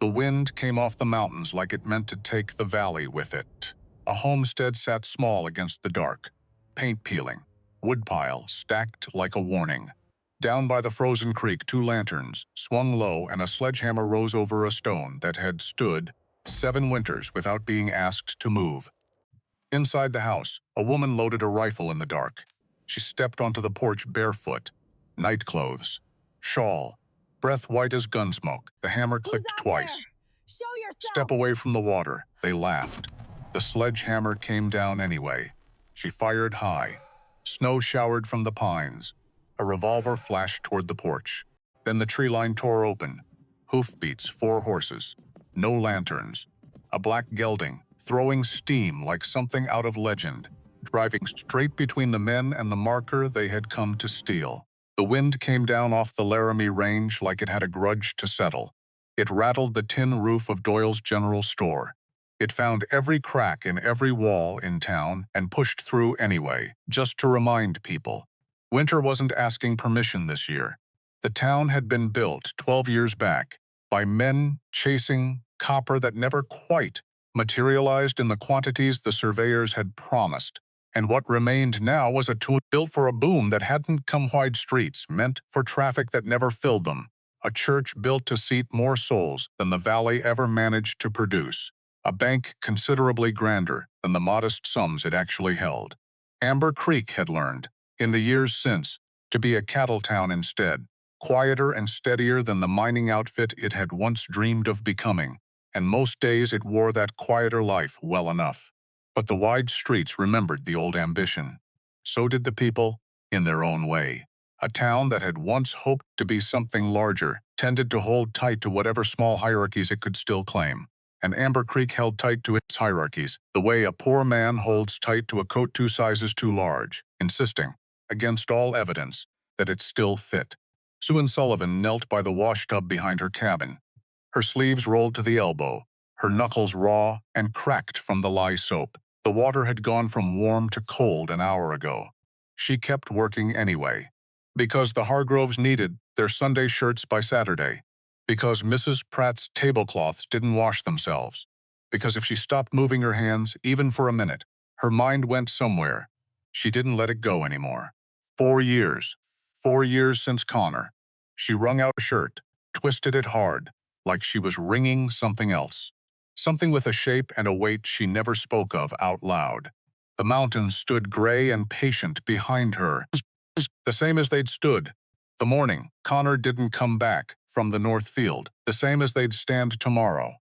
The wind came off the mountains like it meant to take the valley with it. A homestead sat small against the dark, paint peeling, woodpile stacked like a warning. Down by the frozen creek, 2 lanterns swung low and a sledgehammer rose over a stone that had stood 7 winters without being asked to move. Inside the house, a woman loaded a rifle in the dark. She stepped onto the porch barefoot, night clothes, shawl, breath white as gunsmoke. The hammer clicked twice. Show yourself! Step away from the water, they laughed. The sledgehammer came down anyway. She fired high. Snow showered from the pines. A revolver flashed toward the porch. Then the tree line tore open. Hoofbeats, 4 horses. No lanterns. A black gelding, throwing steam like something out of legend, driving straight between the men and the marker they had come to steal. The wind came down off the Laramie Range like it had a grudge to settle. It rattled the tin roof of Doyle's General Store. It found every crack in every wall in town and pushed through anyway, just to remind people. Winter wasn't asking permission this year. The town had been built 12 years back by men chasing copper that never quite materialized in the quantities the surveyors had promised. And what remained now was a town built for a boom that hadn't come wide streets, meant for traffic that never filled them. A church built to seat more souls than the valley ever managed to produce. A bank considerably grander than the modest sums it actually held. Amber Creek had learned, in the years since, to be a cattle town instead, quieter and steadier than the mining outfit it had once dreamed of becoming, and most days it wore that quieter life well enough. But the wide streets remembered the old ambition. So did the people, in their own way. A town that had once hoped to be something larger tended to hold tight to whatever small hierarchies it could still claim. And Amber Creek held tight to its hierarchies, the way a poor man holds tight to a coat 2 sizes too large, insisting, against all evidence, that it still fit. Sue Sullivan knelt by the washtub behind her cabin. Her sleeves rolled to the elbow, her knuckles raw and cracked from the lye soap. The water had gone from warm to cold an hour ago. She kept working anyway. Because the Hargroves needed their Sunday shirts by Saturday. Because Mrs. Pratt's tablecloths didn't wash themselves. Because if she stopped moving her hands, even for a minute, her mind went somewhere. She didn't let it go anymore. 4 years. 4 years since Connor. She wrung out a shirt, twisted it hard, like she was wringing something else. Something with a shape and a weight she never spoke of out loud. The mountains stood gray and patient behind her, the same as they'd stood the morning Connor didn't come back from the North Field, the same as they'd stand tomorrow.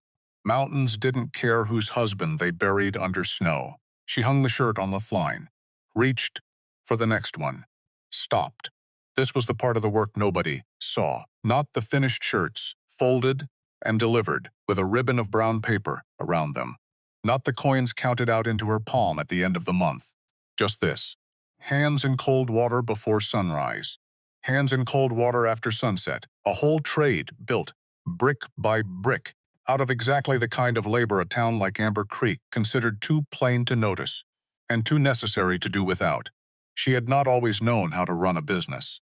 Mountains didn't care whose husband they buried under snow. She hung the shirt on the line, reached for the next one, stopped. This was the part of the work nobody saw, not the finished shirts, folded and delivered with a ribbon of brown paper around them, not the coins counted out into her palm at the end of the month. Just this: hands in cold water before sunrise, hands in cold water after sunset, a whole trade built, brick by brick, out of exactly the kind of labor a town like Amber Creek considered too plain to notice, and too necessary to do without. She had not always known how to run a business.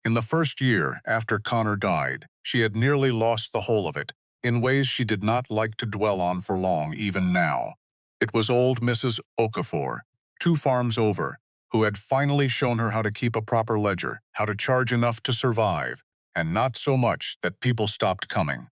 In the first year after Connor died, she had nearly lost the whole of it, in ways she did not like to dwell on for long even now. It was old Mrs. Okafor, 2 farms over, who had finally shown her how to keep a proper ledger, how to charge enough to survive, and not so much that people stopped coming.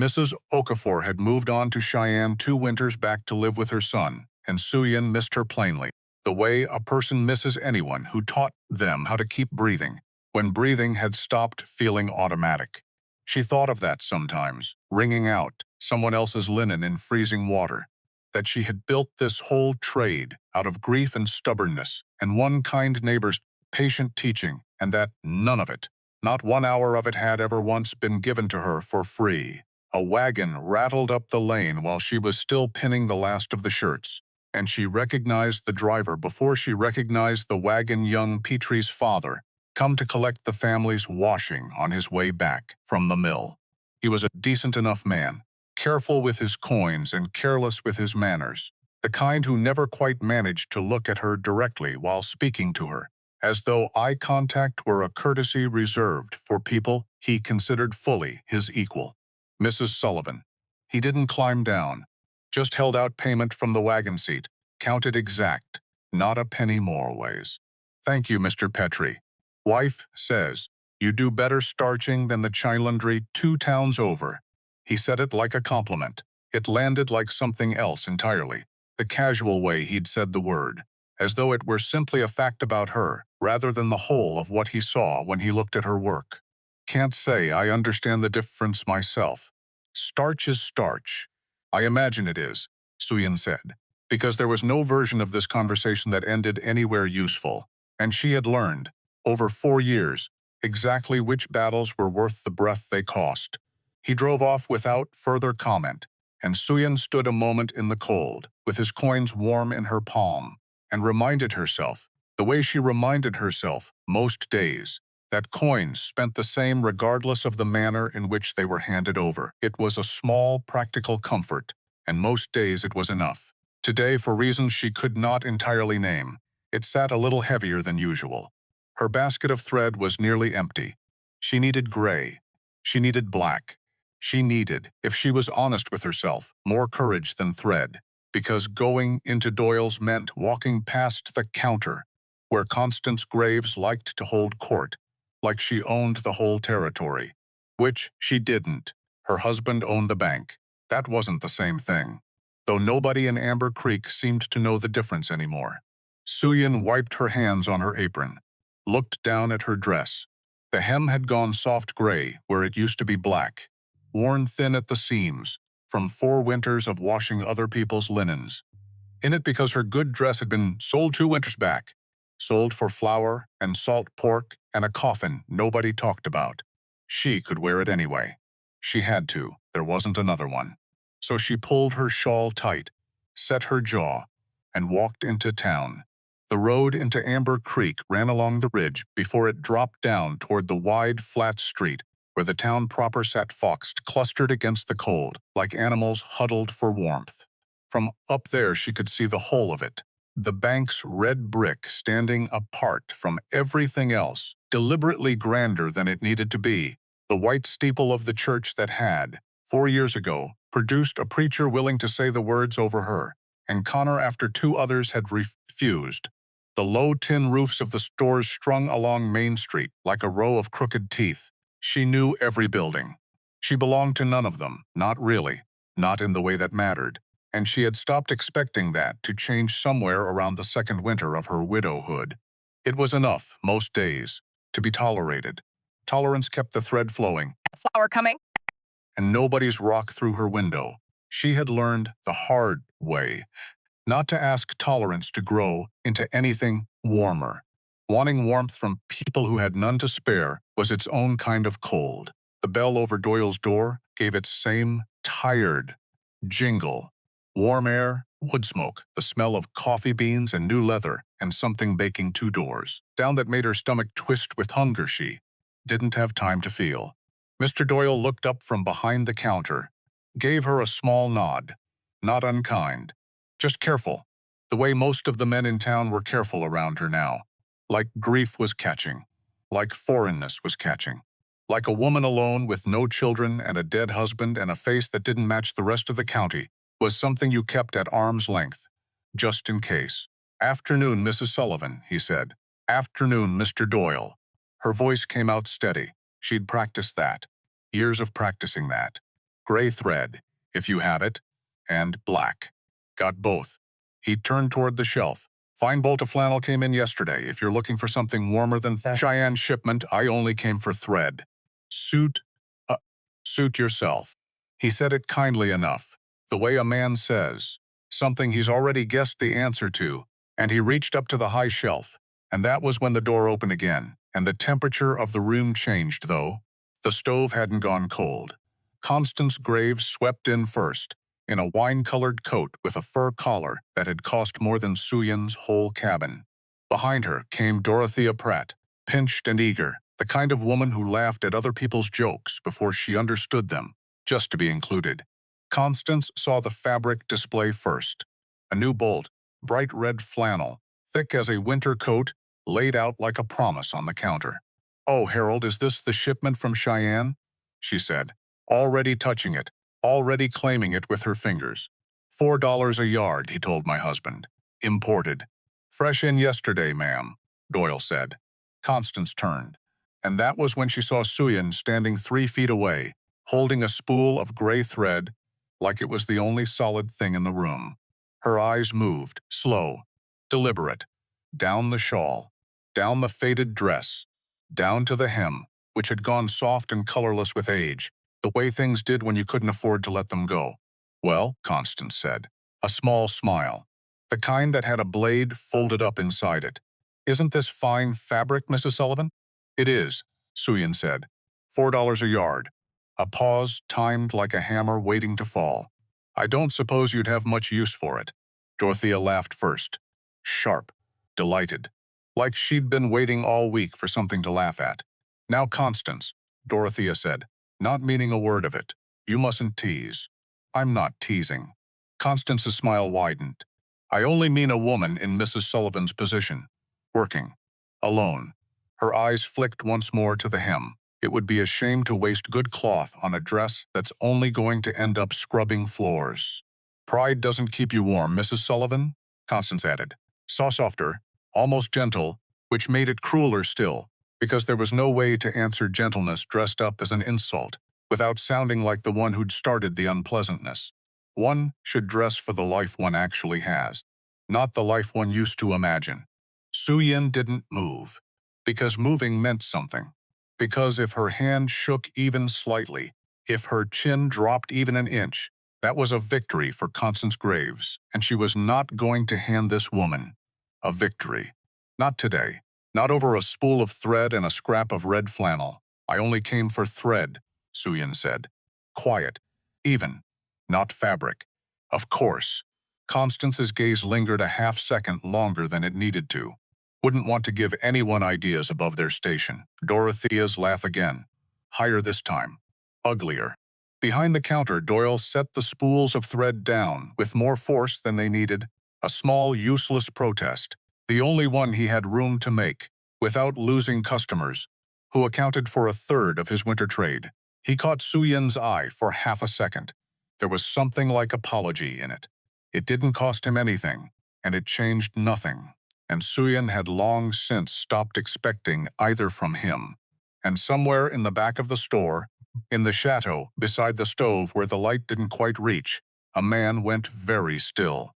Mrs. Okafor had moved on to Cheyenne 2 winters back to live with her son, and Suyin missed her plainly, the way a person misses anyone who taught them how to keep breathing, when breathing had stopped feeling automatic. She thought of that sometimes, wringing out someone else's linen in freezing water, that she had built this whole trade out of grief and stubbornness, and one kind neighbor's patient teaching, and that none of it, not 1 hour of it, had ever once been given to her for free. A wagon rattled up the lane while she was still pinning the last of the shirts, and she recognized the driver before she recognized the wagon. Young Petrie's father, come to collect the family's washing on his way back from the mill. He was a decent enough man, careful with his coins and careless with his manners, the kind who never quite managed to look at her directly while speaking to her, as though eye contact were a courtesy reserved for people he considered fully his equal. Mrs. Sullivan, He didn't climb down, just held out payment from the wagon seat, counted exact, not a penny more ways. Thank you, Mr. Petrie. Wife says, you do better starching than the Chilundry 2 towns over. He said it like a compliment. It landed like something else entirely, the casual way he'd said the word, as though it were simply a fact about her, rather than the whole of what he saw when he looked at her work. Can't say I understand the difference myself. Starch is starch. I imagine it is, Suyin said, because there was no version of this conversation that ended anywhere useful, and she had learned, over 4 years, exactly which battles were worth the breath they cost. He drove off without further comment, and Suyin stood a moment in the cold, with his coins warm in her palm, and reminded herself, the way she reminded herself most days, that coins spent the same regardless of the manner in which they were handed over. It was a small, practical comfort, and most days it was enough. Today, for reasons she could not entirely name, it sat a little heavier than usual. Her basket of thread was nearly empty. She needed gray. She needed black. She needed, if she was honest with herself, more courage than thread, because going into Doyle's meant walking past the counter, where Constance Graves liked to hold court, like she owned the whole territory, which she didn't. Her husband owned the bank. That wasn't the same thing, though nobody in Amber Creek seemed to know the difference anymore. Suyin wiped her hands on her apron, looked down at her dress. The hem had gone soft gray where it used to be black, worn thin at the seams, from 4 winters of washing other people's linens. In it because her good dress had been sold 2 winters back, sold for flour and salt pork and a coffin nobody talked about. She could wear it anyway. She had to, there wasn't another one. So she pulled her shawl tight, set her jaw, and walked into town. The road into Amber Creek ran along the ridge before it dropped down toward the wide, flat street where the town proper sat foxed, clustered against the cold, like animals huddled for warmth. From up there she could see the whole of it. The bank's red brick standing apart from everything else, deliberately grander than it needed to be. The white steeple of the church that had, 4 years ago, produced a preacher willing to say the words over her, and Connor after 2 others had refused. The low tin roofs of the stores strung along Main Street like a row of crooked teeth. She knew every building. She belonged to none of them, not really, not in the way that mattered, and she had stopped expecting that to change somewhere around the 2nd winter of her widowhood. It was enough, most days, to be tolerated. Tolerance kept the thread flowing. Flower coming. And nobody's rock through her window. She had learned the hard way not to ask tolerance to grow into anything warmer. Wanting warmth from people who had none to spare was its own kind of cold. The bell over Doyle's door gave its same tired jingle. Warm air, wood smoke, the smell of coffee beans and new leather, and something baking 2 doors down that made her stomach twist with hunger. She didn't have time to feel. Mr. Doyle looked up from behind the counter, gave her a small nod. Not unkind, just careful, the way most of the men in town were careful around her now. Like grief was catching, like foreignness was catching. Like a woman alone with no children and a dead husband and a face that didn't match the rest of the county was something you kept at arm's length, just in case. Afternoon, Mrs. Sullivan, he said. Afternoon, Mr. Doyle. Her voice came out steady. She'd practiced that. Years of practicing that. Gray thread, if you have it, and black. Got both. He turned toward the shelf. Fine bolt of flannel came in yesterday. If you're looking for something warmer than Cheyenne shipment, I only came for thread. Suit, suit yourself. He said it kindly enough, the way a man says, something he's already guessed the answer to, and he reached up to the high shelf, and that was when the door opened again, and the temperature of the room changed, though. The stove hadn't gone cold. Constance Graves swept in first, in a wine-colored coat with a fur collar that had cost more than Suyin's whole cabin. Behind her came Dorothea Pratt, pinched and eager, the kind of woman who laughed at other people's jokes before she understood them, just to be included. Constance saw the fabric display first. A new bolt, bright red flannel, thick as a winter coat, laid out like a promise on the counter. "Oh, Harold, is this the shipment from Cheyenne?" she said, already touching it. already claiming it with her fingers. $4 a yard, he told my husband. Imported. Fresh in yesterday, ma'am, Doyle said. Constance turned, and that was when she saw Suyin standing 3 feet away, holding a spool of gray thread like it was the only solid thing in the room. Her eyes moved, slow, deliberate, down the shawl, down the faded dress, down to the hem, which had gone soft and colorless with age, the way things did when you couldn't afford to let them go. Well, Constance said, a small smile, the kind that had a blade folded up inside it. Isn't this fine fabric, Mrs. Sullivan? It is, Suyin said. $4 a yard. A pause timed like a hammer waiting to fall. I don't suppose you'd have much use for it. Dorothea laughed first. Sharp. Delighted. Like she'd been waiting all week for something to laugh at. Now, Constance, Dorothea said, not meaning a word of it. You mustn't tease. I'm not teasing. Constance's smile widened. I only mean a woman in Mrs. Sullivan's position. Working. Alone. Her eyes flicked once more to the hem. It would be a shame to waste good cloth on a dress that's only going to end up scrubbing floors. Pride doesn't keep you warm, Mrs. Sullivan, Constance added. Saw softer, almost gentle, which made it crueler still, because there was no way to answer gentleness dressed up as an insult, without sounding like the one who'd started the unpleasantness. One should dress for the life one actually has, not the life one used to imagine. Suyin didn't move, because moving meant something. Because if her hand shook even slightly, if her chin dropped even an inch, that was a victory for Constance Graves, and she was not going to hand this woman a victory. Not today. Not over a spool of thread and a scrap of red flannel. I only came for thread, Suyin said. Quiet. Even. Not fabric. Of course. Constance's gaze lingered a half-second longer than it needed to. Wouldn't want to give anyone ideas above their station. Dorothea's laugh again. Higher this time. Uglier. Behind the counter, Doyle set the spools of thread down with more force than they needed. A small, useless protest. The only one he had room to make, without losing customers, who accounted for a third of his winter trade. He caught Suyin's eye for half a second. There was something like apology in it. It didn't cost him anything, and it changed nothing. And Suyin had long since stopped expecting either from him. And somewhere in the back of the store, in the chateau beside the stove where the light didn't quite reach, a man went very still.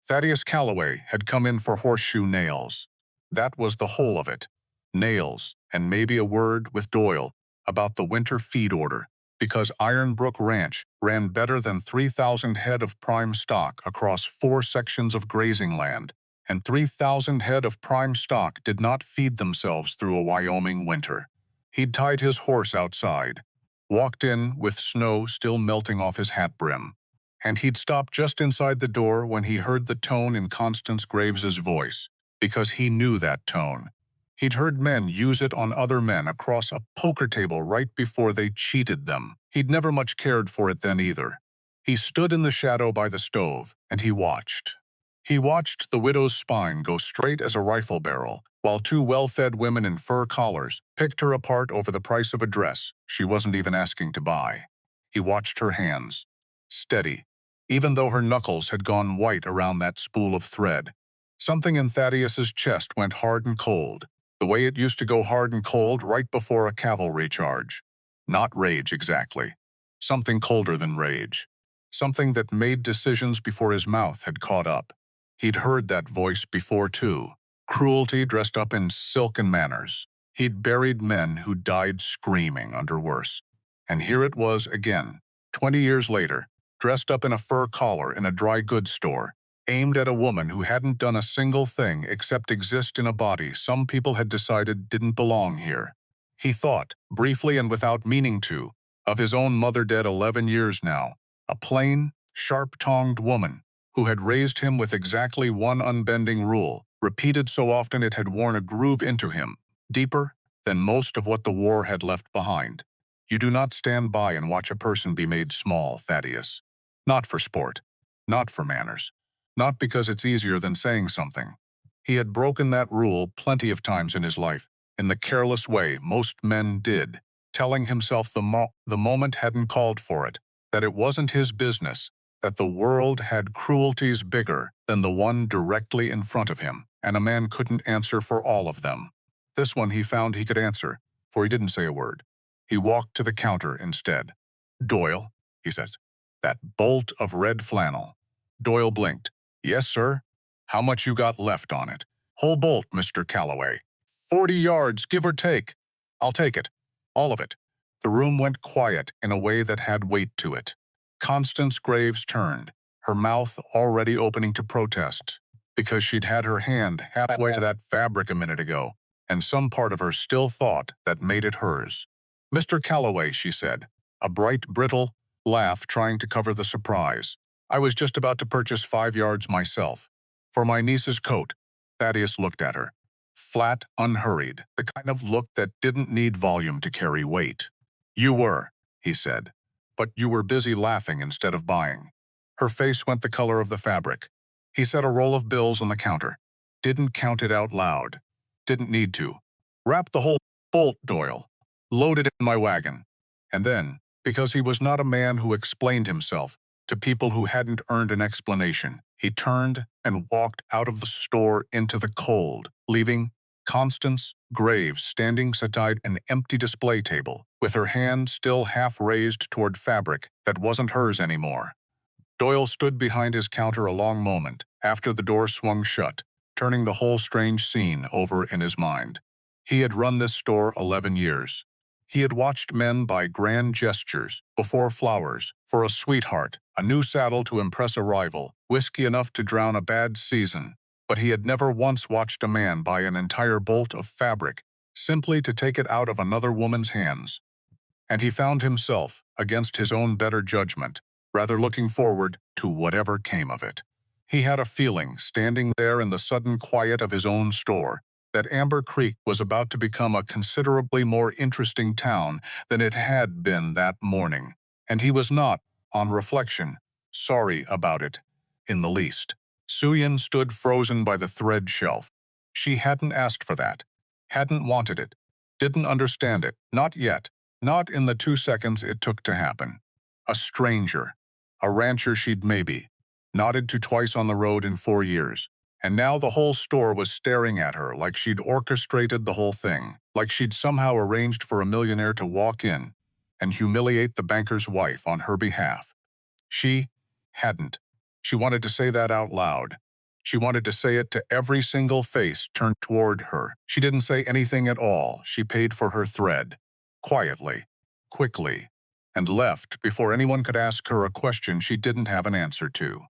Thaddeus Calloway had come in for horseshoe nails. That was the whole of it. Nails, and maybe a word with Doyle about the winter feed order, because Ironbrook Ranch ran better than 3,000 head of prime stock across 4 sections of grazing land, and 3,000 head of prime stock did not feed themselves through a Wyoming winter. He'd tied his horse outside, walked in with snow still melting off his hat brim, and he'd stopped just inside the door when he heard the tone in Constance Graves's voice, because he knew that tone. He'd heard men use it on other men across a poker table right before they cheated them. He'd never much cared for it then either. He stood in the shadow by the stove, and he watched. He watched the widow's spine go straight as a rifle barrel, while 2 well-fed women in fur collars picked her apart over the price of a dress she wasn't even asking to buy. He watched her hands. Steady, even though her knuckles had gone white around that spool of thread. Something in Thaddeus's chest went hard and cold, the way it used to go hard and cold right before a cavalry charge. Not rage exactly. Something colder than rage. Something that made decisions before his mouth had caught up. He'd heard that voice before too. Cruelty dressed up in silken manners. He'd buried men who died screaming under worse. And here it was again, 20 years later, dressed up in a fur collar in a dry goods store, aimed at a woman who hadn't done a single thing except exist in a body some people had decided didn't belong here. He thought, briefly and without meaning to, of his own mother dead 11 years now, a plain, sharp-tongued woman who had raised him with exactly one unbending rule, repeated so often it had worn a groove into him, deeper than most of what the war had left behind. You do not stand by and watch a person be made small, Thaddeus. Not for sport. Not for manners. Not because it's easier than saying something. He had broken that rule plenty of times in his life, in the careless way most men did, telling himself the moment hadn't called for it, that it wasn't his business, that the world had cruelties bigger than the one directly in front of him, and a man couldn't answer for all of them. This one he found he could answer, for he didn't say a word. He walked to the counter instead. "Doyle," he said. "That bolt of red flannel." Doyle blinked. "Yes, sir. How much you got left on it?" "Whole bolt, Mr. Calloway. 40 yards, give or take." "I'll take it. All of it." The room went quiet in a way that had weight to it. Constance Graves turned, her mouth already opening to protest, because she'd had her hand halfway to that fabric a minute ago, and some part of her still thought that made it hers. "Mr. Calloway," she said, a bright, brittle laugh trying to cover the surprise. "I was just about to purchase 5 yards myself. For my niece's coat." Thaddeus looked at her. Flat, unhurried, the kind of look that didn't need volume to carry weight. "You were," he said, "but you were busy laughing instead of buying." Her face went the color of the fabric. He set a roll of bills on the counter. Didn't count it out loud. Didn't need to. "Wrap the whole bolt, Doyle. Load it in my wagon." And then, because he was not a man who explained himself to people who hadn't earned an explanation, he turned and walked out of the store into the cold, leaving Constance Graves standing beside an empty display table, with her hand still half raised toward fabric that wasn't hers anymore. Doyle stood behind his counter a long moment after the door swung shut, turning the whole strange scene over in his mind. He had run this store 11 years. He had watched men buy grand gestures before flowers, for a sweetheart, a new saddle to impress a rival, whiskey enough to drown a bad season. But he had never once watched a man buy an entire bolt of fabric simply to take it out of another woman's hands. And he found himself, against his own better judgment, rather looking forward to whatever came of it. He had a feeling, standing there in the sudden quiet of his own store, that Amber Creek was about to become a considerably more interesting town than it had been that morning, and he was not, on reflection, sorry about it in the least. Suyin stood frozen by the thread shelf. She hadn't asked for that, hadn't wanted it, didn't understand it, not yet, not in the 2 seconds it took to happen. A stranger, a rancher she'd maybe nodded to twice on the road in 4 years. And now the whole store was staring at her like she'd orchestrated the whole thing, like she'd somehow arranged for a millionaire to walk in and humiliate the banker's wife on her behalf. She hadn't. She wanted to say that out loud. She wanted to say it to every single face turned toward her. She didn't say anything at all. She paid for her thread, quietly, quickly, and left before anyone could ask her a question she didn't have an answer to.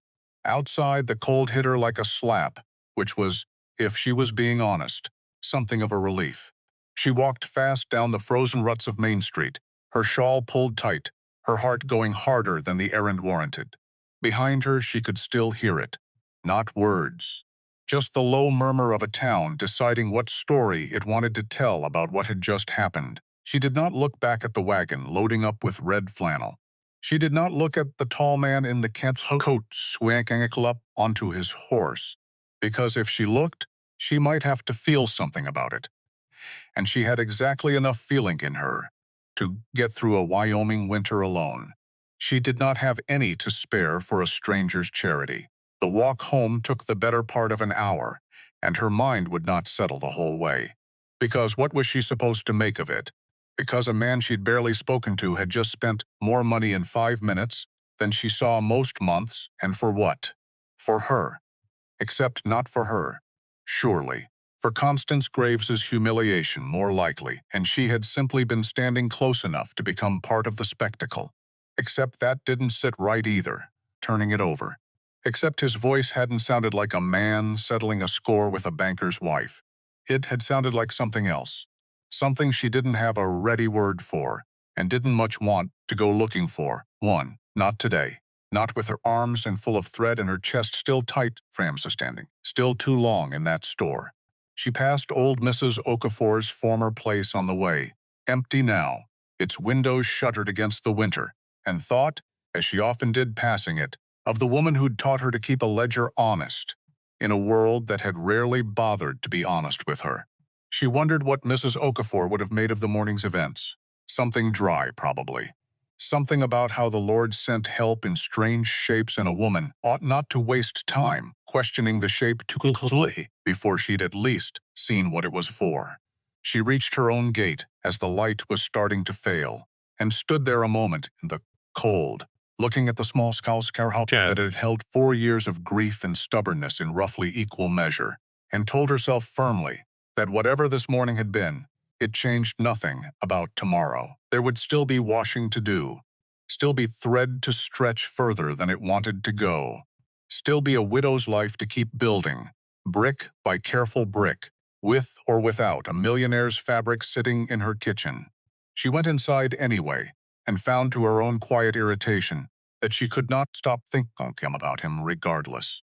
Outside, the cold hit her like a slap, which was, if she was being honest, something of a relief. She walked fast down the frozen ruts of Main Street, her shawl pulled tight, her heart going harder than the errand warranted. Behind her, she could still hear it. Not words. Just the low murmur of a town deciding what story it wanted to tell about what had just happened. She did not look back at the wagon loading up with red flannel. She did not look at the tall man in the Kent coat swanking up onto his horse, because if she looked, she might have to feel something about it. And she had exactly enough feeling in her to get through a Wyoming winter alone. She did not have any to spare for a stranger's charity. The walk home took the better part of an hour, and her mind would not settle the whole way. Because what was she supposed to make of it? Because a man she'd barely spoken to had just spent more money in 5 minutes than she saw most months, and for what? For her. Except not for her. Surely. For Constance Graves's humiliation, more likely, and she had simply been standing close enough to become part of the spectacle. Except that didn't sit right either, turning it over. Except his voice hadn't sounded like a man settling a score with a banker's wife. It had sounded like something else. Something she didn't have a ready word for, and didn't much want to go looking for. Not today. Not with her arms and full of thread and her chest still tight, frames standing, still too long in that store. She passed old Mrs. Okafor's former place on the way, empty now, its windows shuttered against the winter, and thought, as she often did passing it, of the woman who'd taught her to keep a ledger honest, in a world that had rarely bothered to be honest with her. She wondered what Mrs. Okafor would have made of the morning's events. Something dry, probably. Something about how the Lord sent help in strange shapes and a woman ought not to waste time questioning the shape too closely before she'd at least seen what it was for. She reached her own gate as the light was starting to fail and stood there a moment in the cold, looking at the small house that had held 4 years of grief and stubbornness in roughly equal measure, and told herself firmly that whatever this morning had been, it changed nothing about tomorrow. There would still be washing to do, still be thread to stretch further than it wanted to go, still be a widow's life to keep building, brick by careful brick, with or without a millionaire's fabric sitting in her kitchen. She went inside anyway, and found to her own quiet irritation that she could not stop thinking about him regardless.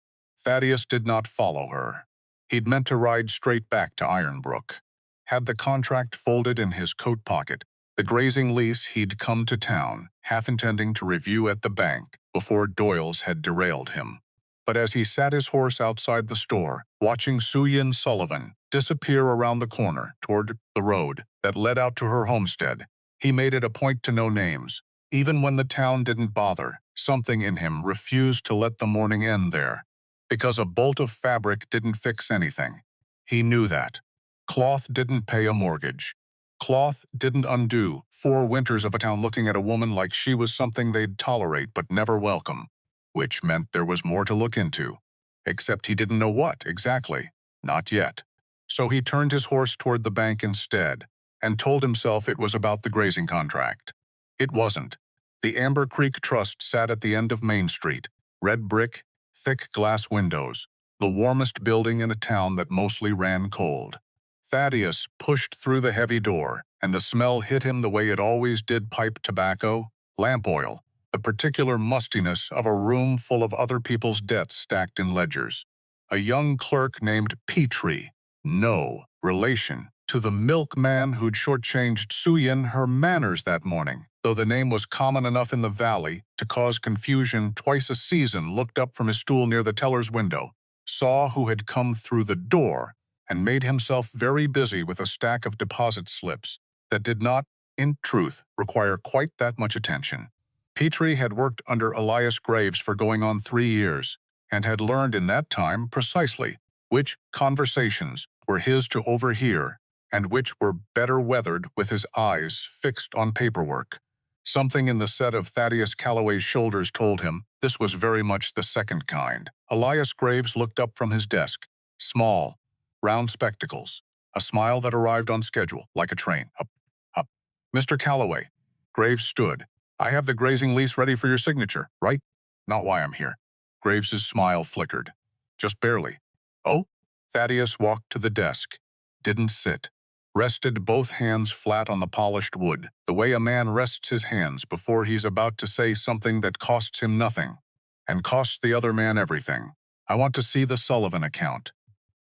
Thaddeus did not follow her. He'd meant to ride straight back to Ironbrook. Had the contract folded in his coat pocket, the grazing lease he'd come to town, half intending to review at the bank before Doyle's had derailed him. But as he sat his horse outside the store, watching Suyin Sullivan disappear around the corner toward the road that led out to her homestead, he made it a point to know names. Even when the town didn't bother, something in him refused to let the morning end there. Because a bolt of fabric didn't fix anything. He knew that. Cloth didn't pay a mortgage. Cloth didn't undo 4 winters of a town looking at a woman like she was something they'd tolerate but never welcome, which meant there was more to look into. Except he didn't know what, exactly. Not yet. So he turned his horse toward the bank instead, and told himself it was about the grazing contract. It wasn't. The Amber Creek Trust sat at the end of Main Street, red brick, thick glass windows, the warmest building in a town that mostly ran cold. Thaddeus pushed through the heavy door, and the smell hit him the way it always did pipe tobacco, lamp oil, the particular mustiness of a room full of other people's debts stacked in ledgers. A young clerk named Petrie, no relation to the milkman who'd shortchanged Suyin her manners that morning, though the name was common enough in the valley to cause confusion twice a season, looked up from his stool near the teller's window, saw who had come through the door, and made himself very busy with a stack of deposit slips that did not, in truth, require quite that much attention. Petrie had worked under Elias Graves for going on 3 years, and had learned in that time precisely which conversations were his to overhear and which were better weathered with his eyes fixed on paperwork. Something in the set of Thaddeus Calloway's shoulders told him this was very much the second kind. Elias Graves looked up from his desk, small, round spectacles, a smile that arrived on schedule, like a train. Up, up. Mr. Calloway. Graves stood. I have the grazing lease ready for your signature, right? Not why I'm here. Graves's smile flickered. Just barely. Oh? Thaddeus walked to the desk. Didn't sit. Rested both hands flat on the polished wood, the way a man rests his hands before he's about to say something that costs him nothing, and costs the other man everything. I want to see the Sullivan account.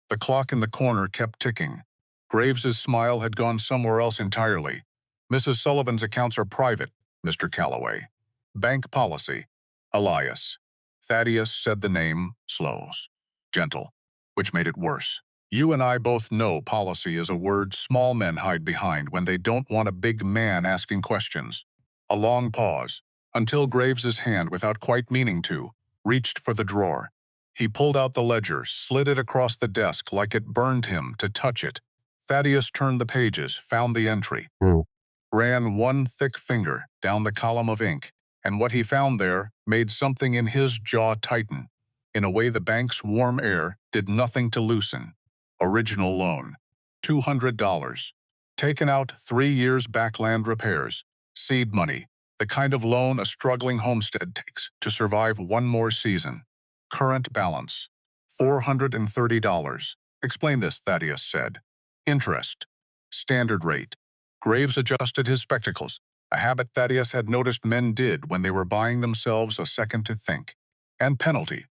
The clock in the corner kept ticking. Graves's smile had gone somewhere else entirely. Mrs. Sullivan's accounts are private, Mr. Calloway. Bank policy. Elias. Thaddeus said the name, slow, gentle, which made it worse. You and I both know policy is a word small men hide behind when they don't want a big man asking questions. A long pause, until Graves's hand, without quite meaning to, reached for the drawer. He pulled out the ledger, slid it across the desk like it burned him to touch it. Thaddeus turned the pages, found the entry, ran one thick finger down the column of ink, and what he found there made something in his jaw tighten, in a way the bank's warm air did nothing to loosen. Original loan. $200. Taken out 3 years back, land repairs. Seed money, the kind of loan a struggling homestead takes to survive one more season. Current balance, $430. Explain this, Thaddeus said. Interest. Standard rate. Graves adjusted his spectacles, a habit Thaddeus had noticed men did when they were buying themselves a second to think. And penalties.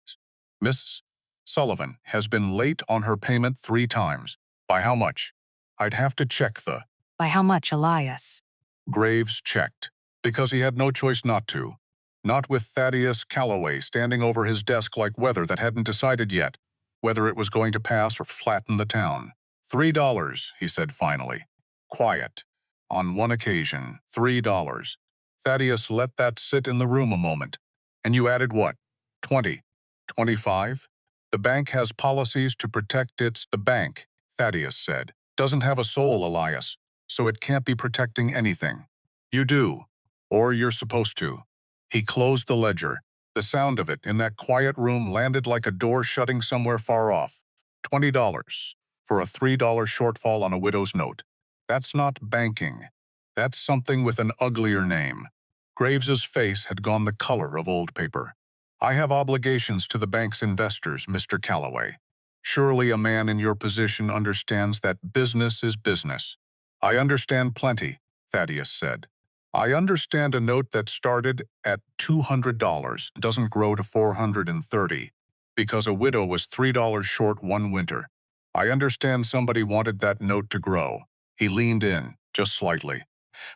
Miss Sullivan has been late on her payment 3 times. By how much? I'd have to check the... By how much, Elias? Graves checked, because he had no choice not to. Not with Thaddeus Calloway standing over his desk like weather that hadn't decided yet whether it was going to pass or flatten the town. $3, he said finally. Quiet. On one occasion, $3. Thaddeus let that sit in the room a moment. And you added what? 20? 25? The bank has policies to protect its— The bank, Thaddeus said, doesn't have a soul, Elias, so it can't be protecting anything. You do. Or you're supposed to. He closed the ledger. The sound of it in that quiet room landed like a door shutting somewhere far off. $20 for a $3 shortfall on a widow's note. That's not banking. That's something with an uglier name. Graves's face had gone the color of old paper. I have obligations to the bank's investors, Mr. Calloway. Surely a man in your position understands that business is business. I understand plenty, Thaddeus said. I understand a note that started at $200 doesn't grow to $430 because a widow was $3 short one winter. I understand somebody wanted that note to grow. He leaned in, just slightly.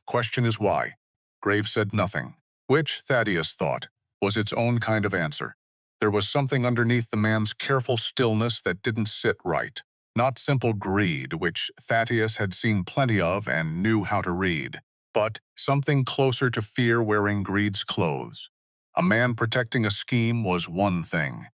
Question is why? Graves said nothing, which, Thaddeus thought, was its own kind of answer. There was something underneath the man's careful stillness that didn't sit right. Not simple greed, which Thaddeus had seen plenty of and knew how to read, but something closer to fear wearing greed's clothes. A man protecting a scheme was one thing.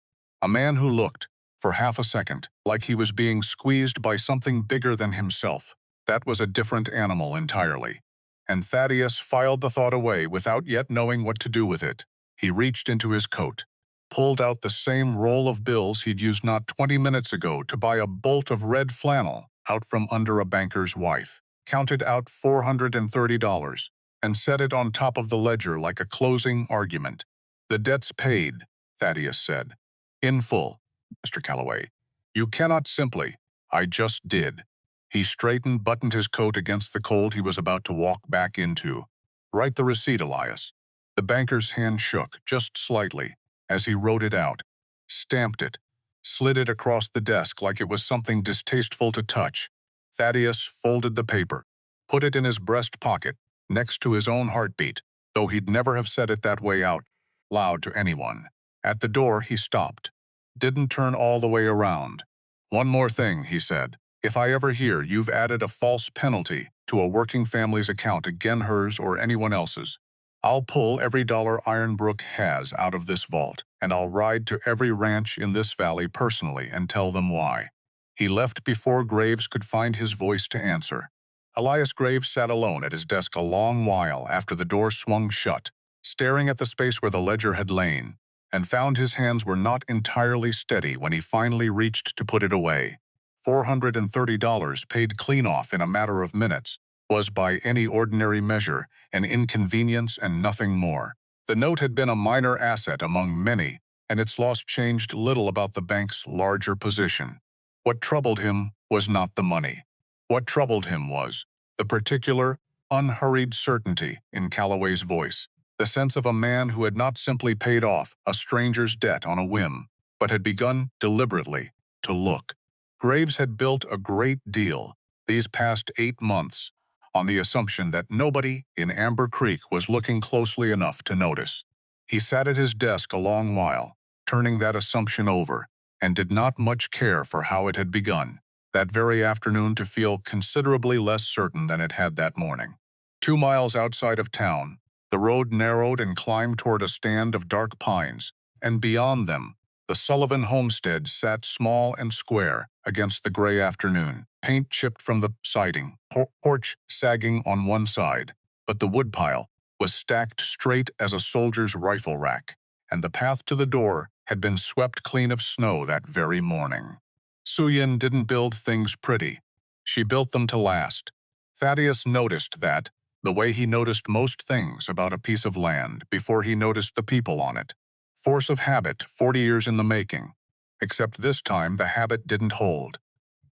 A man who looked, for half a second, like he was being squeezed by something bigger than himself. That was a different animal entirely. And Thaddeus filed the thought away without yet knowing what to do with it. He reached into his coat, pulled out the same roll of bills he'd used not 20 minutes ago to buy a bolt of red flannel out from under a banker's wife, counted out $430, and set it on top of the ledger like a closing argument. The debt's paid, Thaddeus said. In full, Mr. Calloway. You cannot simply— I just did. He straightened, buttoned his coat against the cold he was about to walk back into. Write the receipt, Elias. The banker's hand shook, just slightly, as he wrote it out, stamped it, slid it across the desk like it was something distasteful to touch. Thaddeus folded the paper, put it in his breast pocket, next to his own heartbeat, though he'd never have said it that way out loud to anyone. At the door, he stopped. Didn't turn all the way around. One more thing, he said. If I ever hear you've added a false penalty to a working family's account again hers or anyone else's, I'll pull every dollar Ironbrook has out of this vault, and I'll ride to every ranch in this valley personally and tell them why. He left before Graves could find his voice to answer. Elias Graves sat alone at his desk a long while after the door swung shut, staring at the space where the ledger had lain, and found his hands were not entirely steady when he finally reached to put it away. $430 paid clean off in a matter of minutes was by any ordinary measure an inconvenience and nothing more. The note had been a minor asset among many, and its loss changed little about the bank's larger position. What troubled him was not the money. What troubled him was the particular, unhurried certainty in Calloway's voice, the sense of a man who had not simply paid off a stranger's debt on a whim, but had begun deliberately to look. Graves had built a great deal these past 8 months on the assumption that nobody in Amber Creek was looking closely enough to notice. He sat at his desk a long while, turning that assumption over, and did not much care for how it had begun, that very afternoon, to feel considerably less certain than it had that morning. 2 miles outside of town, the road narrowed and climbed toward a stand of dark pines, and beyond them, the Sullivan homestead sat small and square against the gray afternoon, paint chipped from the siding, porch sagging on one side, but the woodpile was stacked straight as a soldier's rifle rack, and the path to the door had been swept clean of snow that very morning. Suyin didn't build things pretty. She built them to last. Thaddeus noticed that, the way he noticed most things about a piece of land before he noticed the people on it. Force of habit, 40 years in the making. Except this time the habit didn't hold.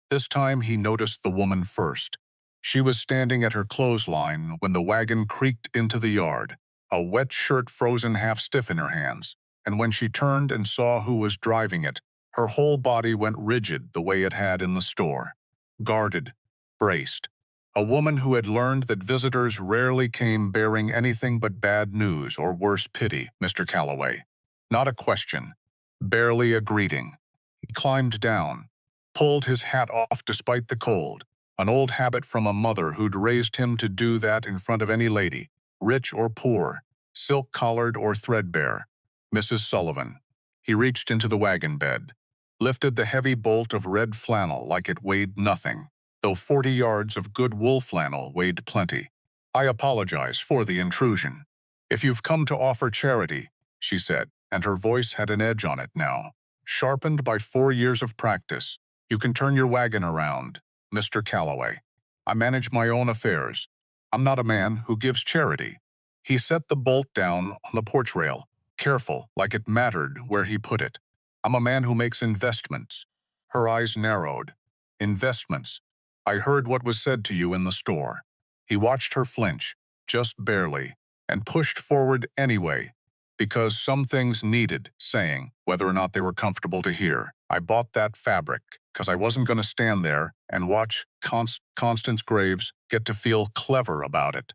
This time he noticed the woman first. She was standing at her clothesline when the wagon creaked into the yard, a wet shirt frozen half stiff in her hands, and when she turned and saw who was driving it, her whole body went rigid the way it had in the store. Guarded, braced. A woman who had learned that visitors rarely came bearing anything but bad news or worse pity, Mr. Calloway. Not a question. Barely a greeting. He climbed down, pulled his hat off despite the cold, an old habit from a mother who'd raised him to do that in front of any lady, rich or poor, silk-collared or threadbare. Mrs. Sullivan. He reached into the wagon bed, lifted the heavy bolt of red flannel like it weighed nothing, though 40 yards of good wool flannel weighed plenty. I apologize for the intrusion. If you've come to offer charity, she said, and her voice had an edge on it now, sharpened by 4 years of practice, you can turn your wagon around, Mr. Calloway. I manage my own affairs. I'm not a man who gives charity. He set the bolt down on the porch rail, careful, like it mattered where he put it. I'm a man who makes investments. Her eyes narrowed. Investments. I heard what was said to you in the store. He watched her flinch, just barely, and pushed forward anyway, because some things needed saying, whether or not they were comfortable to hear. I bought that fabric because I wasn't going to stand there and watch Constance Graves get to feel clever about it.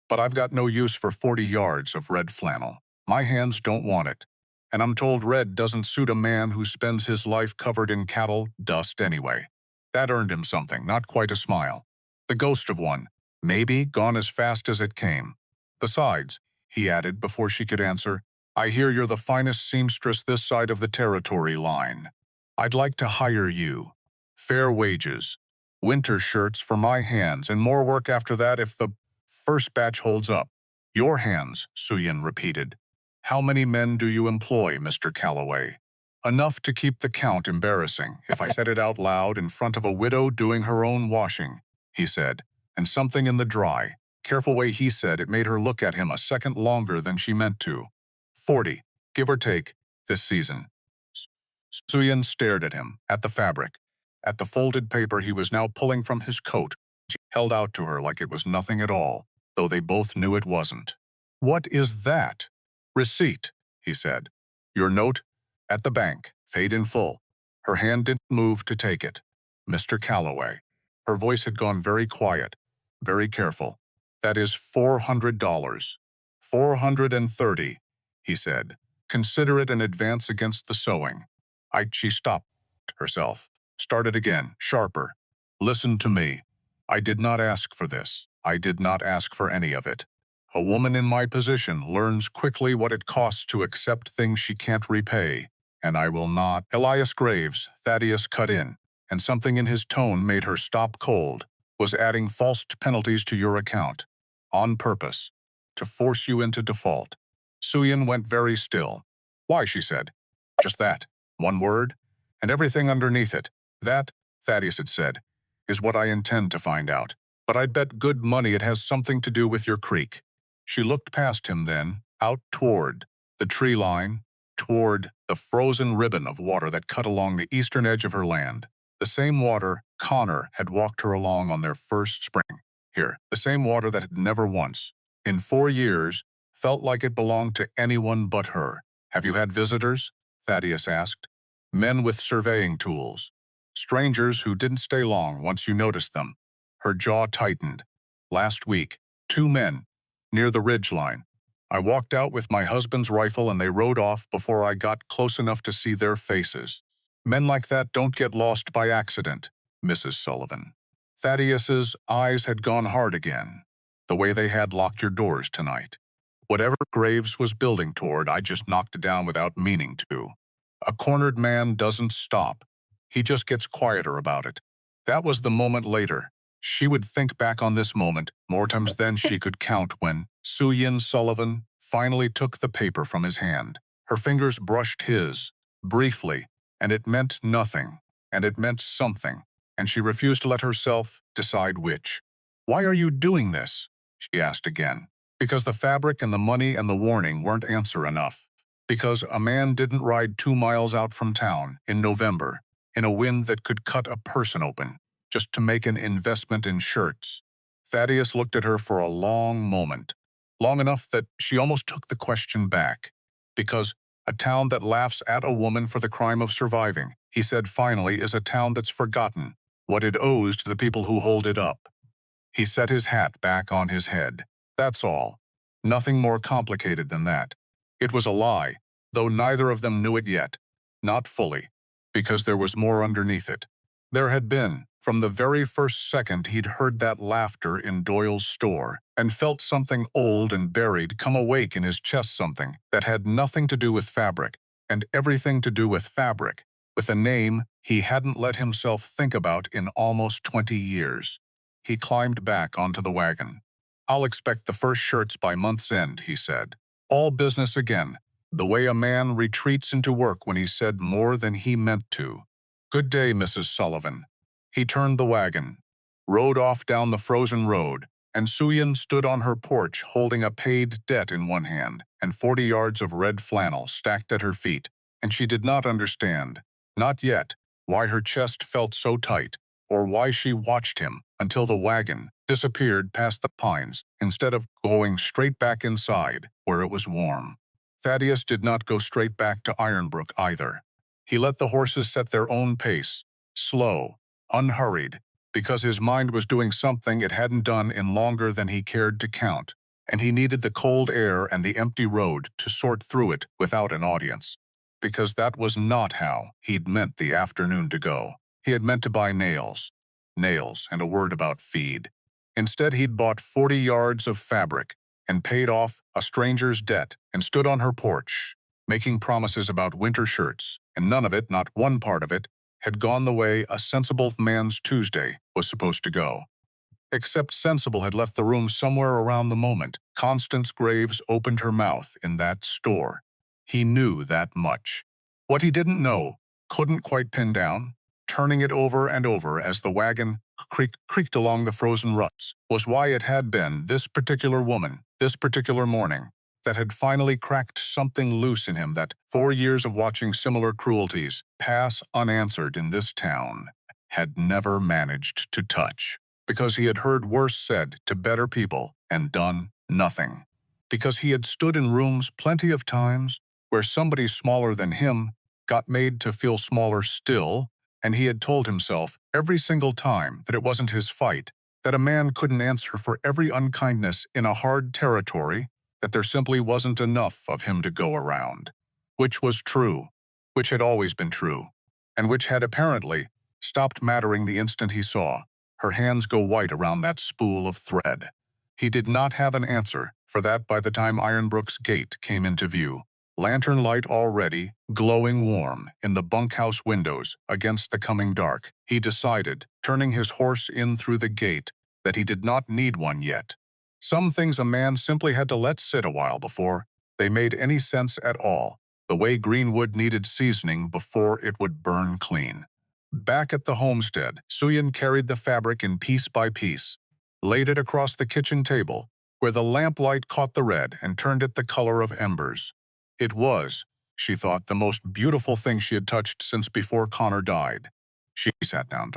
But I've got no use for 40 yards of red flannel. My hands don't want it. And I'm told red doesn't suit a man who spends his life covered in cattle dust anyway. That earned him something, not quite a smile. The ghost of one, maybe gone as fast as it came. Besides, he added before she could answer, I hear you're the finest seamstress this side of the territory line. I'd like to hire you. Fair wages. Winter shirts for my hands and more work after that if the first batch holds up. Your hands, Suyin repeated. How many men do you employ, Mr. Calloway? Enough to keep the count embarrassing if I said it out loud in front of a widow doing her own washing, he said, and something in the dry, careful way he said it made her look at him a second longer than she meant to. 40, give or take, this season. Suyin stared at him, at the fabric, at the folded paper he was now pulling from his coat, held out to her like it was nothing at all, though they both knew it wasn't. What is that? Receipt, he said. Your note? At the bank, paid in full. Her hand didn't move to take it. Mr. Calloway. Her voice had gone very quiet, very careful. That is $400. 430, he said. Consider it an advance against the sewing. She stopped herself, started again, sharper. Listen to me. I did not ask for this. I did not ask for any of it. A woman in my position learns quickly what it costs to accept things she can't repay, and I will not. Elias Graves, Thaddeus cut in, and something in his tone made her stop cold, was adding false penalties to your account, on purpose, to force you into default. Suyin went very still. Why, she said. Just that. One word, and everything underneath it. That, Thaddeus had said, is what I intend to find out. But I'd bet good money it has something to do with your creek. She looked past him then, out toward the tree line, toward the frozen ribbon of water that cut along the eastern edge of her land. The same water Connor had walked her along on their first spring. Here, the same water that had never once, in 4 years, felt like it belonged to anyone but her. Have you had visitors? Thaddeus asked. Men with surveying tools. Strangers who didn't stay long once you noticed them. Her jaw tightened. Last week, 2 men, near the ridge line. I walked out with my husband's rifle and they rode off before I got close enough to see their faces. Men like that don't get lost by accident, Mrs. Sullivan. Thaddeus's eyes had gone hard again, the way they had locked your doors tonight. Whatever Graves was building toward, I just knocked it down without meaning to. A cornered man doesn't stop. He just gets quieter about it. That was the moment later. She would think back on this moment more times than she could count when Suyin Sullivan finally took the paper from his hand. Her fingers brushed his, briefly, and it meant nothing, and it meant something, and she refused to let herself decide which. Why are you doing this? She asked again. Because the fabric and the money and the warning weren't answer enough. Because a man didn't ride 2 miles out from town in November in a wind that could cut a person open just to make an investment in shirts. Thaddeus looked at her for a long moment, long enough that she almost took the question back. Because a town that laughs at a woman for the crime of surviving, he said finally, is a town that's forgotten what it owes to the people who hold it up. He set his hat back on his head. That's all. Nothing more complicated than that. It was a lie, though neither of them knew it yet. Not fully, because there was more underneath it. There had been, From the very first second he'd heard that laughter in Doyle's store and felt something old and buried come awake in his chest, something that had nothing to do with fabric and everything to do with fabric, with a name he hadn't let himself think about in almost 20 years. He climbed back onto the wagon. "I'll expect the first shirts by month's end," he said. All business again, the way a man retreats into work when he said more than he meant to. "Good day, Mrs. Sullivan." He turned the wagon, rode off down the frozen road, and Suyin stood on her porch holding a paid debt in one hand and 40 yards of red flannel stacked at her feet, and she did not understand, not yet, why her chest felt so tight, or why she watched him until the wagon disappeared past the pines instead of going straight back inside where it was warm. Thaddeus did not go straight back to Ironbrook either. He let the horses set their own pace, slow, unhurried, because his mind was doing something it hadn't done in longer than he cared to count, and he needed the cold air and the empty road to sort through it without an audience. Because that was not how he'd meant the afternoon to go. He had meant to buy nails and a word about feed. Instead, he'd bought 40 yards of fabric and paid off a stranger's debt and stood on her porch, making promises about winter shirts, and none of it, not one part of it, had gone the way a sensible man's Tuesday was supposed to go. Except Sensible had left the room somewhere around the moment Constance Graves opened her mouth in that store. He knew that much. What he didn't know, couldn't quite pin down, turning it over and over as the wagon creaked along the frozen ruts, was why it had been this particular woman, this particular morning, that had finally cracked something loose in him that 4 years of watching similar cruelties pass unanswered in this town had never managed to touch. Because he had heard worse said to better people and done nothing. Because he had stood in rooms plenty of times where somebody smaller than him got made to feel smaller still, and he had told himself every single time that it wasn't his fight, that a man couldn't answer for every unkindness in a hard territory, that there simply wasn't enough of him to go around. Which was true, which had always been true, and which had apparently stopped mattering the instant he saw her hands go white around that spool of thread. He did not have an answer for that by the time Ironbrook's gate came into view, lantern light already glowing warm in the bunkhouse windows against the coming dark. He decided, turning his horse in through the gate, that he did not need one yet. Some things a man simply had to let sit a while before they made any sense at all, the way greenwood needed seasoning before it would burn clean. Back at the homestead, Suyin carried the fabric in piece by piece, laid it across the kitchen table, where the lamplight caught the red and turned it the color of embers. It was, she thought, the most beautiful thing she had touched since before Connor died. She sat down,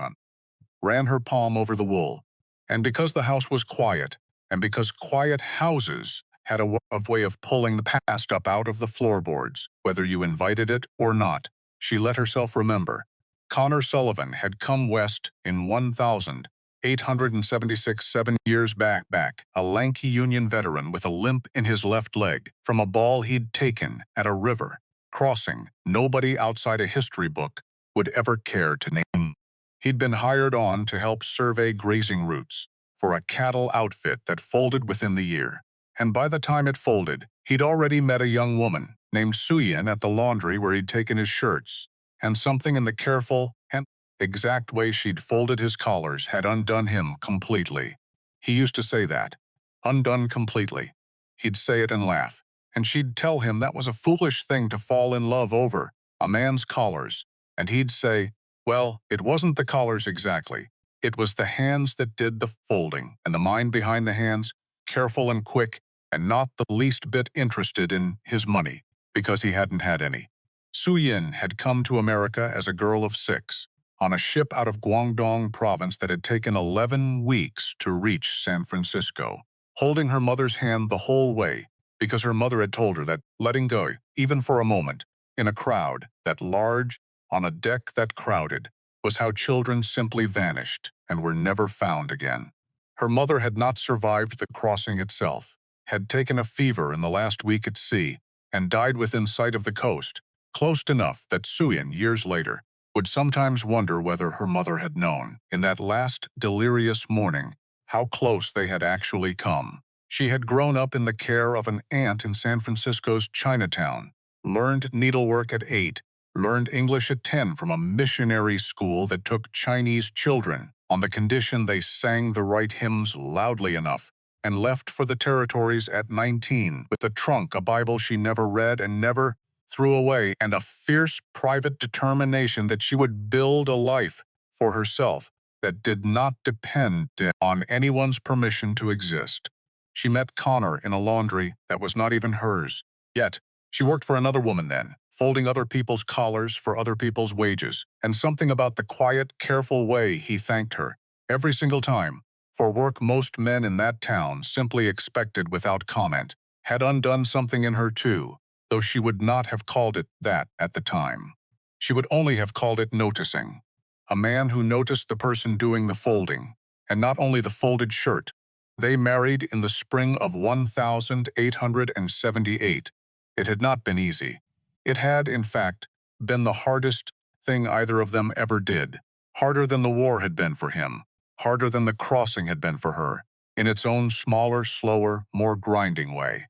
ran her palm over the wool, and because the house was quiet, and because quiet houses had a way of pulling the past up out of the floorboards, whether you invited it or not, she let herself remember. Connor Sullivan had come west in 1876, 7 years back, a lanky Union veteran with a limp in his left leg from a ball he'd taken at a river crossing nobody outside a history book would ever care to name. He'd been hired on to help survey grazing routes for a cattle outfit that folded within the year. And by the time it folded, he'd already met a young woman named Suyin at the laundry where he'd taken his shirts, and something in the careful and exact way she'd folded his collars had undone him completely. He used to say that, undone completely. He'd say it and laugh, and she'd tell him that was a foolish thing to fall in love over, a man's collars, and he'd say, well, it wasn't the collars exactly. It was the hands that did the folding, and the mind behind the hands, careful and quick, and not the least bit interested in his money, because he hadn't had any. Suyin had come to America as a girl of 6, on a ship out of Guangdong province that had taken 11 weeks to reach San Francisco, holding her mother's hand the whole way, because her mother had told her that letting go, even for a moment, in a crowd that large, on a deck that crowded, was how children simply vanished and were never found again. Her mother had not survived the crossing itself, had taken a fever in the last week at sea, and died within sight of the coast, close enough that Suyin, years later, would sometimes wonder whether her mother had known, in that last delirious morning, how close they had actually come. She had grown up in the care of an aunt in San Francisco's Chinatown, learned needlework at 8, learned English at 10 from a missionary school that took Chinese children on the condition they sang the right hymns loudly enough, and left for the territories at 19 with the trunk, a Bible she never read and never threw away, and a fierce private determination that she would build a life for herself that did not depend on anyone's permission to exist. She met Connor in a laundry that was not even hers. Yet, she worked for another woman then, folding other people's collars for other people's wages, and something about the quiet, careful way he thanked her, every single time, for work most men in that town simply expected without comment, had undone something in her too, though she would not have called it that at the time. She would only have called it noticing. A man who noticed the person doing the folding, and not only the folded shirt. They married in the spring of 1878. It had not been easy. It had, in fact, been the hardest thing either of them ever did. Harder than the war had been for him. Harder than the crossing had been for her, in its own smaller, slower, more grinding way.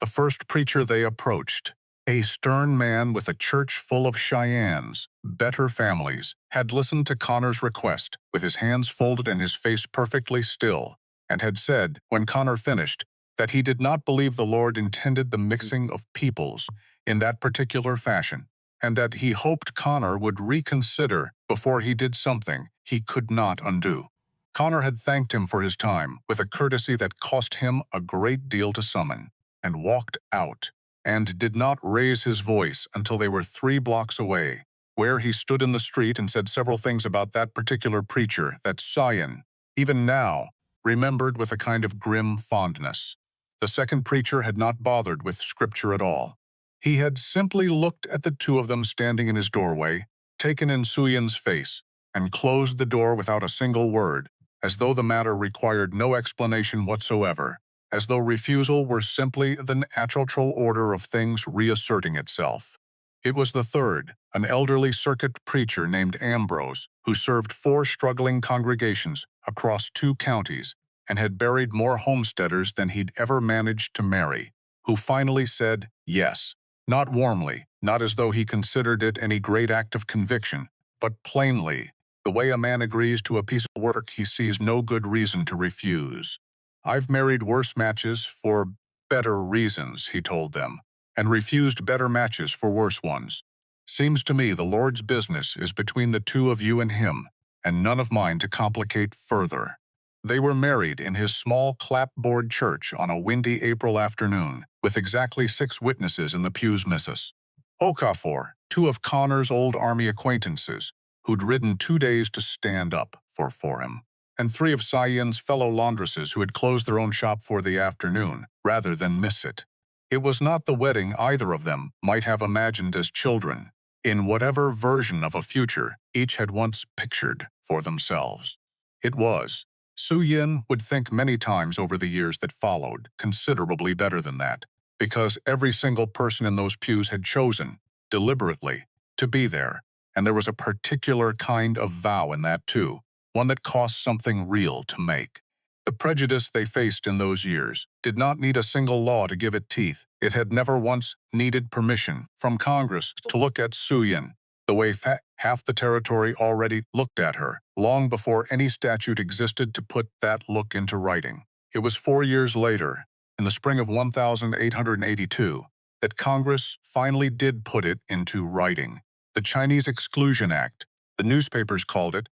The first preacher they approached, a stern man with a church full of Cheyennes, better families, had listened to Connor's request, with his hands folded and his face perfectly still, and had said, when Connor finished, that he did not believe the Lord intended the mixing of peoples in that particular fashion, and that he hoped Connor would reconsider before he did something he could not undo. Connor had thanked him for his time, with a courtesy that cost him a great deal to summon, and walked out, and did not raise his voice until they were 3 blocks away, where he stood in the street and said several things about that particular preacher that Sion, even now, remembered with a kind of grim fondness. The second preacher had not bothered with scripture at all. He had simply looked at the two of them standing in his doorway, taken in Suyen's face, and closed the door without a single word, as though the matter required no explanation whatsoever, as though refusal were simply the natural order of things reasserting itself. It was the third, an elderly circuit preacher named Ambrose, who served 4 struggling congregations across 2 counties and had buried more homesteaders than he'd ever managed to marry, who finally said yes, not warmly, not as though he considered it any great act of conviction, but plainly, the way a man agrees to a piece of work he sees no good reason to refuse. I've married worse matches for better reasons, he told them, and refused better matches for worse ones. Seems to me the Lord's business is between the two of you and him, and none of mine to complicate further. They were married in his small clapboard church on a windy April afternoon, with exactly 6 witnesses in the pews missus. Okafor, 2 of Connor's old army acquaintances, who'd ridden 2 days to stand up for him, and 3 of Sion's fellow laundresses who had closed their own shop for the afternoon, rather than miss it. It was not the wedding either of them might have imagined as children, in whatever version of a future each had once pictured for themselves. It was. Suyin would think many times over the years that followed, considerably better than that, because every single person in those pews had chosen, deliberately, to be there, and there was a particular kind of vow in that too, one that cost something real to make. The prejudice they faced in those years did not need a single law to give it teeth. It had never once needed permission from Congress to look at Suyin the way half the territory already looked at her, long before any statute existed to put that look into writing. It was 4 years later, in the spring of 1882, that Congress finally did put it into writing. The Chinese Exclusion Act, the newspapers called it,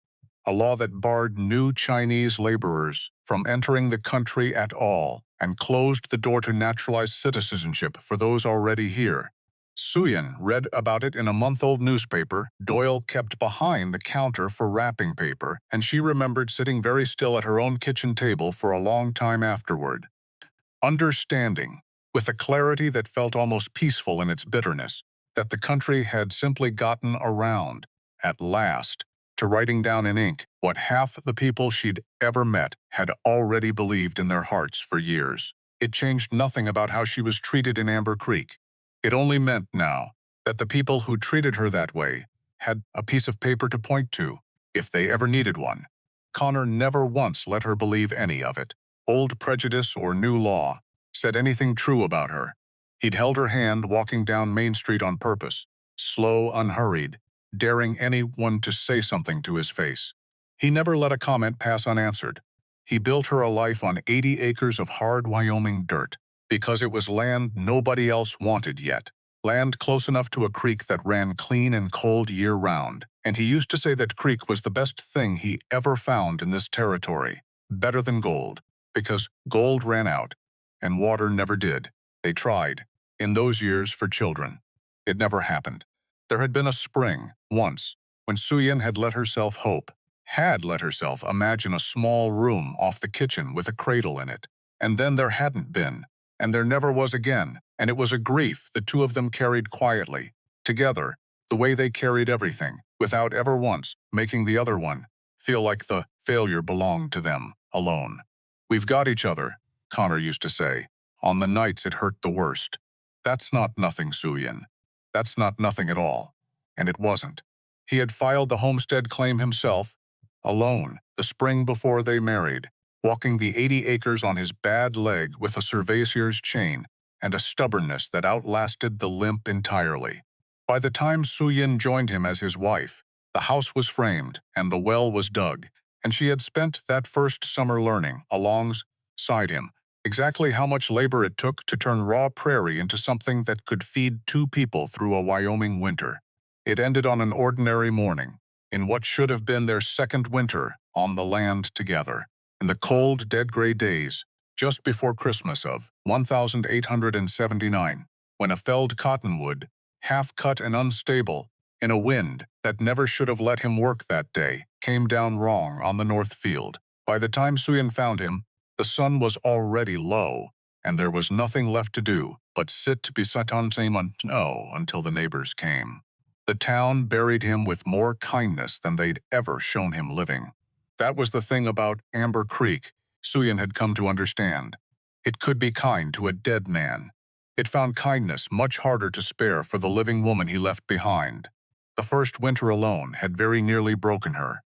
a law that barred new Chinese laborers from entering the country at all and closed the door to naturalized citizenship for those already here. Suyin read about it in a month-old newspaper Doyle kept behind the counter for wrapping paper, and she remembered sitting very still at her own kitchen table for a long time afterward, understanding, with a clarity that felt almost peaceful in its bitterness, that the country had simply gotten around, at last, to writing down in ink what half the people she'd ever met had already believed in their hearts for years. It changed nothing about how she was treated in Amber Creek. It only meant now that the people who treated her that way had a piece of paper to point to, if they ever needed one. Connor never once let her believe any of it. Old prejudice or new law said anything true about her. He'd held her hand walking down Main Street on purpose, slow, unhurried, daring anyone to say something to his face. He never let a comment pass unanswered. He built her a life on 80 acres of hard Wyoming dirt, because it was land nobody else wanted yet. Land close enough to a creek that ran clean and cold year-round. And he used to say that creek was the best thing he ever found in this territory, better than gold, because gold ran out, and water never did. They tried, in those years, for children. It never happened. There had been a spring, once, when Suyin had let herself hope, had let herself imagine a small room off the kitchen with a cradle in it. And then there hadn't been, and there never was again, and it was a grief the two of them carried quietly, together, the way they carried everything, without ever once making the other one feel like the failure belonged to them, alone. "We've got each other," Connor used to say, on the nights it hurt the worst. "That's not nothing, Suyin. That's not nothing at all." And it wasn't. He had filed the homestead claim himself, alone, the spring before they married, walking the 80 acres on his bad leg with a surveyor's chain and a stubbornness that outlasted the limp entirely. By the time Suyin joined him as his wife, the house was framed and the well was dug, and she had spent that first summer learning, alongside him, exactly how much labor it took to turn raw prairie into something that could feed two people through a Wyoming winter. It ended on an ordinary morning, in what should have been their second winter on the land together, in the cold, dead-gray days, just before Christmas of 1879, when a felled cottonwood, half-cut and unstable, in a wind that never should have let him work that day, came down wrong on the north field. By the time Suyin found him, the sun was already low, and there was nothing left to do but sit beside on snow until the neighbors came. The town buried him with more kindness than they'd ever shown him living. That was the thing about Amber Creek Suyin had come to understand. It could be kind to a dead man. It found kindness much harder to spare for the living woman he left behind. The first winter alone had very nearly broken her.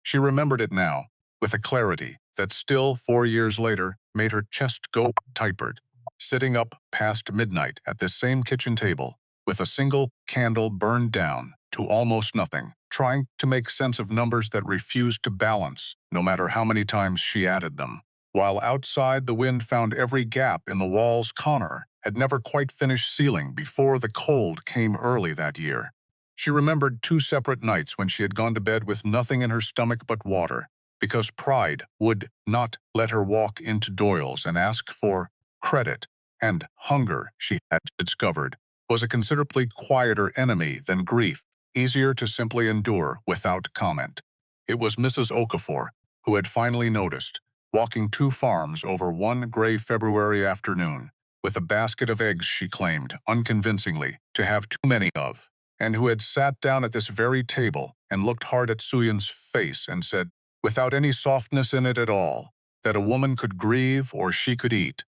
She remembered it now, with a clarity that still, 4 years later, made her chest go tightened, sitting up past midnight at this same kitchen table, with a single candle burned down to almost nothing, trying to make sense of numbers that refused to balance, no matter how many times she added them. While outside the wind found every gap in the walls Connor had never quite finished sealing before the cold came early that year. She remembered 2 separate nights when she had gone to bed with nothing in her stomach but water, because pride would not let her walk into Doyle's and ask for credit, and hunger, she had discovered, was a considerably quieter enemy than grief, easier to simply endure without comment. It was Mrs. Okafor who had finally noticed, walking 2 farms over one gray February afternoon, with a basket of eggs she claimed, unconvincingly, to have too many of, and who had sat down at this very table and looked hard at Suyin's face and said, without any softness in it at all, that a woman could grieve or she could eat,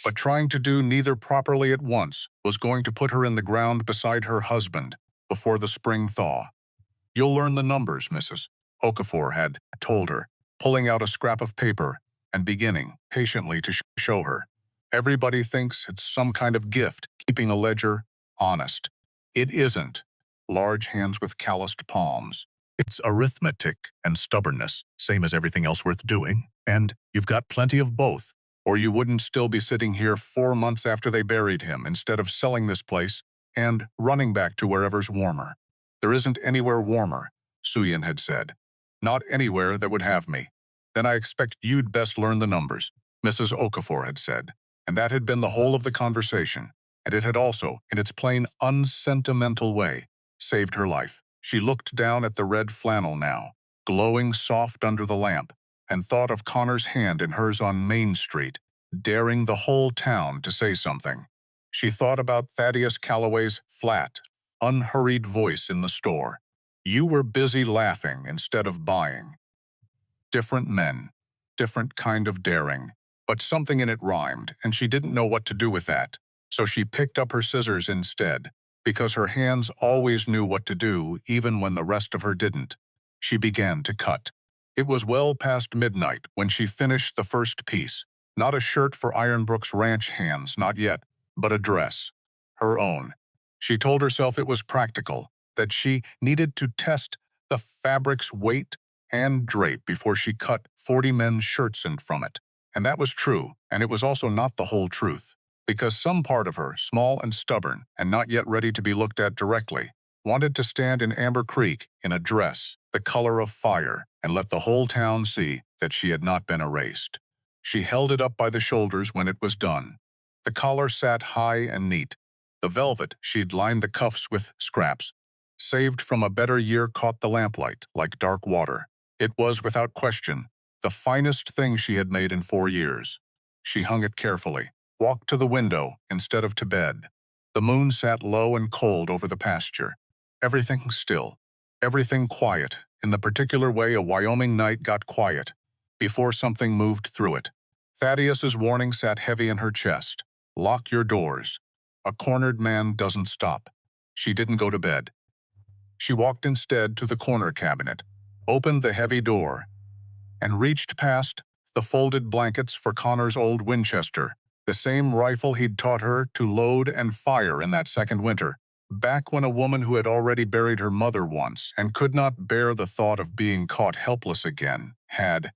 but trying to do neither properly at once was going to put her in the ground beside her husband before the spring thaw. "You'll learn the numbers, Mrs. Okafor had told her, pulling out a scrap of paper and beginning patiently to show her. "Everybody thinks it's some kind of gift, keeping a ledger honest. It isn't. Large hands with calloused palms. It's arithmetic and stubbornness, same as everything else worth doing. And you've got plenty of both, or you wouldn't still be sitting here 4 months after they buried him instead of selling this place and running back to wherever's warmer. There isn't anywhere warmer," Suyin had said. "Not anywhere that would have me." "Then I expect you'd best learn the numbers," Mrs. Okafor had said. And that had been the whole of the conversation, and it had also, in its plain, unsentimental way, saved her life. She looked down at the red flannel now, glowing soft under the lamp, and thought of Connor's hand in hers on Main Street, daring the whole town to say something. She thought about Thaddeus Calloway's flat, unhurried voice in the store. "You were busy laughing instead of buying." Different men, different kind of daring, but something in it rhymed, and she didn't know what to do with that, so she picked up her scissors instead, because her hands always knew what to do even when the rest of her didn't. She began to cut. It was well past midnight when she finished the first piece. Not a shirt for Ironbrook's ranch hands, not yet, but a dress. Her own. She told herself it was practical, that she needed to test the fabric's weight and drape before she cut 40 men's shirts in from it. And that was true, and it was also not the whole truth. Because some part of her, small and stubborn, and not yet ready to be looked at directly, wanted to stand in Amber Creek in a dress, the color of fire, and let the whole town see that she had not been erased. She held it up by the shoulders when it was done. The collar sat high and neat. The velvet she'd lined the cuffs with scraps, saved from a better year, caught the lamplight like dark water. It was, without question, the finest thing she had made in 4 years. She hung it carefully, walked to the window instead of to bed. The moon sat low and cold over the pasture. Everything still, everything quiet, in the particular way a Wyoming night got quiet, before something moved through it. Thaddeus's warning sat heavy in her chest. Lock your doors. A cornered man doesn't stop. She didn't go to bed. She walked instead to the corner cabinet, opened the heavy door, and reached past the folded blankets for Connor's old Winchester, the same rifle he'd taught her to load and fire in that second winter, back when a woman who had already buried her mother once and could not bear the thought of being caught helpless again had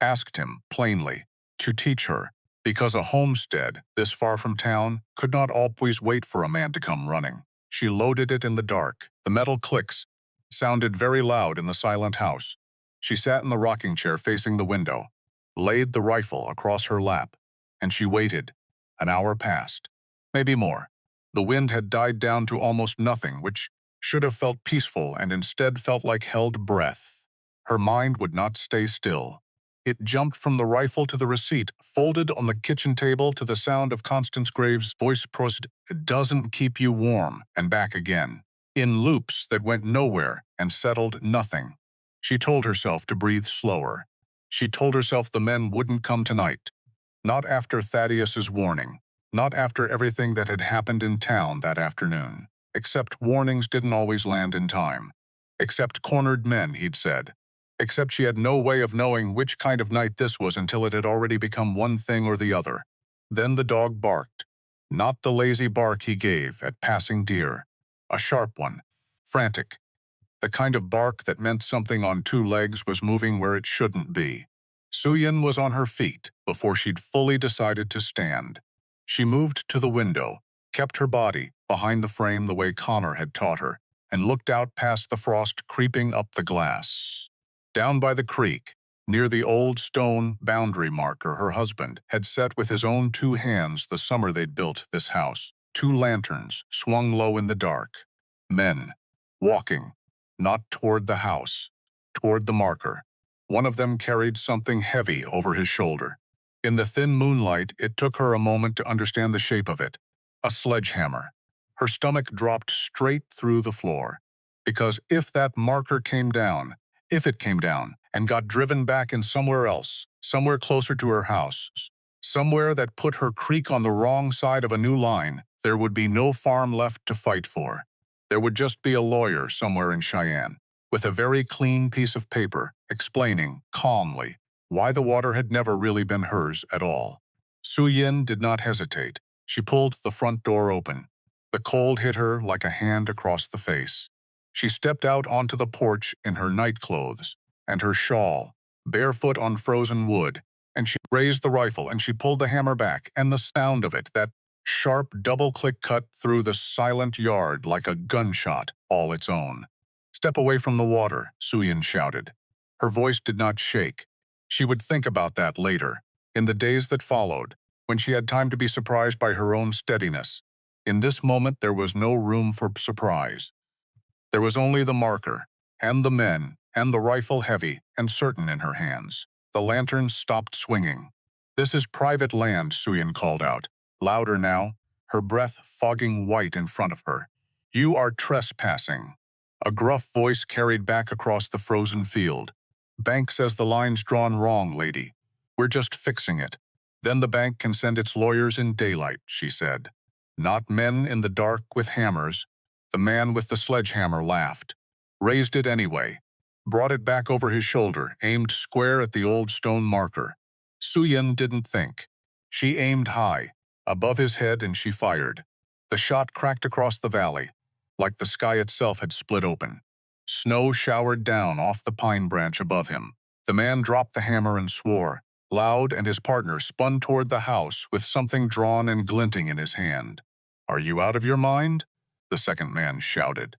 asked him plainly to teach her, because a homestead this far from town could not always wait for a man to come running. She loaded it in the dark. The metal clicks sounded very loud in the silent house. She sat in the rocking chair facing the window, laid the rifle across her lap, and she waited. An hour passed, maybe more. The wind had died down to almost nothing, which should have felt peaceful and instead felt like held breath. Her mind would not stay still. It jumped from the rifle to the receipt, folded on the kitchen table to the sound of Constance Graves' voice prosed, "It doesn't keep you warm," and back again, in loops that went nowhere and settled nothing. She told herself to breathe slower. She told herself the men wouldn't come tonight. Not after Thaddeus's warning. Not after everything that had happened in town that afternoon. Except warnings didn't always land in time. Except cornered men, he'd said. Except she had no way of knowing which kind of night this was until it had already become one thing or the other. Then the dog barked. Not the lazy bark he gave at passing deer. A sharp one. Frantic. The kind of bark that meant something on 2 legs was moving where it shouldn't be. Suyin was on her feet before she'd fully decided to stand. She moved to the window, kept her body behind the frame the way Connor had taught her, and looked out past the frost creeping up the glass. Down by the creek, near the old stone boundary marker her husband had set with his own 2 hands the summer they'd built this house, 2 lanterns swung low in the dark. Men, walking, not toward the house, toward the marker. One of them carried something heavy over his shoulder. In the thin moonlight, it took her a moment to understand the shape of it. A sledgehammer. Her stomach dropped straight through the floor. Because if that marker came down, if it came down and got driven back in somewhere else, somewhere closer to her house, somewhere that put her creek on the wrong side of a new line, there would be no farm left to fight for. There would just be a lawyer somewhere in Cheyenne, with a very clean piece of paper, explaining, calmly, why the water had never really been hers at all. Suyin did not hesitate. She pulled the front door open. The cold hit her like a hand across the face. She stepped out onto the porch in her nightclothes and her shawl, barefoot on frozen wood, and she raised the rifle and she pulled the hammer back, and the sound of it, that sharp double-click cut through the silent yard like a gunshot, all its own. "Step away from the water," Suyin shouted. Her voice did not shake. She would think about that later, in the days that followed, when she had time to be surprised by her own steadiness. In this moment there was no room for surprise. There was only the marker, and the men, and the rifle heavy and certain in her hands. The lanterns stopped swinging. "This is private land," Suyin called out, louder now, her breath fogging white in front of her. "You are trespassing." A gruff voice carried back across the frozen field. "Bank says the line's drawn wrong, lady. We're just fixing it. Then the bank can send its lawyers in daylight," she said. "Not men in the dark with hammers. The man with the sledgehammer laughed, raised it anyway, brought it back over his shoulder, aimed square at the old stone marker. Suyin didn't think. She aimed high, above his head, and she fired. The shot cracked across the valley, like the sky itself had split open. Snow showered down off the pine branch above him. The man dropped the hammer and swore. Loud, and his partner spun toward the house with something drawn and glinting in his hand. "Are you out of your mind?" the second man shouted.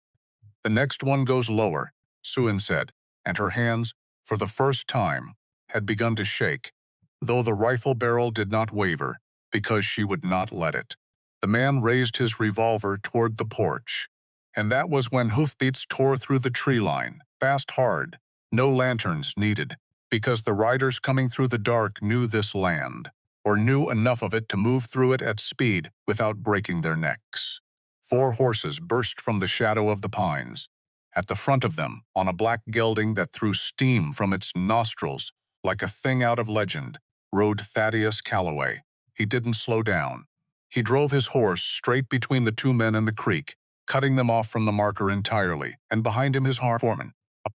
"The next one goes lower," Suin said, and her hands, for the first time, had begun to shake, though the rifle barrel did not waver, because she would not let it. The man raised his revolver toward the porch, and that was when hoofbeats tore through the tree line, fast, hard, no lanterns needed, because the riders coming through the dark knew this land, or knew enough of it to move through it at speed without breaking their necks. 4 horses burst from the shadow of the pines. At the front of them, on a black gelding that threw steam from its nostrils like a thing out of legend, rode Thaddeus Calloway. He didn't slow down. He drove his horse straight between the 2 men and the creek, cutting them off from the marker entirely, and behind him his foreman, a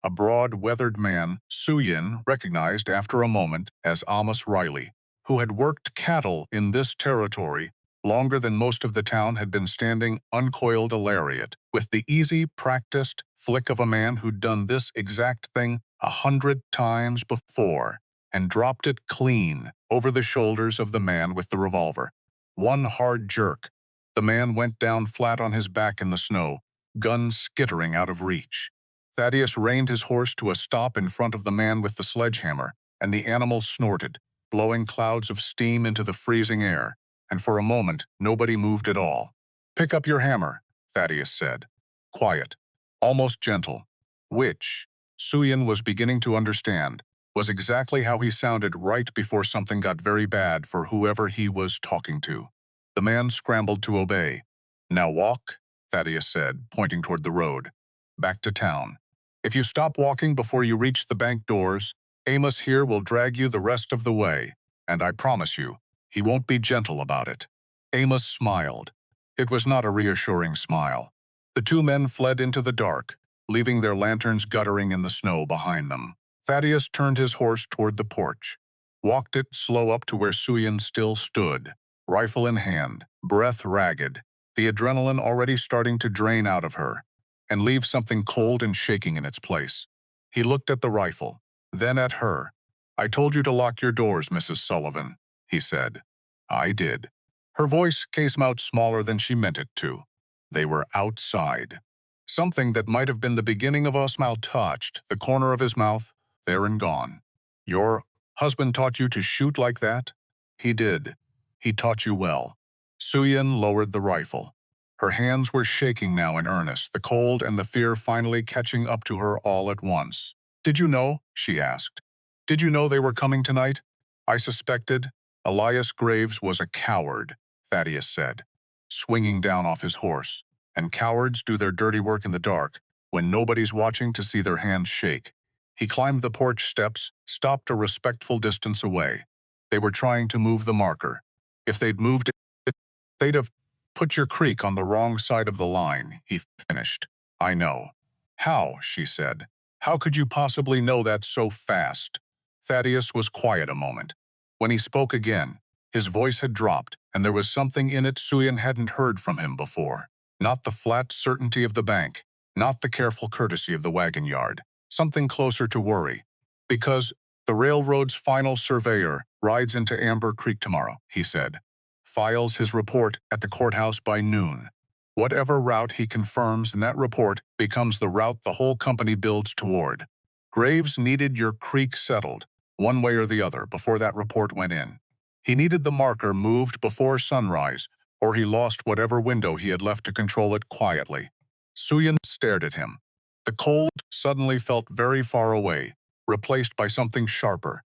broad, weathered man Suyin recognized after a moment as Amos Riley, who had worked cattle in this territory longer than most of the town had been standing uncoiled a lariat, with the easy, practiced flick of a man who'd done this exact thing 100 times before, and dropped it clean over the shoulders of the man with the revolver. One hard jerk. The man went down flat on his back in the snow, gun skittering out of reach. Thaddeus reined his horse to a stop in front of the man with the sledgehammer, and the animal snorted, blowing clouds of steam into the freezing air, and for a moment nobody moved at all. "Pick up your hammer," Thaddeus said. Quiet, almost gentle, which, Suyin was beginning to understand, was exactly how he sounded right before something got very bad for whoever he was talking to. The man scrambled to obey. "Now walk," Thaddeus said, pointing toward the road. "Back to town. If you stop walking before you reach the bank doors, Amos here will drag you the rest of the way, and I promise you, he won't be gentle about it." Amos smiled. It was not a reassuring smile. The 2 men fled into the dark, leaving their lanterns guttering in the snow behind them. Thaddeus turned his horse toward the porch, walked it slow up to where Suyin still stood, rifle in hand, breath ragged, the adrenaline already starting to drain out of her, and leave something cold and shaking in its place. He looked at the rifle, then at her. "I told you to lock your doors, Mrs. Sullivan," he said. "I did." Her voice came out smaller than she meant it to. They were outside. Something that might have been the beginning of a smile touched the corner of his mouth, there and gone. "Your husband taught you to shoot like that?" "He did. He taught you well." Suyin lowered the rifle. Her hands were shaking now in earnest, the cold and the fear finally catching up to her all at once. "Did you know?" she asked. "Did you know they were coming tonight?" "I suspected." "Elias Graves was a coward," Thaddeus said, swinging down off his horse. "And cowards do their dirty work in the dark, when nobody's watching to see their hands shake." He climbed the porch steps, stopped a respectful distance away. They were trying to move the marker. If they'd moved it, they'd have put your creek on the wrong side of the line, he finished. "I know." "How?" she said. "How could you possibly know that so fast?" Thaddeus was quiet a moment. When he spoke again, his voice had dropped, and there was something in it Suyin hadn't heard from him before. Not the flat certainty of the bank, not the careful courtesy of the wagon yard, something closer to worry. "Because the railroad's final surveyor rides into Amber Creek tomorrow," he said. "Files his report at the courthouse by noon. Whatever route he confirms in that report becomes the route the whole company builds toward. Graves needed your creek settled, one way or the other, before that report went in. He needed the marker moved before sunrise, or he lost whatever window he had left to control it quietly." Suyin stared at him. The cold suddenly felt very far away, replaced by something sharper.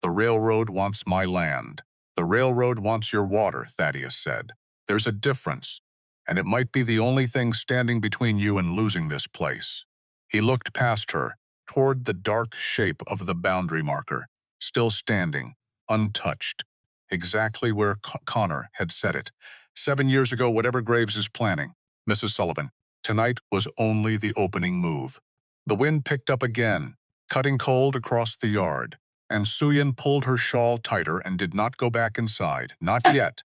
"The railroad wants my land. The railroad wants your water," Thaddeus said. "There's a difference, and it might be the only thing standing between you and losing this place." He looked past her, toward the dark shape of the boundary marker, still standing, untouched, exactly where Connor had set it. 7 years ago, whatever Graves is planning, Mrs. Sullivan. Tonight was only the opening move. The wind picked up again, cutting cold across the yard, and Suyin pulled her shawl tighter and did not go back inside, not yet,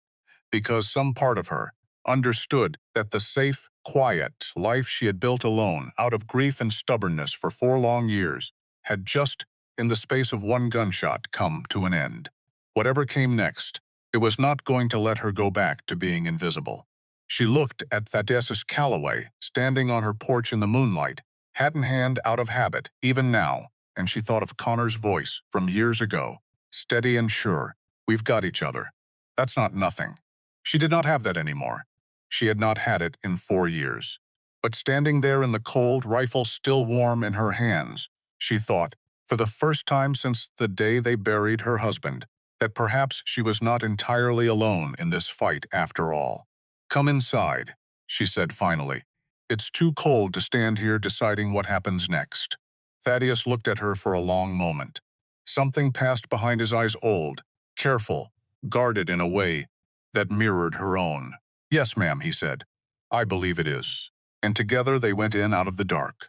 because some part of her understood that the safe, quiet life she had built alone out of grief and stubbornness for 4 long years had just, in the space of one gunshot, come to an end. Whatever came next, it was not going to let her go back to being invisible. She looked at Thaddeus Calloway standing on her porch in the moonlight, hat in hand out of habit, even now, and she thought of Connor's voice from years ago, steady and sure. We've got each other. That's not nothing. She did not have that anymore. She had not had it in 4 years. But standing there in the cold, rifle still warm in her hands, she thought, for the first time since the day they buried her husband, that perhaps she was not entirely alone in this fight after all. "Come inside," she said finally. "It's too cold to stand here deciding what happens next." Thaddeus looked at her for a long moment. Something passed behind his eyes, old, careful, guarded in a way that mirrored her own. "Yes, ma'am," he said. "I believe it is." And together they went in out of the dark.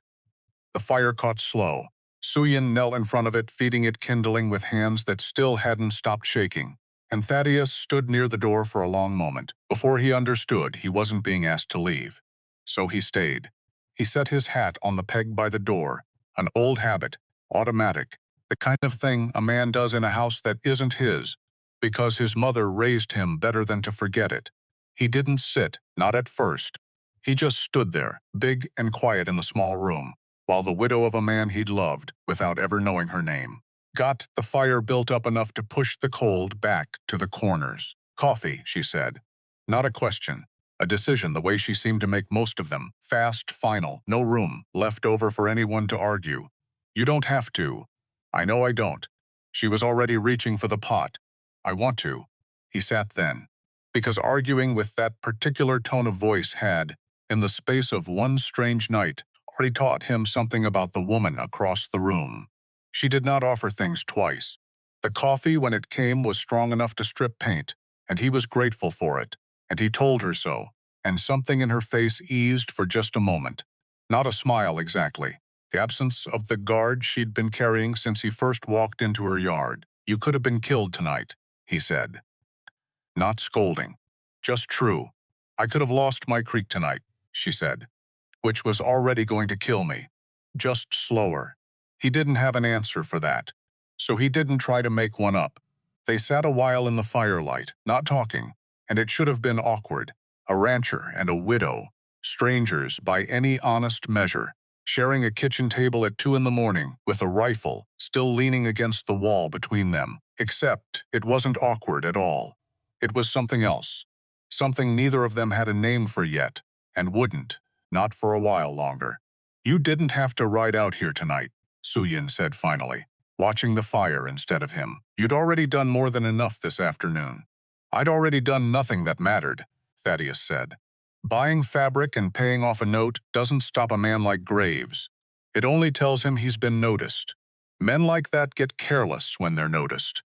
The fire caught slow. Suyin knelt in front of it, feeding it kindling with hands that still hadn't stopped shaking. And Thaddeus stood near the door for a long moment, before he understood he wasn't being asked to leave. So he stayed. He set his hat on the peg by the door, an old habit, automatic, the kind of thing a man does in a house that isn't his, because his mother raised him better than to forget it. He didn't sit, not at first. He just stood there, big and quiet in the small room, while the widow of a man he'd loved, without ever knowing her name, got the fire built up enough to push the cold back to the corners. "Coffee," she said. Not a question. A decision the way she seemed to make most of them. Fast, final, no room left over for anyone to argue. "You don't have to." "I know I don't." She was already reaching for the pot. "I want to." He sat then, because arguing with that particular tone of voice had, in the space of one strange night, already taught him something about the woman across the room. She did not offer things twice. The coffee, when it came, was strong enough to strip paint, and he was grateful for it, and he told her so, and something in her face eased for just a moment. Not a smile exactly. The absence of the guard she'd been carrying since he first walked into her yard. "You could have been killed tonight," he said. Not scolding. Just true. "I could have lost my creek tonight," she said, "which was already going to kill me. Just slower." He didn't have an answer for that, so he didn't try to make one up. They sat a while in the firelight, not talking, and it should have been awkward. A rancher and a widow, strangers by any honest measure, sharing a kitchen table at 2 in the morning with a rifle still leaning against the wall between them. Except it wasn't awkward at all. It was something else. Something neither of them had a name for yet, and wouldn't, not for a while longer. "You didn't have to ride out here tonight," Suyin said finally, watching the fire instead of him. "You'd already done more than enough this afternoon." "I'd already done nothing that mattered," Thaddeus said. "Buying fabric and paying off a note doesn't stop a man like Graves. It only tells him he's been noticed. Men like that get careless when they're noticed.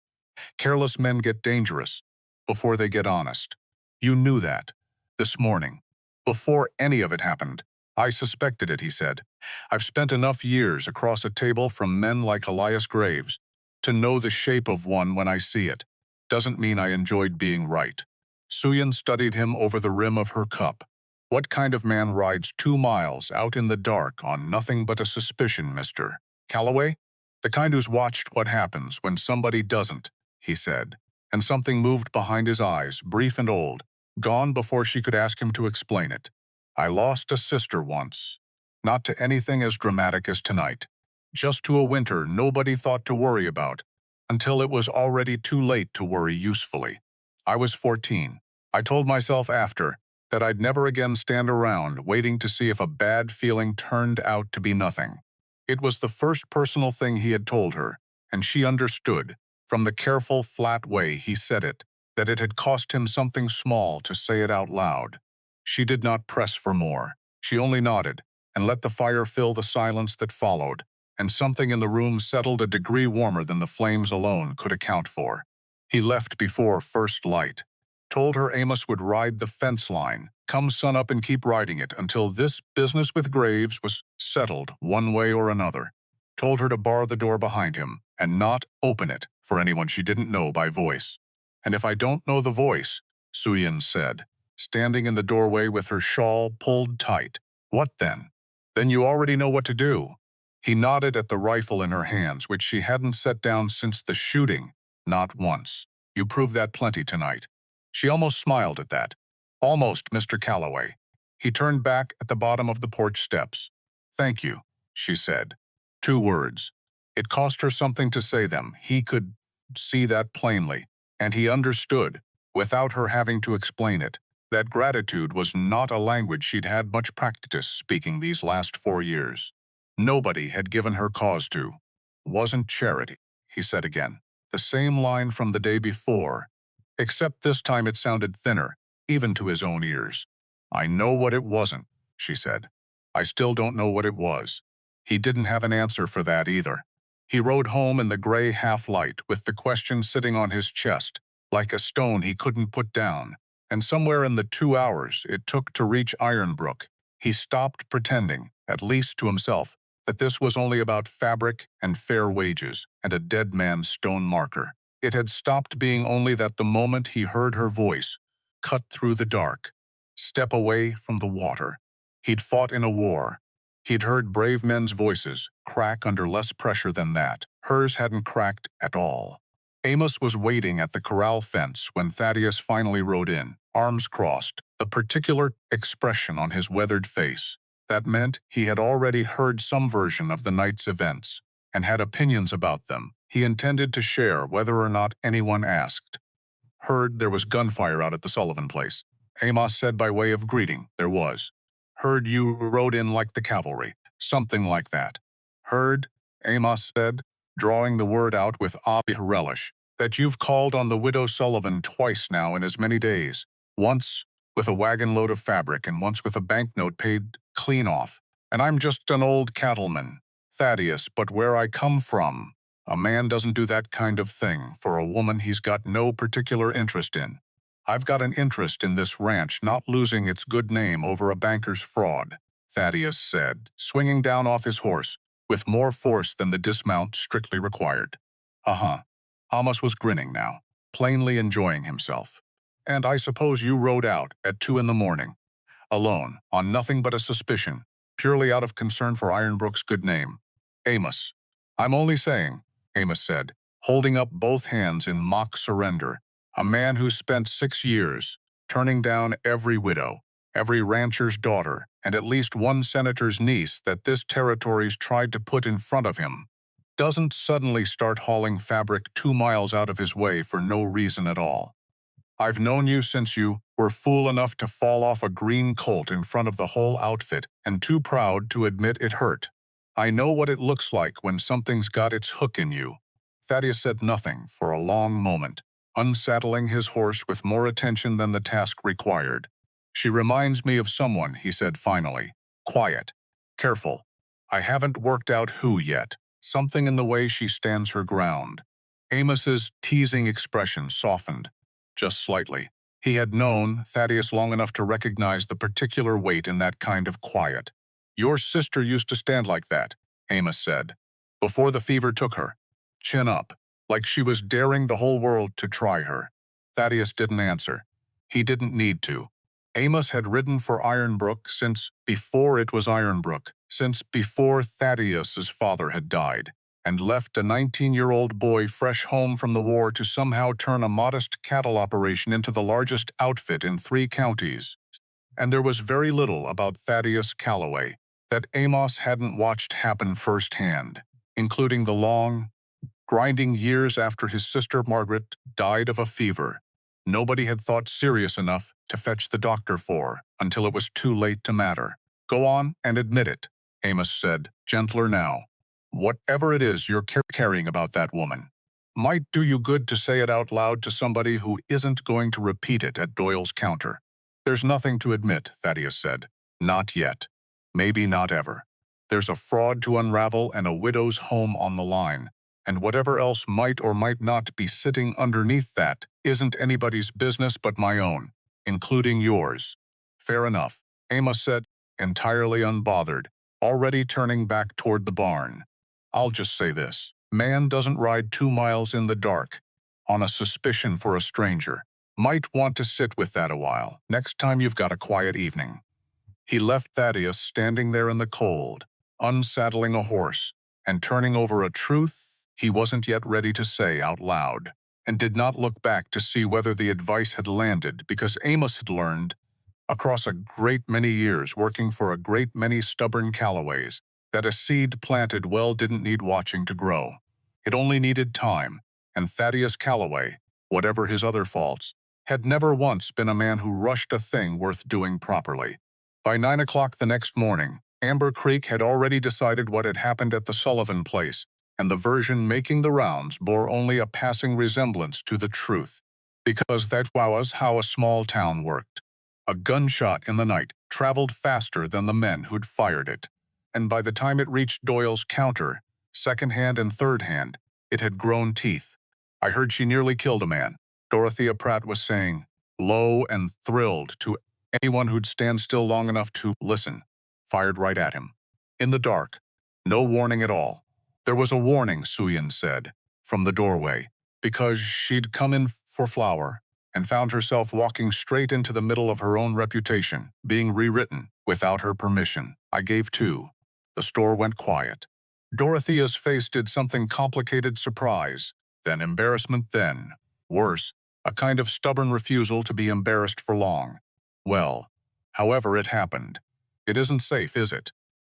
Careless men get dangerous before they get honest. You knew that. This morning. Before any of it happened. I suspected it," he said. "I've spent enough years across a table from men like Elias Graves to know the shape of one when I see it. Doesn't mean I enjoyed being right." Suyin studied him over the rim of her cup. "What kind of man rides 2 miles out in the dark on nothing but a suspicion, Mr. Calloway?" "The kind who's watched what happens when somebody doesn't," he said, and something moved behind his eyes, brief and old, gone before she could ask him to explain it. "I lost a sister once. Not to anything as dramatic as tonight. Just to a winter nobody thought to worry about, until it was already too late to worry usefully. I was 14. I told myself after that I'd never again stand around waiting to see if a bad feeling turned out to be nothing." It was the first personal thing he had told her, and she understood, from the careful, flat way he said it, that it had cost him something small to say it out loud. She did not press for more. She only nodded, and let the fire fill the silence that followed, and something in the room settled a degree warmer than the flames alone could account for. He left before first light, told her Amos would ride the fence line, come sunup and keep riding it until this business with Graves was settled one way or another. Told her to bar the door behind him and not open it for anyone she didn't know by voice. And if I don't know the voice, Suyin said, standing in the doorway with her shawl pulled tight. What then? Then you already know what to do. He nodded at the rifle in her hands, which she hadn't set down since the shooting, not once. You proved that plenty tonight. She almost smiled at that. Almost, Mr. Calloway. He turned back at the bottom of the porch steps. Thank you, she said. 2 words. It cost her something to say them. He could see that plainly, and he understood, without her having to explain it, that gratitude was not a language she'd had much practice speaking these last 4 years. Nobody had given her cause to. Wasn't charity, he said again. The same line from the day before, except this time it sounded thinner, even to his own ears. I know what it wasn't, she said. I still don't know what it was. He didn't have an answer for that either. He rode home in the gray half-light with the question sitting on his chest, like a stone he couldn't put down, and somewhere in the 2 hours it took to reach Ironbrook, he stopped pretending, at least to himself, that this was only about fabric and fair wages and a dead man's stone marker. It had stopped being only that the moment he heard her voice, cut through the dark, step away from the water. He'd fought in a war. He'd heard brave men's voices crack under less pressure than that. Hers hadn't cracked at all. Amos was waiting at the corral fence when Thaddeus finally rode in, arms crossed, a particular expression on his weathered face. That meant he had already heard some version of the night's events and had opinions about them he intended to share whether or not anyone asked. Heard there was gunfire out at the Sullivan place. Amos said by way of greeting, there was. Heard you rode in like the cavalry, something like that. Heard, Amos said, drawing the word out with obvious relish, that you've called on the widow Sullivan twice now in as many days. Once with a wagon load of fabric and once with a banknote paid clean off. And I'm just an old cattleman, Thaddeus, but where I come from, a man doesn't do that kind of thing for a woman he's got no particular interest in. I've got an interest in this ranch not losing its good name over a banker's fraud, Thaddeus said, swinging down off his horse, with more force than the dismount strictly required. Uh-huh. Amos was grinning now, plainly enjoying himself. And I suppose you rode out at 2 in the morning, alone, on nothing but a suspicion, purely out of concern for Ironbrook's good name. Amos. I'm only saying, Amos said, holding up both hands in mock surrender, a man who spent 6 years, turning down every widow, every rancher's daughter, and at least one senator's niece that this territory's tried to put in front of him, doesn't suddenly start hauling fabric 2 miles out of his way for no reason at all. I've known you since you were fool enough to fall off a green colt in front of the whole outfit and too proud to admit it hurt. I know what it looks like when something's got its hook in you. Thaddeus said nothing for a long moment, unsaddling his horse with more attention than the task required. She reminds me of someone, he said finally. Quiet. Careful. I haven't worked out who yet. Something in the way she stands her ground. Amos's teasing expression softened, just slightly. He had known Thaddeus long enough to recognize the particular weight in that kind of quiet. Your sister used to stand like that, Amos said, before the fever took her. Chin up, like she was daring the whole world to try her. Thaddeus didn't answer. He didn't need to. Amos had ridden for Ironbrook since before it was Ironbrook, since before Thaddeus's father had died, and left a 19-year-old boy fresh home from the war to somehow turn a modest cattle operation into the largest outfit in 3 counties. And there was very little about Thaddeus Calloway that Amos hadn't watched happen firsthand, including the long, grinding years after his sister Margaret died of a fever nobody had thought serious enough to fetch the doctor for until it was too late to matter. Go on and admit it, Amos said, gentler now. Whatever it is you're carrying about that woman, might do you good to say it out loud to somebody who isn't going to repeat it at Doyle's counter. There's nothing to admit, Thaddeus said. Not yet. Maybe not ever. There's a fraud to unravel and a widow's home on the line. And whatever else might or might not be sitting underneath that isn't anybody's business but my own, including yours. Fair enough, Amos said, entirely unbothered, already turning back toward the barn. I'll just say this. Man doesn't ride 2 miles in the dark on a suspicion for a stranger. Might want to sit with that a while, next time you've got a quiet evening. He left Thaddeus standing there in the cold, unsaddling a horse, and turning over a truth he wasn't yet ready to say out loud, and did not look back to see whether the advice had landed, because Amos had learned, across a great many years working for a great many stubborn Callaways, that a seed planted well didn't need watching to grow. It only needed time, and Thaddeus Callaway, whatever his other faults, had never once been a man who rushed a thing worth doing properly. By 9 o'clock the next morning, Amber Creek had already decided what had happened at the Sullivan place, and the version making the rounds bore only a passing resemblance to the truth, because that was how a small town worked. A gunshot in the night traveled faster than the men who'd fired it, and by the time it reached Doyle's counter, second hand and third hand, it had grown teeth. I heard she nearly killed a man, Dorothea Pratt was saying, low and thrilled to anyone who'd stand still long enough to listen. Fired right at him. In the dark. No warning at all. There was a warning, Suyin said, from the doorway, because she'd come in for flour and found herself walking straight into the middle of her own reputation, being rewritten, without her permission. I gave two. The store went quiet. Dorothea's face did something complicated surprise, then embarrassment, then, worse, a kind of stubborn refusal to be embarrassed for long. Well, however it happened. It isn't safe, is it?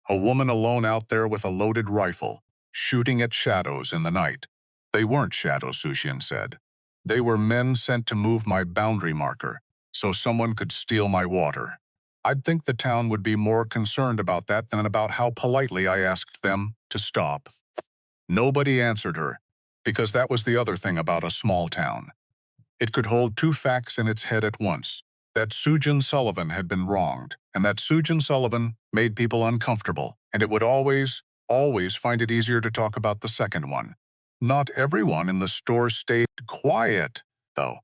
A woman alone out there with a loaded rifle, shooting at shadows in the night. They weren't shadows, Sushin said. They were men sent to move my boundary marker, so someone could steal my water. I'd think the town would be more concerned about that than about how politely I asked them to stop. Nobody answered her, because that was the other thing about a small town. It could hold two facts in its head at once, that Susan Sullivan had been wronged, and that Susan Sullivan made people uncomfortable, and it would always find it easier to talk about the second one. Not everyone in the store stayed quiet, though.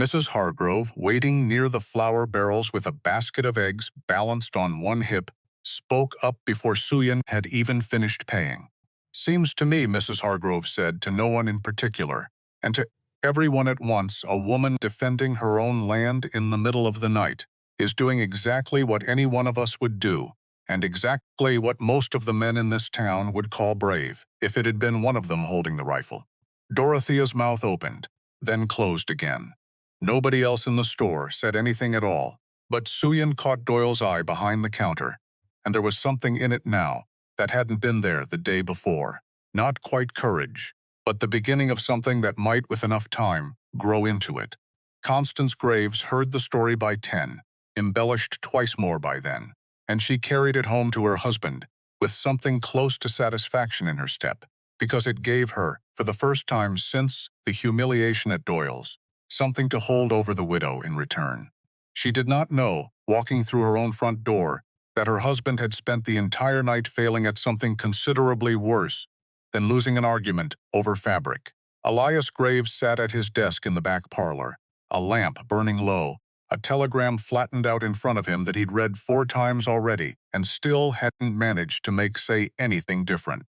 Mrs. Hargrove, waiting near the flour barrels with a basket of eggs balanced on one hip, spoke up before Suyin had even finished paying. Seems to me, Mrs. Hargrove said, to no one in particular, and to everyone at once, a woman defending her own land in the middle of the night is doing exactly what any one of us would do, and exactly what most of the men in this town would call brave, if it had been one of them holding the rifle. Dorothea's mouth opened, then closed again. Nobody else in the store said anything at all, but Suyin caught Doyle's eye behind the counter, and there was something in it now that hadn't been there the day before. Not quite courage, but the beginning of something that might, with enough time, grow into it. Constance Graves heard the story by 10, embellished twice more by then, and she carried it home to her husband with something close to satisfaction in her step, because it gave her, for the first time since the humiliation at Doyle's, something to hold over the widow in return. She did not know, walking through her own front door, that her husband had spent the entire night failing at something considerably worse than losing an argument over fabric. Elias Graves sat at his desk in the back parlor, a lamp burning low, a telegram flattened out in front of him that he'd read 4 times already and still hadn't managed to make say anything different.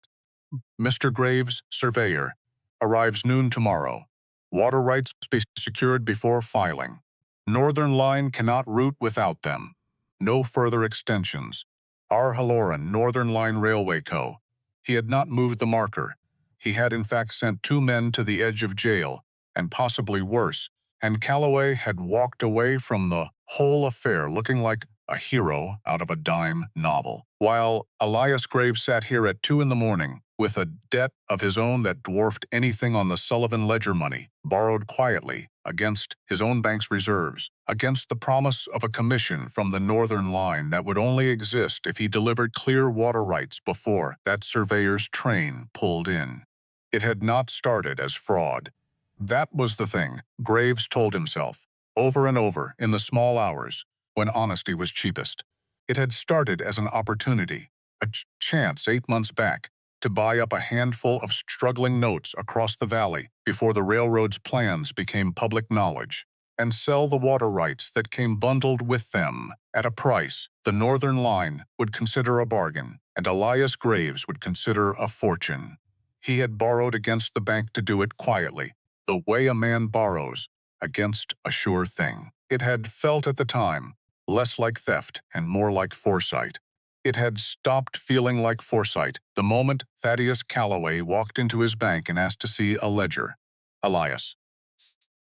Mr. Graves, surveyor, arrives noon tomorrow. Water rights be secured before filing. Northern Line cannot route without them. No further extensions. R. Halloran, Northern Line Railway Co. He had not moved the marker. He had in fact sent 2 men to the edge of jail, and possibly worse, and Callaway had walked away from the whole affair looking like a hero out of a dime novel, while Elias Graves sat here at 2 in the morning with a debt of his own that dwarfed anything on the Sullivan ledger money, borrowed quietly against his own bank's reserves, against the promise of a commission from the Northern Line that would only exist if he delivered clear water rights before that surveyor's train pulled in. It had not started as fraud. That was the thing, Graves told himself, over and over in the small hours, when honesty was cheapest. It had started as an opportunity, a chance 8 months back, to buy up a handful of struggling notes across the valley before the railroad's plans became public knowledge. and sell the water rights that came bundled with them at a price the Northern Line would consider a bargain, and Elias Graves would consider a fortune. He had borrowed against the bank to do it quietly, the way a man borrows against a sure thing. It had felt at the time less like theft and more like foresight. It had stopped feeling like foresight the moment Thaddeus Calloway walked into his bank and asked to see a ledger. Elias.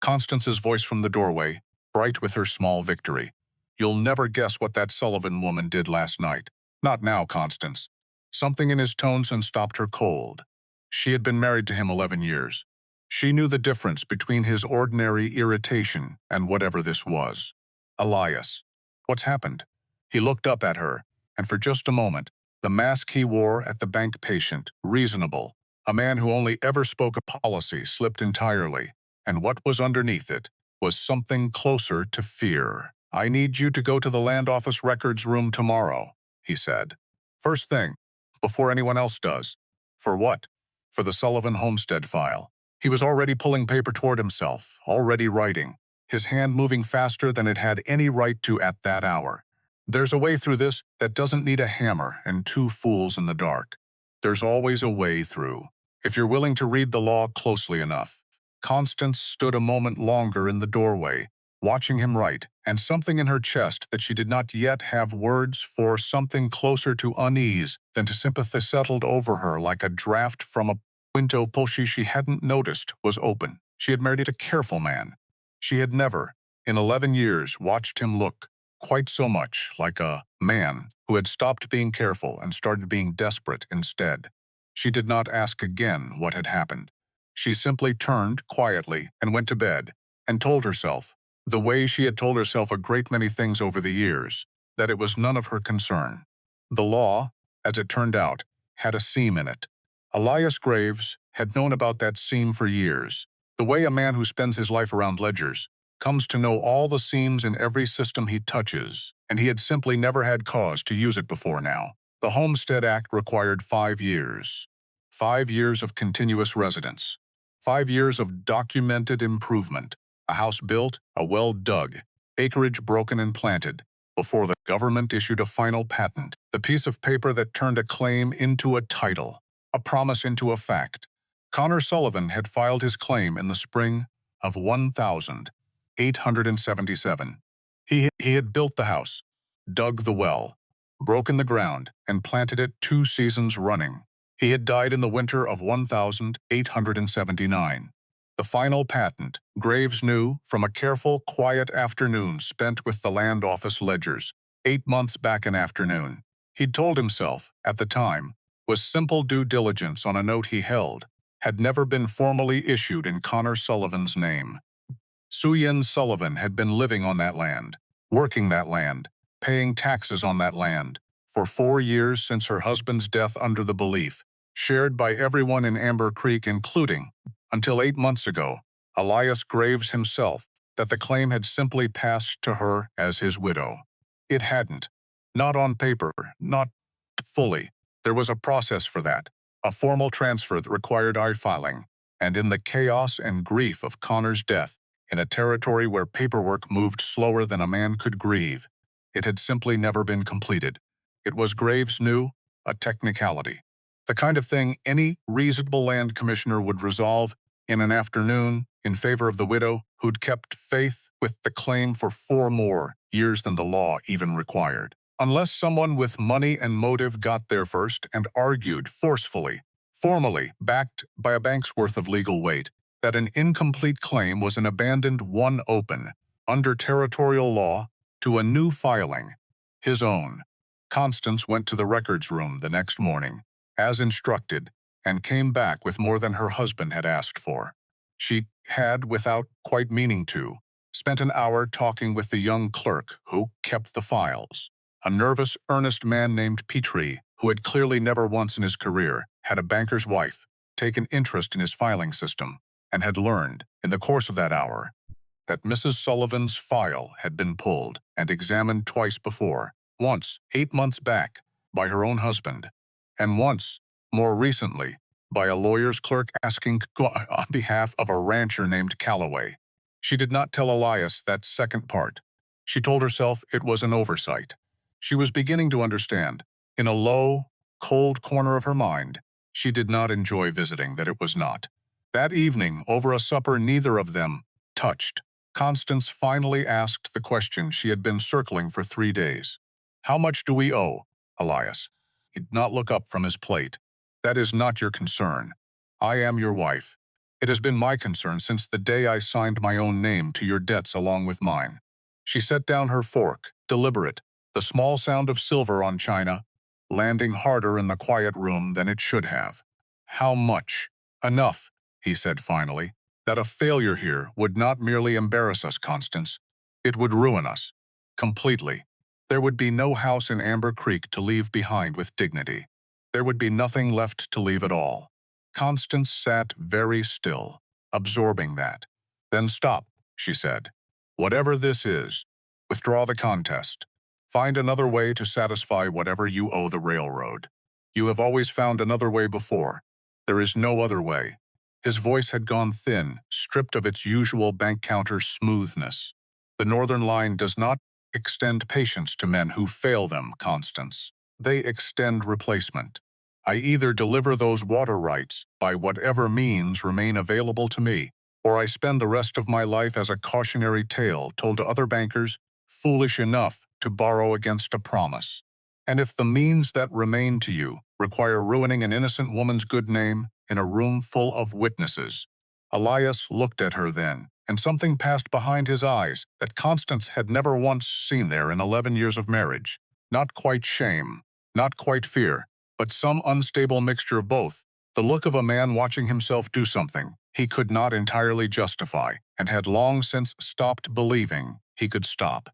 Constance's voice from the doorway, bright with her small victory. You'll never guess what that Sullivan woman did last night. Not now, Constance. Something in his tones had stopped her cold. She had been married to him 11 years. She knew the difference between his ordinary irritation and whatever this was. Elias. What's happened? He looked up at her, and for just a moment, the mask he wore at the bank patient, reasonable, a man who only ever spoke a policy, slipped entirely, and what was underneath it was something closer to fear. I need you to go to the land office records room tomorrow, he said. First thing, before anyone else does. For what? For the Sullivan Homestead file. He was already pulling paper toward himself, already writing, his hand moving faster than it had any right to at that hour. There's a way through this that doesn't need a hammer and two fools in the dark. There's always a way through, if you're willing to read the law closely enough. Constance stood a moment longer in the doorway, watching him write, and something in her chest that she did not yet have words for, something closer to unease than to sympathy, settled over her like a draft from a window pull she hadn't noticed was open. She had married a careful man. She had never, in 11 years, watched him look quite so much like a man who had stopped being careful and started being desperate instead. She did not ask again what had happened. She simply turned quietly and went to bed and told herself, the way she had told herself a great many things over the years, that it was none of her concern. The law, as it turned out, had a seam in it. Elias Graves had known about that seam for years, the way a man who spends his life around ledgers comes to know all the seams in every system he touches, and he had simply never had cause to use it before now. The Homestead Act required 5 years. 5 years of continuous residence. 5 years of documented improvement. A house built, a well dug, acreage broken and planted, before the government issued a final patent, the piece of paper that turned a claim into a title, a promise into a fact. Connor Sullivan had filed his claim in the spring of 1877. He had built the house, dug the well, broken the ground, and planted it 2 seasons running. He had died in the winter of 1879. The final patent, Graves knew from a careful, quiet afternoon spent with the land office ledgers, 8 months back an afternoon. He'd told himself, at the time, was simple due diligence on a note he held, had never been formally issued in Connor Sullivan's name. Suyin Sullivan had been living on that land, working that land, paying taxes on that land, for 4 years since her husband's death under the belief, shared by everyone in Amber Creek including, until 8 months ago, Elias Graves himself, that the claim had simply passed to her as his widow. It hadn't. Not on paper, not fully. There was a process for that, a formal transfer that required filing, and in the chaos and grief of Connor's death, in a territory where paperwork moved slower than a man could grieve, it had simply never been completed. It was, Graves knew, a technicality. The kind of thing any reasonable land commissioner would resolve in an afternoon in favor of the widow who'd kept faith with the claim for 4 more years than the law even required. Unless someone with money and motive got there first and argued forcefully, formally, backed by a bank's worth of legal weight, that an incomplete claim was an abandoned one open, under territorial law, to a new filing, his own. Constance went to the records room the next morning, as instructed, and came back with more than her husband had asked for. She had, without quite meaning to, spent an hour talking with the young clerk who kept the files, a nervous, earnest man named Petrie, who had clearly never once in his career had a banker's wife taken interest in his filing system, and had learned, in the course of that hour, that Mrs. Sullivan's file had been pulled and examined twice before, once 8 months back by her own husband, and once, more recently, by a lawyer's clerk asking on behalf of a rancher named Calloway. She did not tell Elias that second part. She told herself it was an oversight. She was beginning to understand. In a low, cold corner of her mind, she did not enjoy visiting that it was not. That evening, over a supper neither of them touched, Constance finally asked the question she had been circling for 3 days. How much do we owe, Elias? He did not look up from his plate. That is not your concern. I am your wife. It has been my concern since the day I signed my own name to your debts along with mine. She set down her fork, deliberate, the small sound of silver on china, landing harder in the quiet room than it should have. How much? Enough, he said finally, that a failure here would not merely embarrass us, Constance. It would ruin us. Completely. There would be no house in Amber Creek to leave behind with dignity. There would be nothing left to leave at all. Constance sat very still, absorbing that. Then stop, she said. Whatever this is, withdraw the contest. Find another way to satisfy whatever you owe the railroad. You have always found another way before. There is no other way. His voice had gone thin, stripped of its usual bank counter smoothness. The Northern Line does not extend patience to men who fail them, Constance. They extend replacement. I either deliver those water rights by whatever means remain available to me, or I spend the rest of my life as a cautionary tale told to other bankers foolish enough to borrow against a promise. And if the means that remain to you require ruining an innocent woman's good name in a room full of witnesses. Elias looked at her then, and something passed behind his eyes that Constance had never once seen there in 11 years of marriage. Not quite shame, not quite fear, but some unstable mixture of both. The look of a man watching himself do something he could not entirely justify and had long since stopped believing he could stop.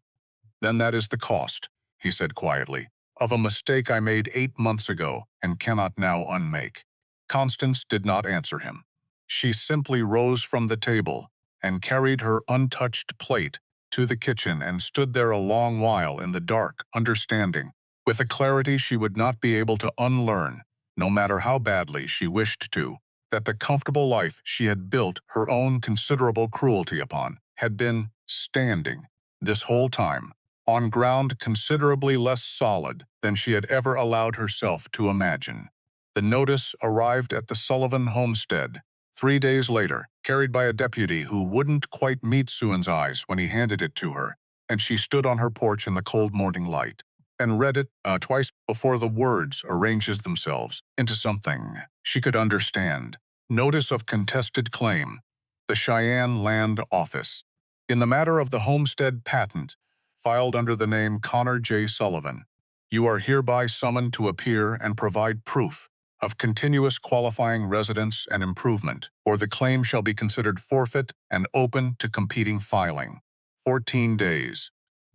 Then that is the cost, he said quietly, of a mistake I made 8 months ago and cannot now unmake. Constance did not answer him. She simply rose from the table and carried her untouched plate to the kitchen and stood there a long while in the dark, understanding, with a clarity she would not be able to unlearn, no matter how badly she wished to, that the comfortable life she had built her own considerable cruelty upon had been standing, this whole time, on ground considerably less solid than she had ever allowed herself to imagine. The notice arrived at the Sullivan homestead 3 days later, carried by a deputy who wouldn't quite meet Suan's eyes when he handed it to her, and she stood on her porch in the cold morning light and read it twice before the words arranged themselves into something she could understand. Notice of contested claim. The Cheyenne Land Office. In the matter of the homestead patent, filed under the name Connor J. Sullivan, you are hereby summoned to appear and provide proof of continuous qualifying residence and improvement, or the claim shall be considered forfeit and open to competing filing. 14 days.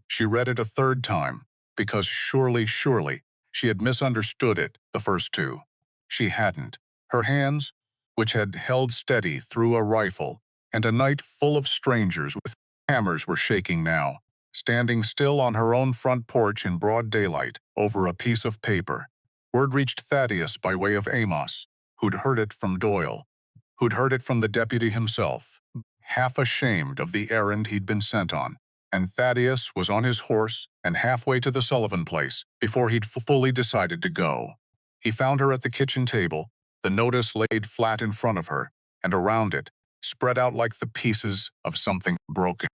She read it a third time, because surely, she had misunderstood it the first two. She hadn't. Her hands, which had held steady through a rifle, and a night full of strangers with hammers were shaking now, standing still on her own front porch in broad daylight over a piece of paper. Word reached Thaddeus by way of Amos, who'd heard it from Doyle, who'd heard it from the deputy himself, half ashamed of the errand he'd been sent on. And Thaddeus was on his horse and halfway to the Sullivan place before he'd fully decided to go. He found her at the kitchen table, the notice laid flat in front of her, and around it, spread out like the pieces of something broken.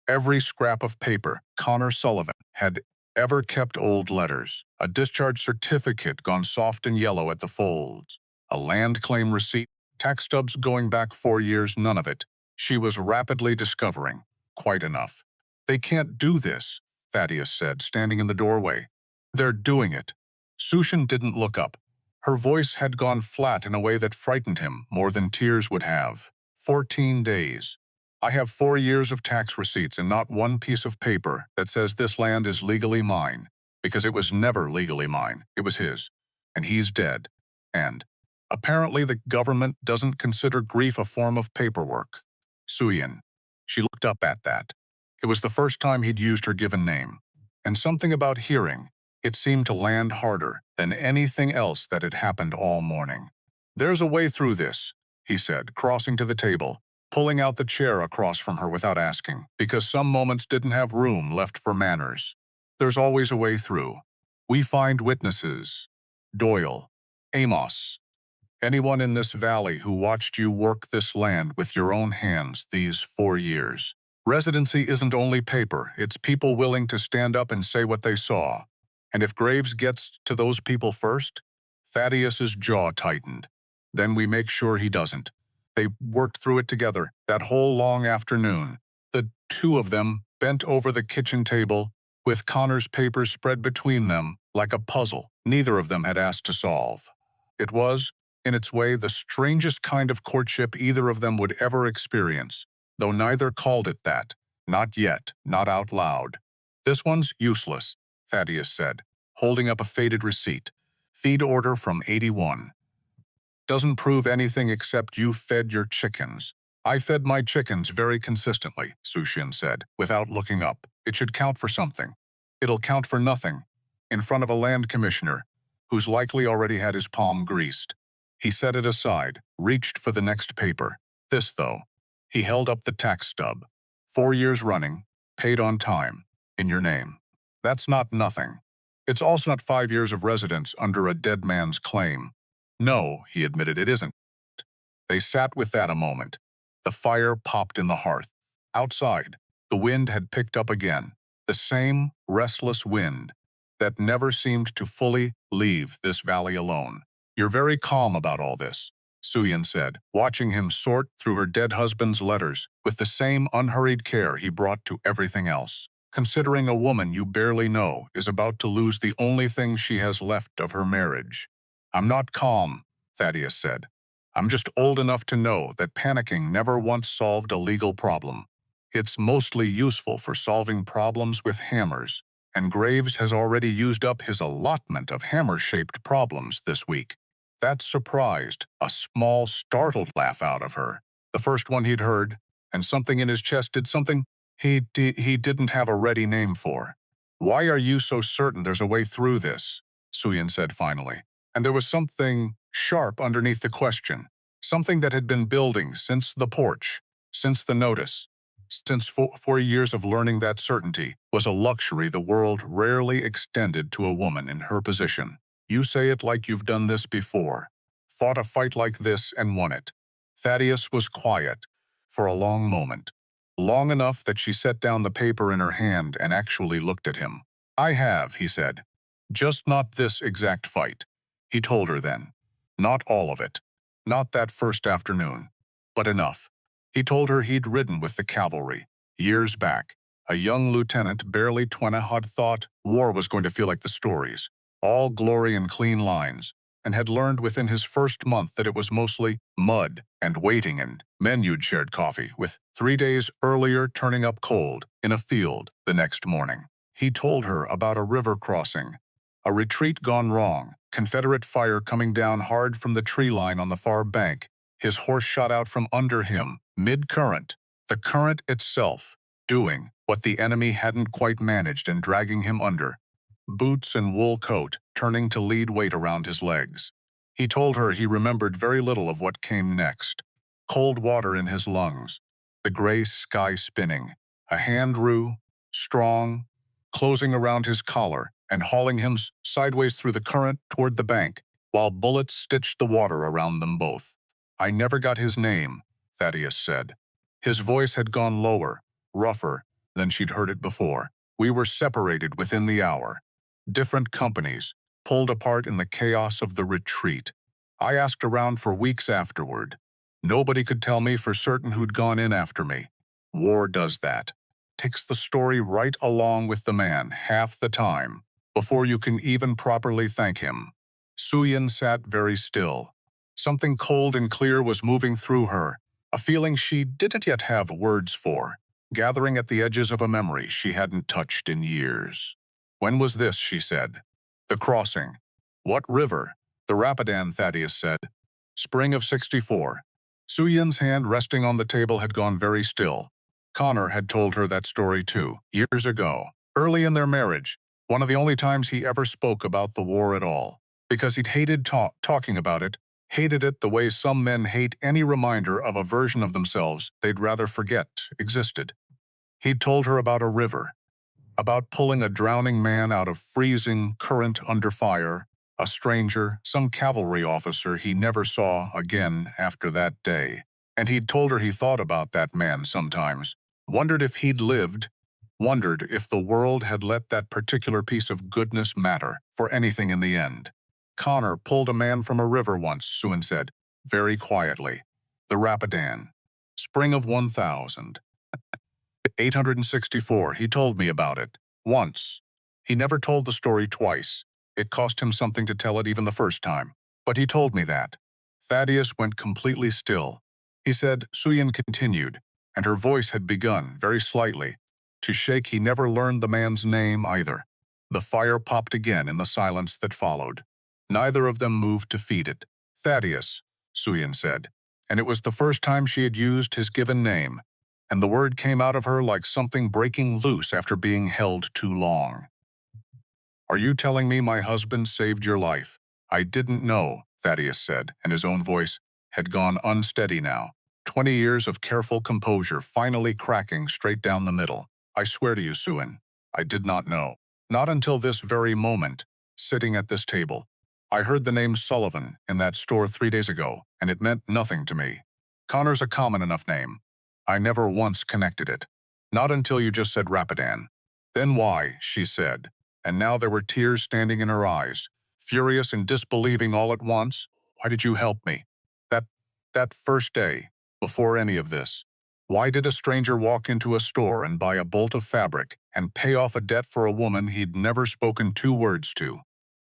Every scrap of paper Connor Sullivan had ever kept, old letters, a discharge certificate gone soft and yellow at the folds, a land claim receipt, tax stubs going back 4 years, none of it. She was rapidly discovering. Quite enough. They can't do this, Thaddeus said, standing in the doorway. They're doing it. Sushan didn't look up. Her voice had gone flat in a way that frightened him more than tears would have. 14 days. I have 4 years of tax receipts and not one piece of paper that says this land is legally mine, because it was never legally mine. It was his. And he's dead. And apparently the government doesn't consider grief a form of paperwork. Suyin. She looked up at that. It was the first time he'd used her given name. And something about hearing, it seemed to land harder than anything else that had happened all morning. There's a way through this, he said, crossing to the table. pulling out the chair across from her without asking, because some moments didn't have room left for manners. There's always a way through. We find witnesses. Doyle. Amos. Anyone in this valley who watched you work this land with your own hands these 4 years. Residency isn't only paper, it's people willing to stand up and say what they saw. And if Graves gets to those people first, Thaddeus's jaw tightened. Then we make sure he doesn't. They worked through it together that whole long afternoon. The two of them bent over the kitchen table, with Connor's papers spread between them like a puzzle neither of them had asked to solve. It was, in its way, the strangest kind of courtship either of them would ever experience, though neither called it that. Not yet, not out loud. This one's useless, Thaddeus said, holding up a faded receipt. Feed order from 81. Doesn't prove anything except you fed your chickens. I fed my chickens very consistently, Sushin said, without looking up. It should count for something. It'll count for nothing. In front of a land commissioner, who's likely already had his palm greased. He set it aside, reached for the next paper. This, though. He held up the tax stub. 4 years running, paid on time, in your name. That's not nothing. It's also not 5 years of residence under a dead man's claim. No, he admitted, it isn't. They sat with that a moment. The fire popped in the hearth. Outside, the wind had picked up again. The same restless wind that never seemed to fully leave this valley alone. You're very calm about all this, Suyin said, watching him sort through her dead husband's letters with the same unhurried care he brought to everything else. Considering a woman you barely know is about to lose the only thing she has left of her marriage. I'm not calm, Thaddeus said. I'm just old enough to know that panicking never once solved a legal problem. It's mostly useful for solving problems with hammers, and Graves has already used up his allotment of hammer-shaped problems this week. That surprised a small, startled laugh out of her, the first one he'd heard, and something in his chest did something he didn't have a ready name for. Why are you so certain there's a way through this? Suyin said finally. And there was something sharp underneath the question, something that had been building since the porch, since the notice, since 4 years of learning that certainty was a luxury the world rarely extended to a woman in her position. You say it like you've done this before, fought a fight like this and won it. Thaddeus was quiet for a long moment, long enough that she set down the paper in her hand and actually looked at him. I have, he said. Just not this exact fight. He told her then. Not all of it. Not that first afternoon. But enough. He told her he'd ridden with the cavalry, years back. A young lieutenant, barely 20, had thought war was going to feel like the stories. All glory and clean lines, and had learned within his first month that it was mostly mud and waiting, and men you'd shared coffee with 3 days earlier turning up cold in a field the next morning. He told her about a river crossing, a retreat gone wrong, Confederate fire coming down hard from the tree line on the far bank, his horse shot out from under him, mid-current, the current itself, doing what the enemy hadn't quite managed and dragging him under. Boots and wool coat turning to lead weight around his legs. He told her he remembered very little of what came next. Cold water in his lungs, the gray sky spinning, a hand rue, strong, closing around his collar and hauling him sideways through the current toward the bank, while bullets stitched the water around them both. I never got his name, Thaddeus said. His voice had gone lower, rougher than she'd heard it before. We were separated within the hour. Different companies, pulled apart in the chaos of the retreat. I asked around for weeks afterward. Nobody could tell me for certain who'd gone in after me. War does that. Takes the story right along with the man half the time, before you can even properly thank him. Suyin sat very still. Something cold and clear was moving through her, a feeling she didn't yet have words for, gathering at the edges of a memory she hadn't touched in years. When was this, she said. The crossing. What river? The Rapidan, Thaddeus said. Spring of 64. Suyin's hand resting on the table had gone very still. Connor had told her that story too, years ago, early in their marriage, one of the only times he ever spoke about the war at all, because he'd hated talking about it Hated it the way some men hate any reminder of a version of themselves they'd rather forget existed. He'd told her about a river, about pulling a drowning man out of freezing current under fire, a stranger, some cavalry officer he never saw again after that day. And he'd told her he thought about that man sometimes, wondered if he'd lived, wondered if the world had let that particular piece of goodness matter for anything in the end. Connor pulled a man from a river once, Suan said, very quietly. The Rapidan. Spring of 1864, he told me about it. Once. He never told the story twice. It cost him something to tell it even the first time. But he told me that. Thaddeus went completely still. He said, Suyan continued, and her voice had begun, very slightly, to shake. He never learned the man's name either. The fire popped again in the silence that followed. Neither of them moved to feed it. Thaddeus, Suyan said, and it was the first time she had used his given name, and the word came out of her like something breaking loose after being held too long. Are you telling me my husband saved your life? I didn't know, Thaddeus said, and his own voice had gone unsteady now. 20 years of careful composure finally cracking straight down the middle. I swear to you, Suan, I did not know. Not until this very moment, sitting at this table. I heard the name Sullivan in that store 3 days ago, and it meant nothing to me. Connor's a common enough name. I never once connected it. Not until you just said Rapidan. Then why, she said, and now there were tears standing in her eyes, furious and disbelieving all at once. Why did you help me? That first day, before any of this. Why did a stranger walk into a store and buy a bolt of fabric and pay off a debt for a woman he'd never spoken 2 words to?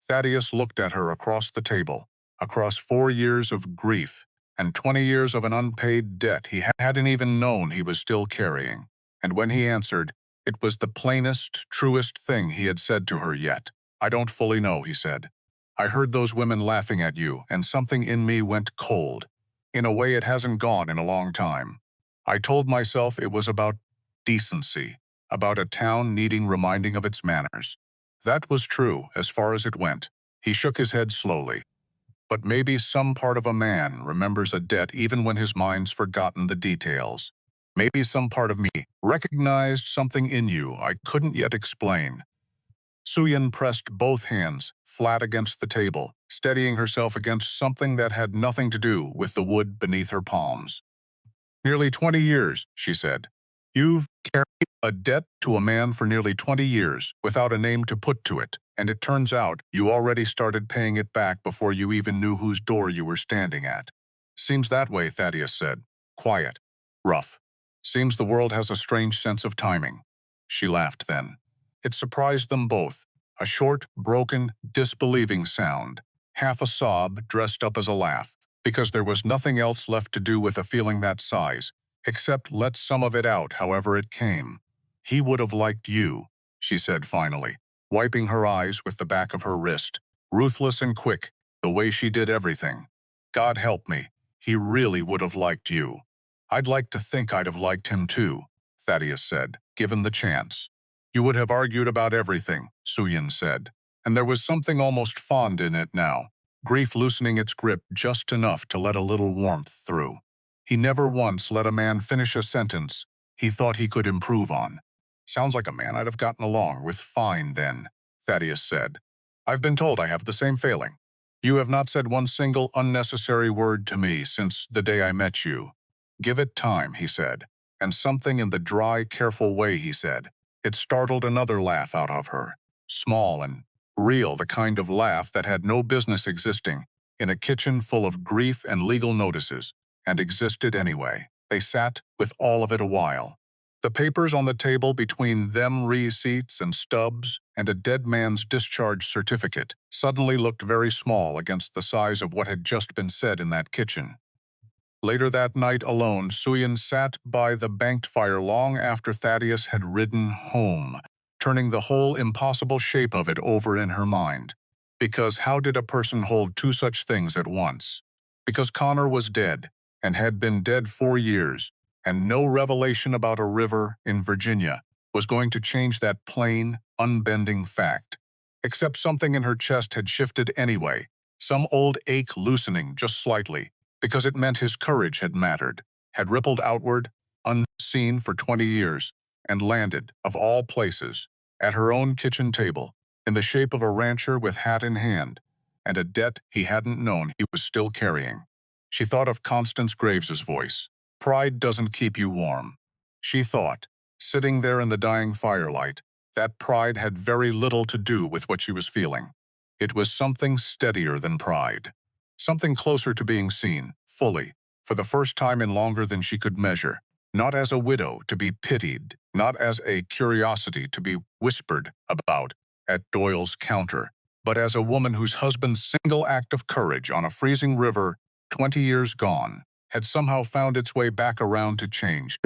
Thaddeus looked at her across the table, across 4 years of grief and 20 years of an unpaid debt he hadn't even known he was still carrying. And when he answered, it was the plainest, truest thing he had said to her yet. I don't fully know, he said. I heard those women laughing at you, and something in me went cold. In a way it hasn't gone in a long time. I told myself it was about decency, about a town needing reminding of its manners. That was true as far as it went. He shook his head slowly. But maybe some part of a man remembers a debt even when his mind's forgotten the details. Maybe some part of me recognized something in you I couldn't yet explain. Suyan pressed both hands flat against the table, steadying herself against something that had nothing to do with the wood beneath her palms. Nearly 20 years, she said. You've carried a debt to a man for nearly 20 years without a name to put to it, and it turns out you already started paying it back before you even knew whose door you were standing at. Seems that way, Thaddeus said. Quiet. Rough. Seems the world has a strange sense of timing. She laughed then. It surprised them both. A short, broken, disbelieving sound. Half a sob dressed up as a laugh, because there was nothing else left to do with a feeling that size, except let some of it out however it came. He would have liked you, she said finally, wiping her eyes with the back of her wrist, ruthless and quick, the way she did everything. God help me, he really would have liked you. I'd like to think I'd have liked him too, Thaddeus said, given the chance. You would have argued about everything, Suyan said, and there was something almost fond in it now, grief loosening its grip just enough to let a little warmth through. He never once let a man finish a sentence he thought he could improve on. Sounds like a man I'd have gotten along with fine then, Thaddeus said. I've been told I have the same failing. You have not said one single unnecessary word to me since the day I met you. Give it time, he said, and something in the dry, careful way he said. It startled another laugh out of her, small and real, the kind of laugh that had no business existing in a kitchen full of grief and legal notices, and existed anyway. They sat with all of it a while. The papers on the table between them, receipts and stubs, and a dead man's discharge certificate, suddenly looked very small against the size of what had just been said in that kitchen. Later that night alone, Suyan sat by the banked fire long after Thaddeus had ridden home, turning the whole impossible shape of it over in her mind. Because how did a person hold 2 such things at once? Because Connor was dead, and had been dead 4 years, and no revelation about a river in Virginia was going to change that plain, unbending fact. Except something in her chest had shifted anyway, Some old ache loosening just slightly, because it meant his courage had mattered, had rippled outward, unseen for 20 years, and landed, of all places, at her own kitchen table, in the shape of a rancher with hat in hand, and a debt he hadn't known he was still carrying. She thought of Constance Graves's voice. Pride doesn't keep you warm. She thought, sitting there in the dying firelight, that pride had very little to do with what she was feeling. It was something steadier than pride. Something closer to being seen, fully, for the first time in longer than she could measure. Not as a widow to be pitied, not as a curiosity to be whispered about at Doyle's counter, but as a woman whose husband's single act of courage on a freezing river, 20 years gone, had somehow found its way back around to change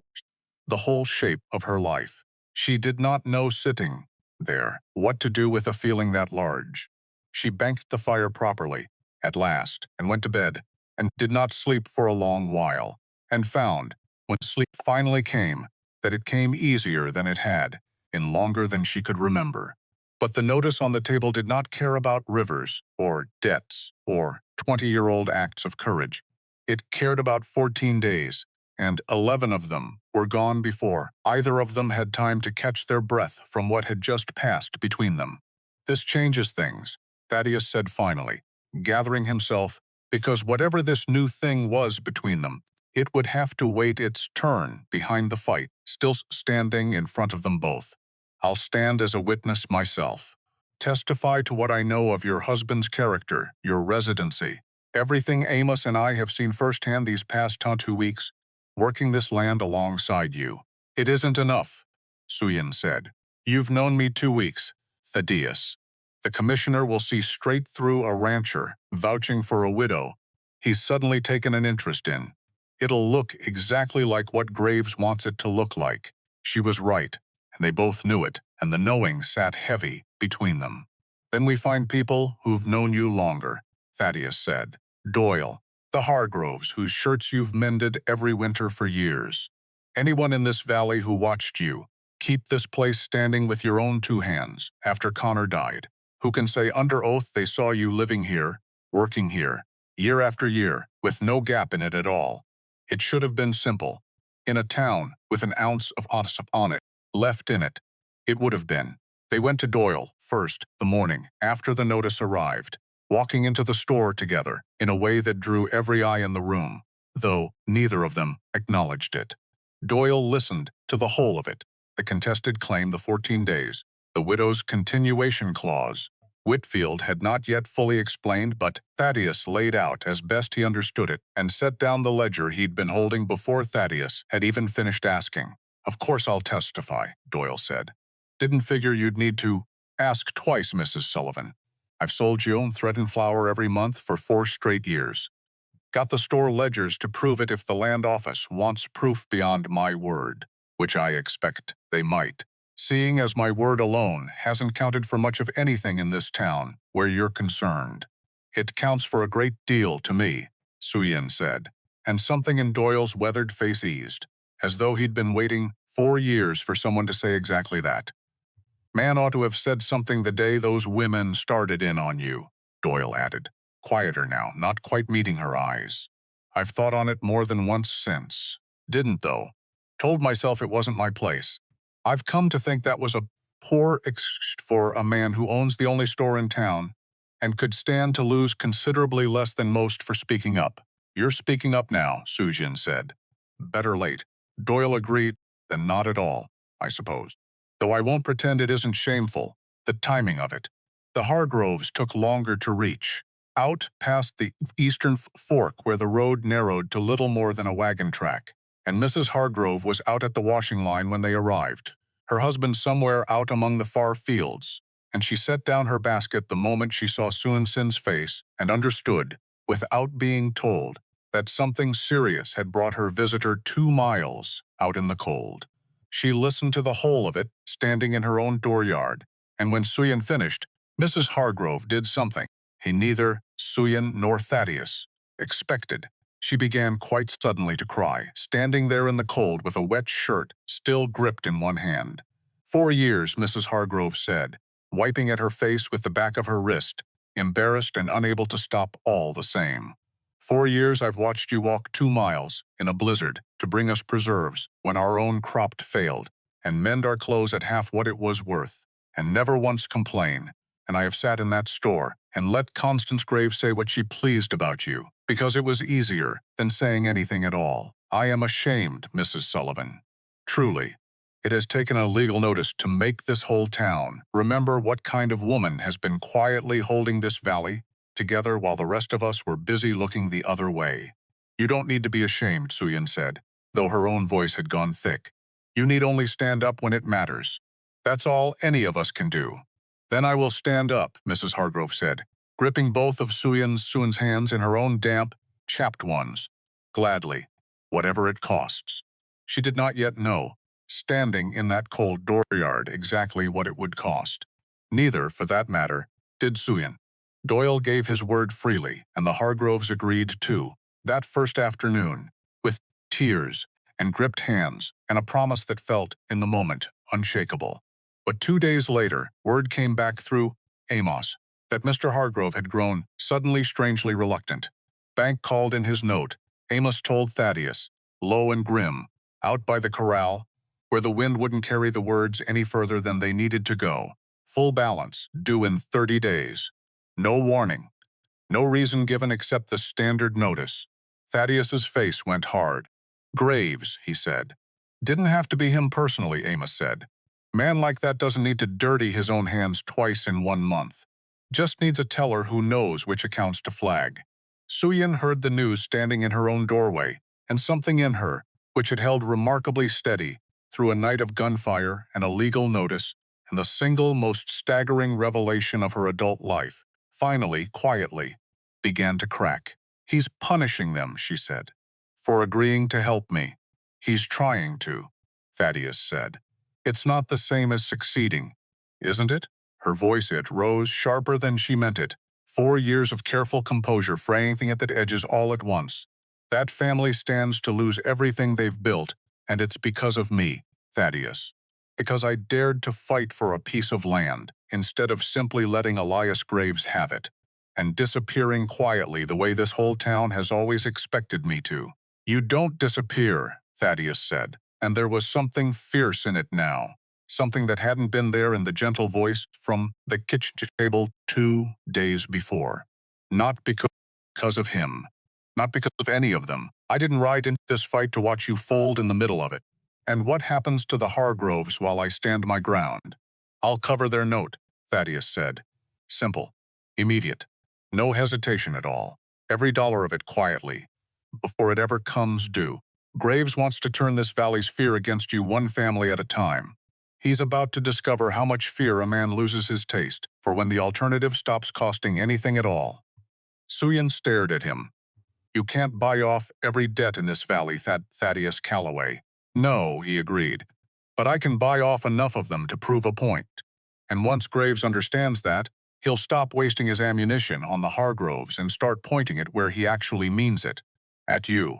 the whole shape of her life. She did not know, sitting there, what to do with a feeling that large. She banked the fire properly, at last, and went to bed, and did not sleep for a long while, and found, when sleep finally came, that it came easier than it had, in longer than she could remember. But the notice on the table did not care about rivers, or debts, or 20-year-old acts of courage. It cared about 14 days, and 11 of them were gone before either of them had time to catch their breath from what had just passed between them. This changes things, Thaddeus said finally, gathering himself, because whatever this new thing was between them, it would have to wait its turn behind the fight, still standing in front of them both. I'll stand as a witness myself. Testify to what I know of your husband's character, your residency, everything Amos and I have seen firsthand these past 2 weeks, working this land alongside you. It isn't enough, Suyin said. You've known me 2 weeks, Thaddeus. The commissioner will see straight through a rancher vouching for a widow he's suddenly taken an interest in. It'll look exactly like what Graves wants it to look like. She was right, and they both knew it, and the knowing sat heavy between them. Then we find people who've known you longer, Thaddeus said. Doyle, the Hargroves whose shirts you've mended every winter for years. Anyone in this valley who watched you keep this place standing with your own 2 hands after Connor died, who can say under oath they saw you living here, working here, year after year, with no gap in it at all. It should have been simple. In a town with an ounce of honesty on it, left in it, it would have been. They went to Doyle first the morning after the notice arrived, walking into the store together in a way that drew every eye in the room, though neither of them acknowledged it. Doyle listened to the whole of it, the contested claim, the 14 days, the widow's continuation clause. Whitfield had not yet fully explained, but Thaddeus laid out as best he understood it and set down the ledger he'd been holding before Thaddeus had even finished asking. Of course I'll testify, Doyle said. Didn't figure you'd need to ask twice, Mrs. Sullivan. I've sold you thread and flour every month for 4 straight years. Got the store ledgers to prove it if the land office wants proof beyond my word, which I expect they might, seeing as my word alone hasn't counted for much of anything in this town where you're concerned. It counts for a great deal to me, Suyin said, and something in Doyle's weathered face eased, as though he'd been waiting 4 years for someone to say exactly that. Man ought to have said something the day those women started in on you, Doyle added, quieter now, not quite meeting her eyes. I've thought on it more than once since. Didn't, though. Told myself it wasn't my place. I've come to think that was a poor excuse for a man who owns the only store in town and could stand to lose considerably less than most for speaking up. You're speaking up now, Sujin said. Better late. Doyle agreed, than not at all, I suppose. Though I won't pretend it isn't shameful, the timing of it. The Hargroves took longer to reach. Out past the eastern fork where the road narrowed to little more than a wagon track, and Mrs. Hargrove was out at the washing line when they arrived, her husband somewhere out among the far fields, and she set down her basket the moment she saw Sun Sin's face and understood, without being told, that something serious had brought her visitor 2 miles out in the cold. She listened to the whole of it, standing in her own dooryard, and when Suyin finished, Mrs. Hargrove did something he neither Suyin nor Thaddeus expected. She began quite suddenly to cry, standing there in the cold with a wet shirt still gripped in one hand. 4 years, Mrs. Hargrove said, wiping at her face with the back of her wrist. embarrassed and unable to stop all the same. 4 years I've watched you walk 2 miles in a blizzard to bring us preserves when our own crop failed, and mend our clothes at half what it was worth, and never once complain. And I have sat in that store and let Constance Graves say what she pleased about you, because it was easier than saying anything at all. I am ashamed, Mrs. Sullivan. Truly. It has taken a legal notice to make this whole town remember what kind of woman has been quietly holding this valley together while the rest of us were busy looking the other way. You don't need to be ashamed, Suyin said, though her own voice had gone thick. You need only stand up when it matters. That's all any of us can do. Then I will stand up, Mrs. Hargrove said, gripping both of Suin's hands in her own damp, chapped ones. Gladly, whatever it costs. She did not yet know, standing in that cold dooryard, exactly what it would cost. Neither, for that matter, did Suyin. Doyle gave his word freely, and the Hargroves agreed too, that first afternoon, with tears and gripped hands and a promise that felt, in the moment, unshakable. But 2 days later, word came back through Amos that Mr. Hargrove had grown suddenly strangely reluctant. Bank called in his note. Amos told Thaddeus, low and grim, out by the corral, where the wind wouldn't carry the words any further than they needed to go. Full balance, due in 30 days. No warning. No reason given except the standard notice. Thaddeus's face went hard. Graves, he said. Didn't have to be him personally, Amos said. Man like that doesn't need to dirty his own hands twice in 1 month. Just needs a teller who knows which accounts to flag. Suyin heard the news standing in her own doorway, and something in her, which had held remarkably steady through a night of gunfire and a legal notice, and the single most staggering revelation of her adult life, finally, quietly, began to crack. He's punishing them, she said, for agreeing to help me. He's trying to, Thaddeus said. It's not the same as succeeding, isn't it? Her voice, it rose sharper than she meant it. 4 years of careful composure fraying at the edges all at once. That family stands to lose everything they've built, and it's because of me, Thaddeus. Because I dared to fight for a piece of land, instead of simply letting Elias Graves have it, and disappearing quietly the way this whole town has always expected me to. You don't disappear, Thaddeus said, and there was something fierce in it now. Something that hadn't been there in the gentle voice from the kitchen table 2 days before. Not because of him. Not because of any of them. I didn't ride into this fight to watch you fold in the middle of it. And what happens to the Hargroves while I stand my ground? I'll cover their note, Thaddeus said. Simple. Immediate. No hesitation at all. Every dollar of it quietly. Before it ever comes due. Graves wants to turn this valley's fear against you one family at a time. He's about to discover how much fear a man loses his taste for when the alternative stops costing anything at all. Suyin stared at him. You can't buy off every debt in this valley, Thaddeus Calloway. No, he agreed. But I can buy off enough of them to prove a point. And once Graves understands that, he'll stop wasting his ammunition on the Hargroves and start pointing it where he actually means it. At you.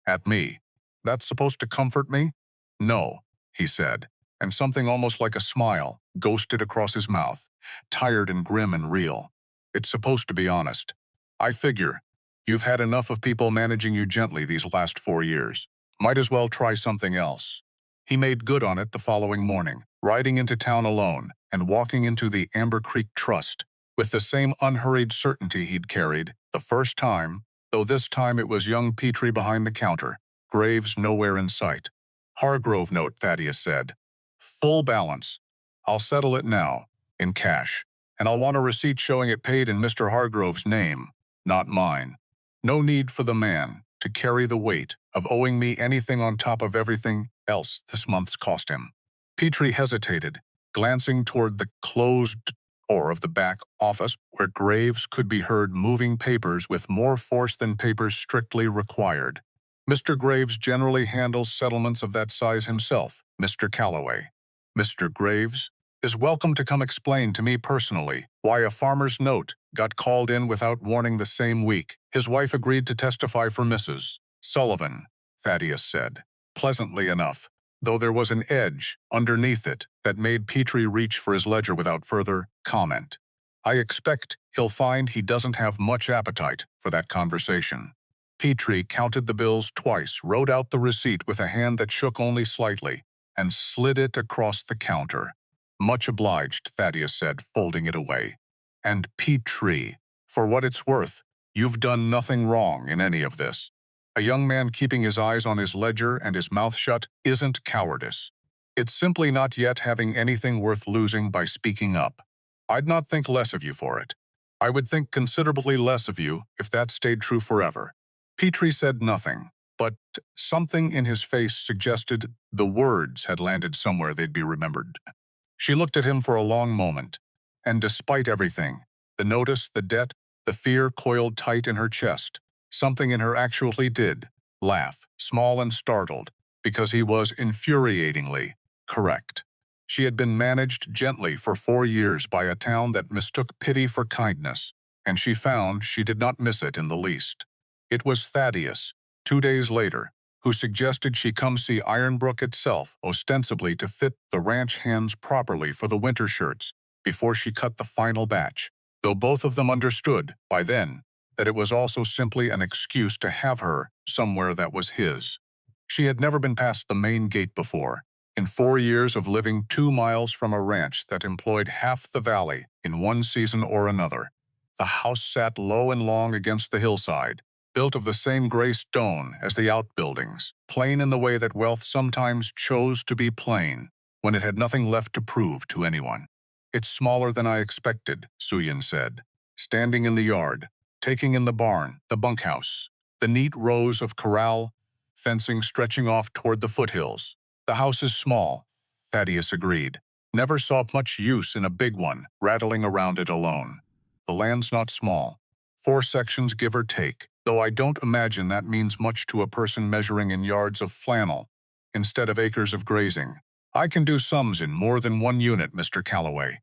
At me. That's supposed to comfort me? No, he said, and something almost like a smile ghosted across his mouth, tired and grim and real. It's supposed to be honest. I figure, you've had enough of people managing you gently these last 4 years. Might as well try something else. He made good on it the following morning, riding into town alone and walking into the Amber Creek Trust with the same unhurried certainty he'd carried the first time, though this time it was young Petrie behind the counter, Graves nowhere in sight. Hargrove note, Thaddeus said. Full balance. I'll settle it now, in cash, and I'll want a receipt showing it paid in Mr. Hargrove's name, not mine. No need for the man to carry the weight of owing me anything on top of everything else this month's cost him. Petrie hesitated, glancing toward the closed door of the back office where Graves could be heard moving papers with more force than papers strictly required. Mr. Graves generally handles settlements of that size himself, Mr. Calloway. Mr. Graves is welcome to come explain to me personally why a farmer's note got called in without warning the same week. His wife agreed to testify for Mrs. Sullivan, Thaddeus said, pleasantly enough, though there was an edge underneath it that made Petrie reach for his ledger without further comment. I expect he'll find he doesn't have much appetite for that conversation. Petrie counted the bills twice, wrote out the receipt with a hand that shook only slightly, and slid it across the counter. Much obliged, Thaddeus said, folding it away. And Petrie, for what it's worth, you've done nothing wrong in any of this. A young man keeping his eyes on his ledger and his mouth shut isn't cowardice. It's simply not yet having anything worth losing by speaking up. I'd not think less of you for it. I would think considerably less of you if that stayed true forever. Petrie said nothing, but something in his face suggested the words had landed somewhere they'd be remembered. She looked at him for a long moment, and despite everything, the notice, the debt, the fear coiled tight in her chest, something in her actually did laugh, small and startled, because he was infuriatingly correct. She had been managed gently for 4 years by a town that mistook pity for kindness, and she found she did not miss it in the least. It was Thaddeus, 2 days later, who suggested she come see Ironbrook itself, ostensibly to fit the ranch hands properly for the winter shirts before she cut the final batch, though both of them understood, by then, that it was also simply an excuse to have her somewhere that was his. She had never been past the main gate before, in 4 years of living 2 miles from a ranch that employed half the valley in one season or another. The house sat low and long against the hillside, built of the same gray stone as the outbuildings, plain in the way that wealth sometimes chose to be plain when it had nothing left to prove to anyone. It's smaller than I expected, Suyin said, standing in the yard, taking in the barn, the bunkhouse, the neat rows of corral fencing stretching off toward the foothills. The house is small, Thaddeus agreed. Never saw much use in a big one, rattling around it alone. The land's not small. 4 sections give or take, though I don't imagine that means much to a person measuring in yards of flannel instead of acres of grazing. I can do sums in more than one unit, Mr. Calloway.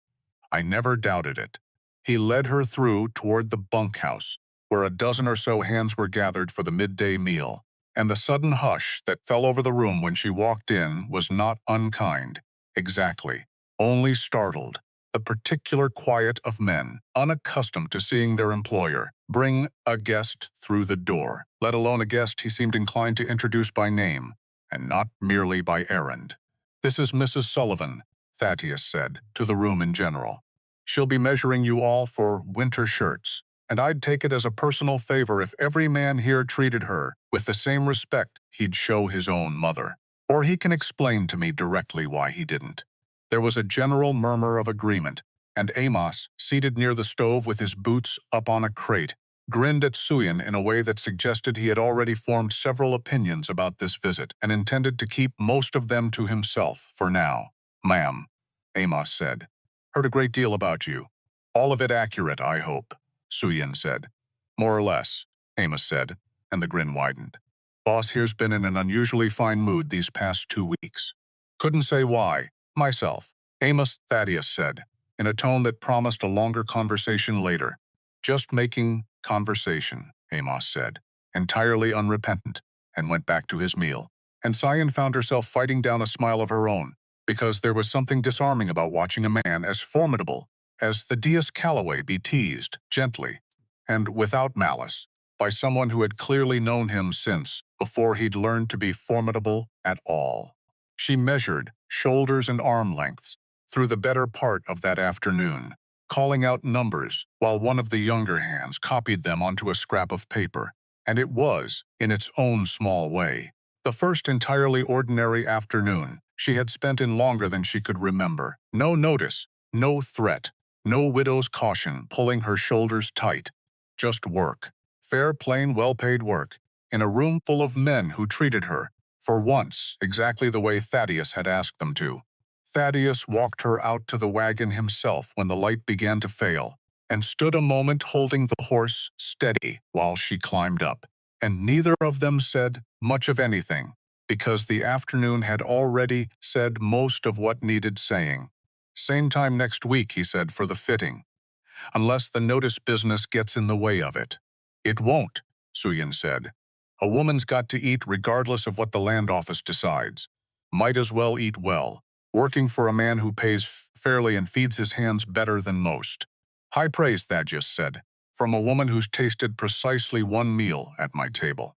I never doubted it. He led her through toward the bunkhouse, where a dozen or so hands were gathered for the midday meal, and the sudden hush that fell over the room when she walked in was not unkind, exactly, only startled. The particular quiet of men, unaccustomed to seeing their employer bring a guest through the door, let alone a guest he seemed inclined to introduce by name, and not merely by errand. "This is Mrs. Sullivan," Thaddeus said, to the room in general. "She'll be measuring you all for winter shirts, and I'd take it as a personal favor if every man here treated her with the same respect he'd show his own mother. Or he can explain to me directly why he didn't." There was a general murmur of agreement, and Amos, seated near the stove with his boots up on a crate, grinned at Suyin in a way that suggested he had already formed several opinions about this visit and intended to keep most of them to himself for now. "Ma'am," Amos said, "heard a great deal about you. All of it accurate, I hope," Suyin said. "More or less," Amos said, and the grin widened. "Boss here's been in an unusually fine mood these past 2 weeks. Couldn't say why, myself," Amos, Thaddeus said, in a tone that promised a longer conversation later. "Just making conversation," Amos said, entirely unrepentant, and went back to his meal. And Cyan found herself fighting down a smile of her own, because there was something disarming about watching a man as formidable as Thaddeus Calloway be teased, gently, and without malice, by someone who had clearly known him since, before he'd learned to be formidable at all. She measured shoulders and arm lengths through the better part of that afternoon, calling out numbers while one of the younger hands copied them onto a scrap of paper, and it was, in its own small way, the first entirely ordinary afternoon she had spent in longer than she could remember. No notice, no threat, no widow's caution pulling her shoulders tight. Just work. Fair, plain, well-paid work, in a room full of men who treated her, for once, exactly the way Thaddeus had asked them to. Thaddeus walked her out to the wagon himself when the light began to fail, and stood a moment holding the horse steady while she climbed up. And neither of them said much of anything, because the afternoon had already said most of what needed saying. "Same time next week," he said, "for the fitting, unless the notice business gets in the way of it." "It won't," Suyin said. "A woman's got to eat regardless of what the land office decides. Might as well eat well, working for a man who pays fairly and feeds his hands better than most." High praise, Thaddeus said, from a woman who's tasted precisely one meal at my table.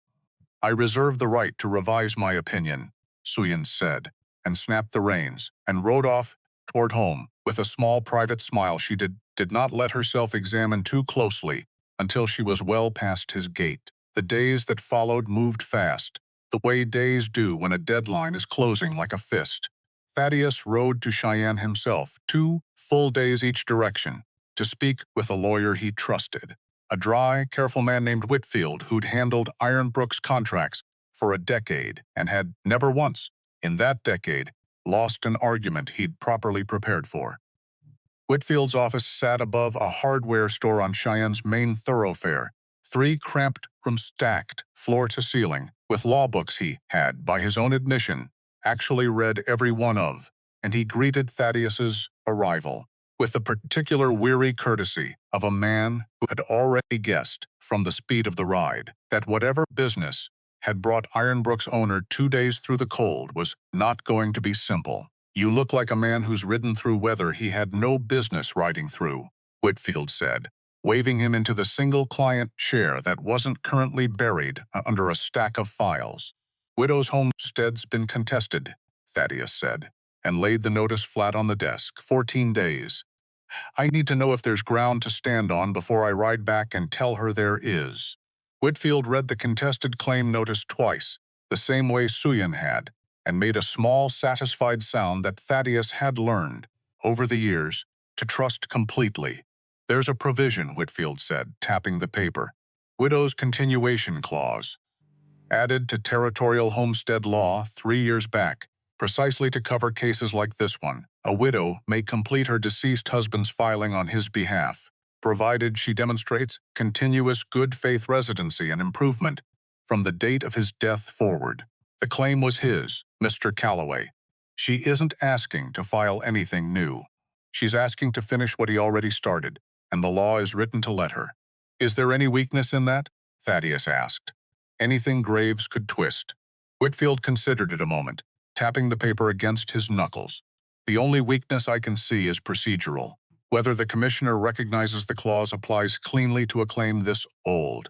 I reserve the right to revise my opinion, Suyin said, and snapped the reins, and rode off toward home. With a small private smile, she did not let herself examine too closely until she was well past his gate. The days that followed moved fast, the way days do when a deadline is closing like a fist. Thaddeus rode to Cheyenne himself, 2 full days each direction, to speak with a lawyer he trusted. A dry, careful man named Whitfield who'd handled Ironbrook's contracts for a decade and had never once, in that decade, lost an argument he'd properly prepared for. Whitfield's office sat above a hardware store on Cheyenne's main thoroughfare, 3 cramped rooms stacked, floor to ceiling, with law books he had, by his own admission, actually read every one of, and he greeted Thaddeus's arrival with the particular weary courtesy of a man who had already guessed, from the speed of the ride, that whatever business had brought Ironbrook's owner 2 days through the cold was not going to be simple. You look like a man who's ridden through weather he had no business riding through, Whitfield said, waving him into the single-client chair that wasn't currently buried under a stack of files. Widow's homestead's been contested, Thaddeus said, and laid the notice flat on the desk. 14 days. I need to know if there's ground to stand on before I ride back and tell her there is. Whitfield read the contested claim notice twice, the same way Suyin had, and made a small, satisfied sound that Thaddeus had learned, over the years, to trust completely. There's a provision, Whitfield said, tapping the paper. Widow's continuation clause. Added to territorial homestead law 3 years back, precisely to cover cases like this one. A widow may complete her deceased husband's filing on his behalf, provided she demonstrates continuous good faith residency and improvement from the date of his death forward. The claim was his, Mr. Calloway. She isn't asking to file anything new. She's asking to finish what he already started, and the law is written to let her. Is there any weakness in that? Thaddeus asked. Anything Graves could twist. Whitfield considered it a moment, tapping the paper against his knuckles. The only weakness I can see is procedural. Whether the commissioner recognizes the clause applies cleanly to a claim this old.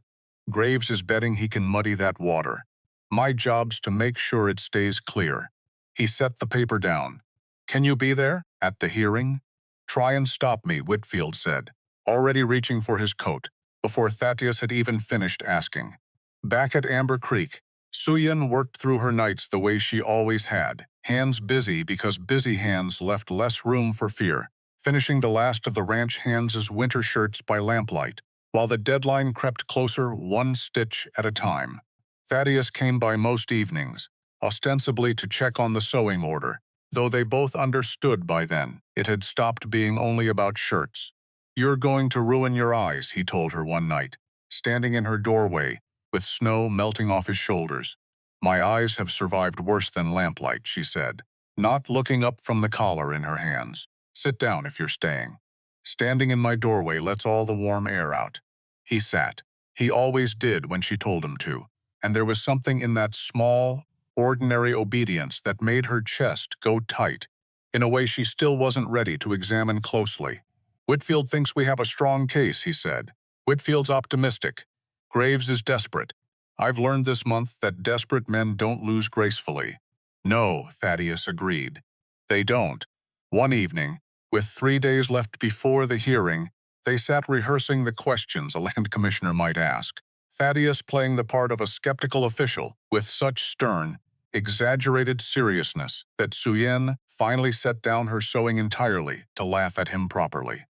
Graves is betting he can muddy that water. My job's to make sure it stays clear. He set the paper down. Can you be there? At the hearing? Try and stop me, Whitfield said, already reaching for his coat, before Thaddeus had even finished asking. Back at Amber Creek, Suyin worked through her nights the way she always had, hands busy because busy hands left less room for fear, finishing the last of the ranch hands' winter shirts by lamplight, while the deadline crept closer 1 stitch at a time. Thaddeus came by most evenings, ostensibly to check on the sewing order, though they both understood by then it had stopped being only about shirts. You're going to ruin your eyes, he told her one night, standing in her doorway, with snow melting off his shoulders. My eyes have survived worse than lamplight, she said, not looking up from the collar in her hands. Sit down if you're staying. Standing in my doorway lets all the warm air out. He sat. He always did when she told him to, and there was something in that small, ordinary obedience that made her chest go tight, in a way she still wasn't ready to examine closely. Whitfield thinks we have a strong case, he said. Whitfield's optimistic. Graves is desperate. I've learned this month that desperate men don't lose gracefully. No, Thaddeus agreed. They don't. One evening, with 3 days left before the hearing, they sat rehearsing the questions a land commissioner might ask. Thaddeus playing the part of a skeptical official with such stern, exaggerated seriousness that Suyin finally set down her sewing entirely to laugh at him properly.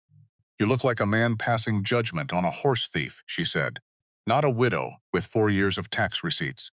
You look like a man passing judgment on a horse thief, she said. Not a widow with 4 years of tax receipts.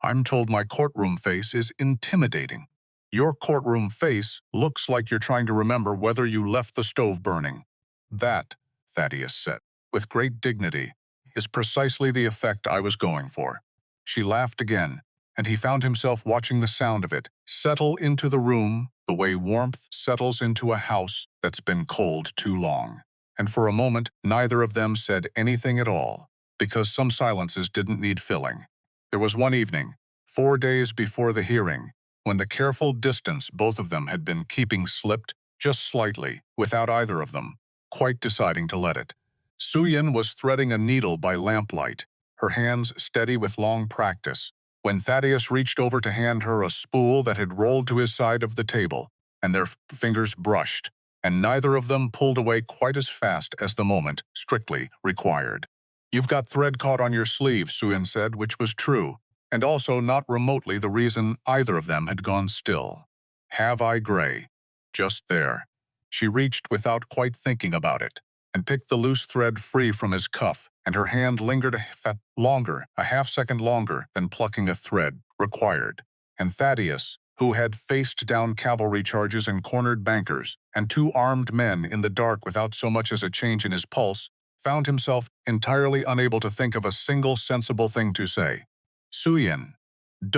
I'm told my courtroom face is intimidating. Your courtroom face looks like you're trying to remember whether you left the stove burning. That, Thaddeus said, with great dignity, is precisely the effect I was going for. She laughed again, and he found himself watching the sound of it settle into the room the way warmth settles into a house that's been cold too long. And for a moment, neither of them said anything at all, because some silences didn't need filling. There was one evening, 4 days before the hearing, when the careful distance both of them had been keeping slipped, just slightly, without either of them quite deciding to let it. Suyin was threading a needle by lamplight, her hands steady with long practice, when Thaddeus reached over to hand her a spool that had rolled to his side of the table, and their fingers brushed, and neither of them pulled away quite as fast as the moment strictly required. "You've got thread caught on your sleeve," Suyin said, which was true, and also not remotely the reason either of them had gone still. "Have I, Gray?" Just there. She reached without quite thinking about it, and picked the loose thread free from his cuff, and her hand lingered a half-second longer than plucking a thread required. And Thaddeus, who had faced down cavalry charges and cornered bankers, and two armed men in the dark without so much as a change in his pulse, found himself entirely unable to think of a single sensible thing to say. "Suyin."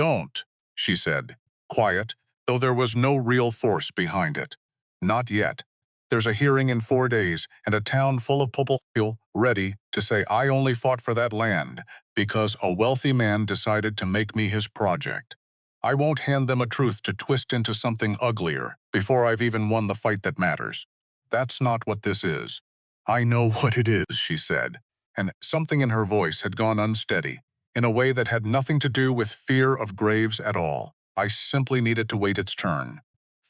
"Don't," she said, quiet, though there was no real force behind it. "Not yet. There's a hearing in 4 days, and a town full of people ready to say I only fought for that land because a wealthy man decided to make me his project. I won't hand them a truth to twist into something uglier before I've even won the fight that matters. That's not what this is." "I know what it is," she said, and something in her voice had gone unsteady, in a way that had nothing to do with fear of Graves at all. "I simply needed to wait its turn."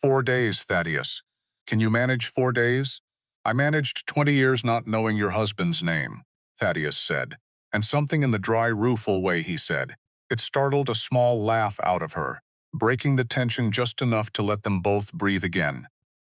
4 days, Thaddeus. Can you manage 4 days?" "I managed 20 years not knowing your husband's name," Thaddeus said, and something in the dry, rueful way he said. It startled a small laugh out of her, breaking the tension just enough to let them both breathe again.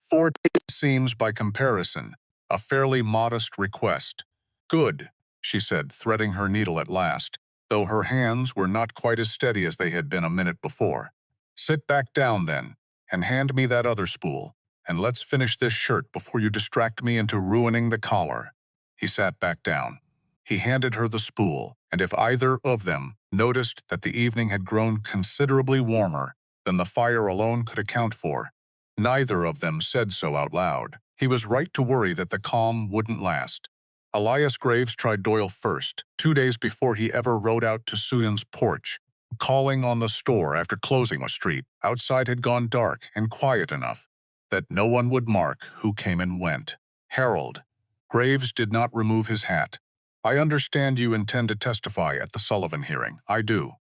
4 days seems, by comparison, a fairly modest request. "Good," she said, threading her needle at last, though her hands were not quite as steady as they had been a minute before. "Sit back down, then, and hand me that other spool, and let's finish this shirt before you distract me into ruining the collar." He sat back down. He handed her the spool, and if either of them noticed that the evening had grown considerably warmer than the fire alone could account for, neither of them said so out loud. He was right to worry that the calm wouldn't last. Elias Graves tried Doyle first, 2 days before he ever rode out to Suyun's porch, calling on the store after closing a street. Outside had gone dark and quiet enough that no one would mark who came and went. "Harold." Graves did not remove his hat. "I understand you intend to testify at the Sullivan hearing." "I do.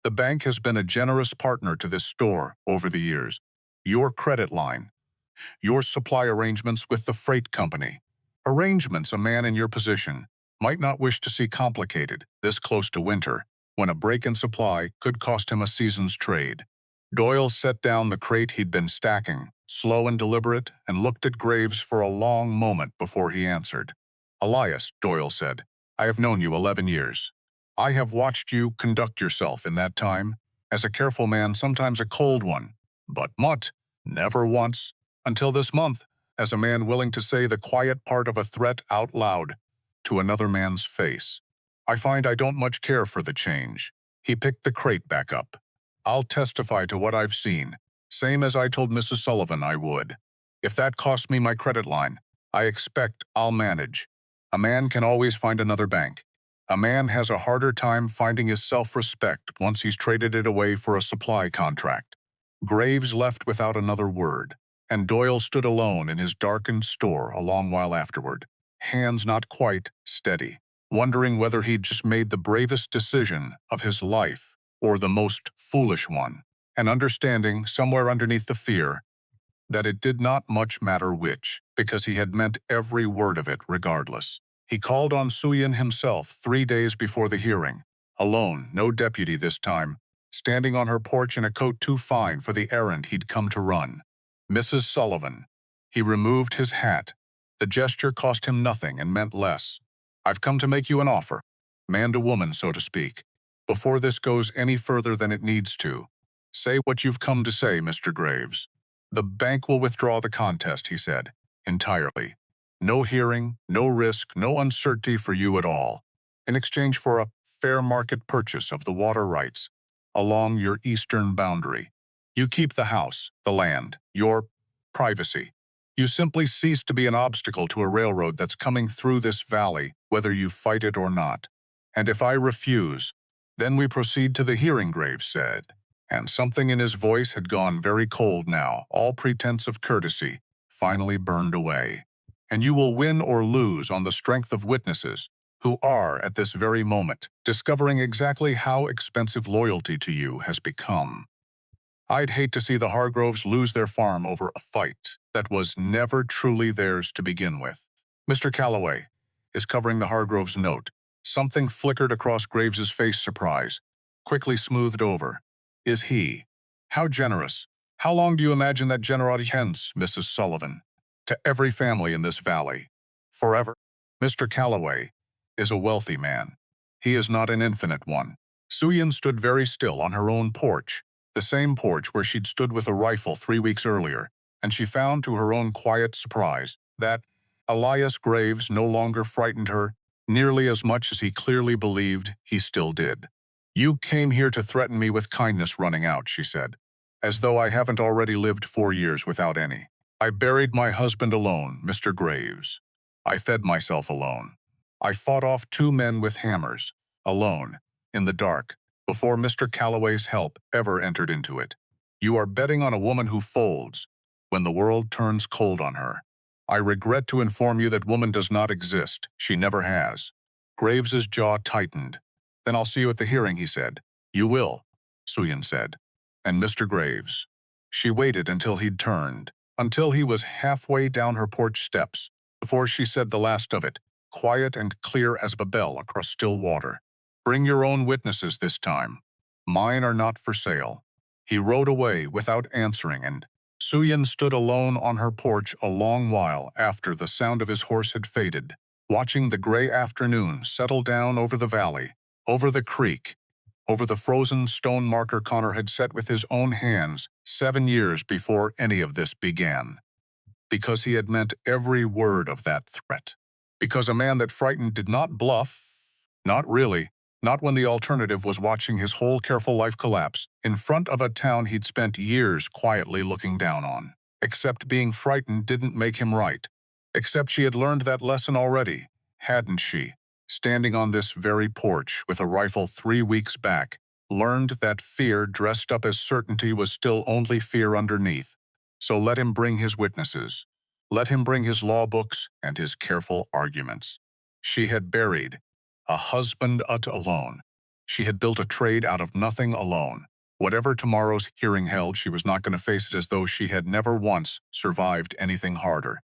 The bank has been a generous partner to this store over the years. Your credit line, your supply arrangements with the freight company, arrangements a man in your position might not wish to see complicated this close to winter, when a break in supply could cost him a season's trade." Doyle set down the crate he'd been stacking, slow and deliberate, and looked at Graves for a long moment before he answered. "Elias," Doyle said, "I have known you 11 years. I have watched you conduct yourself in that time, as a careful man, sometimes a cold one, but never once, until this month, as a man willing to say the quiet part of a threat out loud to another man's face. I find I don't much care for the change." He picked the crate back up. "I'll testify to what I've seen, same as I told Mrs. Sullivan I would. If that costs me my credit line, I expect I'll manage. A man can always find another bank. A man has a harder time finding his self-respect once he's traded it away for a supply contract." Graves left without another word, and Doyle stood alone in his darkened store a long while afterward, hands not quite steady, wondering whether he'd just made the bravest decision of his life or the most foolish one, and understanding somewhere underneath the fear that it did not much matter which, because he had meant every word of it regardless. He called on Suyin himself 3 days before the hearing, alone, no deputy this time, standing on her porch in a coat too fine for the errand he'd come to run. "Mrs. Sullivan." He removed his hat. The gesture cost him nothing and meant less. "I've come to make you an offer, man to woman, so to speak, before this goes any further than it needs to. Say what you've come to say, Mr. Graves." "The bank will withdraw the contest," he said, "entirely. No hearing, no risk, no uncertainty for you at all, in exchange for a fair market purchase of the water rights along your eastern boundary. You keep the house, the land, your privacy. You simply cease to be an obstacle to a railroad that's coming through this valley, whether you fight it or not. And if I refuse, then we proceed to the hearing," Graves said, and something in his voice had gone very cold now. All pretense of courtesy finally burned away. and you will win or lose on the strength of witnesses who are, at this very moment, discovering exactly how expensive loyalty to you has become. I'd hate to see the Hargroves lose their farm over a fight that was never truly theirs to begin with. Mr. Calloway is covering the Hargroves' note. Something flickered across Graves's face, surprise, quickly smoothed over. Is he? How generous. How long do you imagine that generosity hence, Mrs. Sullivan? To every family in this valley. Forever. Mr. Calloway is a wealthy man. He is not an infinite one. Suyin stood very still on her own porch, the same porch where she'd stood with a rifle 3 weeks earlier, and she found to her own quiet surprise that Elias Graves no longer frightened her nearly as much as he clearly believed he still did. You came here to threaten me with kindness running out, she said, as though I haven't already lived 4 years without any. I buried my husband alone, Mr. Graves. I fed myself alone. I fought off 2 men with hammers, alone, in the dark, before Mr. Calloway's help ever entered into it. You are betting on a woman who folds when the world turns cold on her. I regret to inform you that woman does not exist. She never has. Graves's jaw tightened. Then I'll see you at the hearing, he said. You will, Suyin said. And Mr. Graves. She waited until he'd turned, until he was halfway down her porch steps, before she said the last of it, quiet and clear as a bell across still water. Bring your own witnesses this time. Mine are not for sale. He rode away without answering, and Suyin stood alone on her porch a long while after the sound of his horse had faded, watching the gray afternoon settle down over the valley, over the creek, over the frozen stone marker Connor had set with his own hands 7 years before any of this began. Because he had meant every word of that threat. Because a man that frightened did not bluff, not really, not when the alternative was watching his whole careful life collapse in front of a town he'd spent years quietly looking down on. Except being frightened didn't make him right. Except she had learned that lesson already, hadn't she? Standing on this very porch with a rifle 3 weeks back, learned that fear dressed up as certainty was still only fear underneath. So let him bring his witnesses. Let him bring his law books and his careful arguments. She had buried a husband alone. She had built a trade out of nothing alone. Whatever tomorrow's hearing held, she was not going to face it as though she had never once survived anything harder.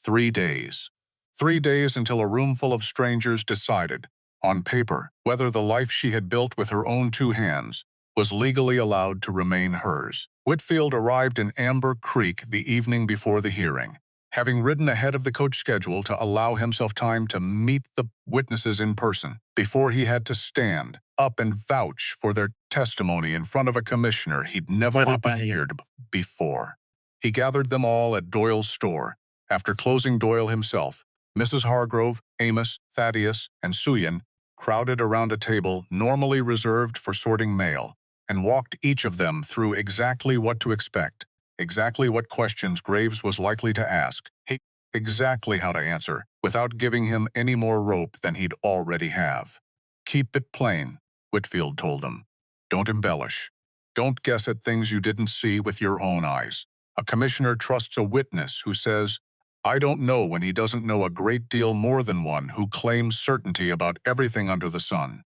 3 days. 3 days until a room full of strangers decided, on paper, whether the life she had built with her own 2 hands was legally allowed to remain hers. Whitfield arrived in Amber Creek the evening before the hearing, having ridden ahead of the coach schedule to allow himself time to meet the witnesses in person before he had to stand up and vouch for their testimony in front of a commissioner he'd never heard before. He gathered them all at Doyle's store. After closing Doyle himself, Mrs. Hargrove, Amos, Thaddeus, and Suyin crowded around a table normally reserved for sorting mail and walked each of them through exactly what to expect, exactly what questions Graves was likely to ask, exactly how to answer, without giving him any more rope than he'd already have. Keep it plain, Whitfield told them. Don't embellish. Don't guess at things you didn't see with your own eyes. A commissioner trusts a witness who says, I don't know, when he doesn't know a great deal more than one who claims certainty about everything under the sun.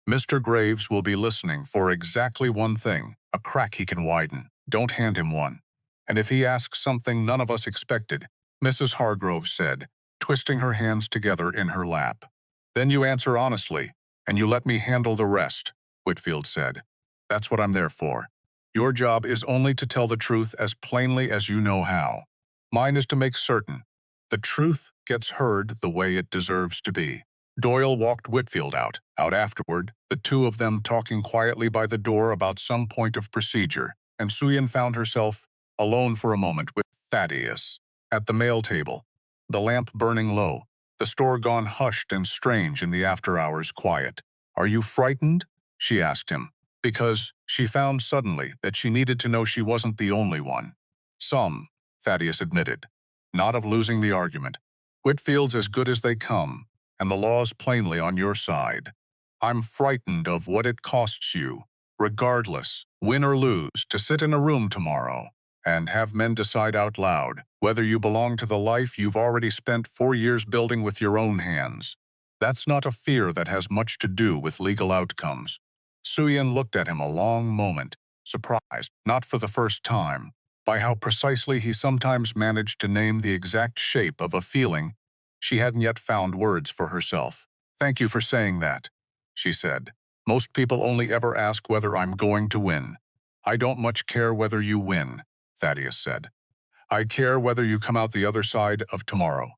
Mr. Graves will be listening for exactly one thing, a crack he can widen. Don't hand him one. And if he asks something none of us expected, Mrs. Hargrove said, twisting her hands together in her lap. Then you answer honestly, and you let me handle the rest, Whitfield said. That's what I'm there for. Your job is only to tell the truth as plainly as you know how. Mine is to make certain the truth gets heard the way it deserves to be. Doyle walked Whitfield out afterward, the two of them talking quietly by the door about some point of procedure, and Suyin found herself alone for a moment with Thaddeus at the mail table, the lamp burning low, the store gone hushed and strange in the after-hours quiet. Are you frightened? She asked him, because she found suddenly that she needed to know she wasn't the only one. Some, Thaddeus admitted, not of losing the argument. Whitfield's as good as they come, and the law's plainly on your side. I'm frightened of what it costs you, regardless, win or lose, to sit in a room tomorrow. and have men decide out loud whether you belong to the life you've already spent 4 years building with your own hands. That's not a fear that has much to do with legal outcomes. Suyin looked at him a long moment, surprised, not for the first time, by how precisely he sometimes managed to name the exact shape of a feeling she hadn't yet found words for herself. "Thank you for saying that," she said. "Most people only ever ask whether I'm going to win." "I don't much care whether you win," Thaddeus said. "I care whether you come out the other side of tomorrow,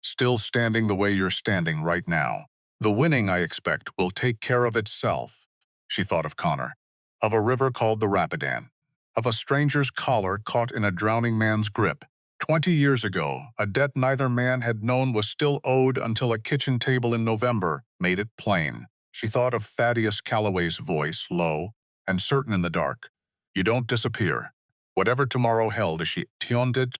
still standing the way you're standing right now. The winning, I expect, will take care of itself." She thought of Connor, of a river called the Rapidan, of a stranger's collar caught in a drowning man's grip. 20 years ago, a debt neither man had known was still owed until a kitchen table in November made it plain. She thought of Thaddeus Calloway's voice, low and certain in the dark. "You don't disappear." Whatever tomorrow held, as she intended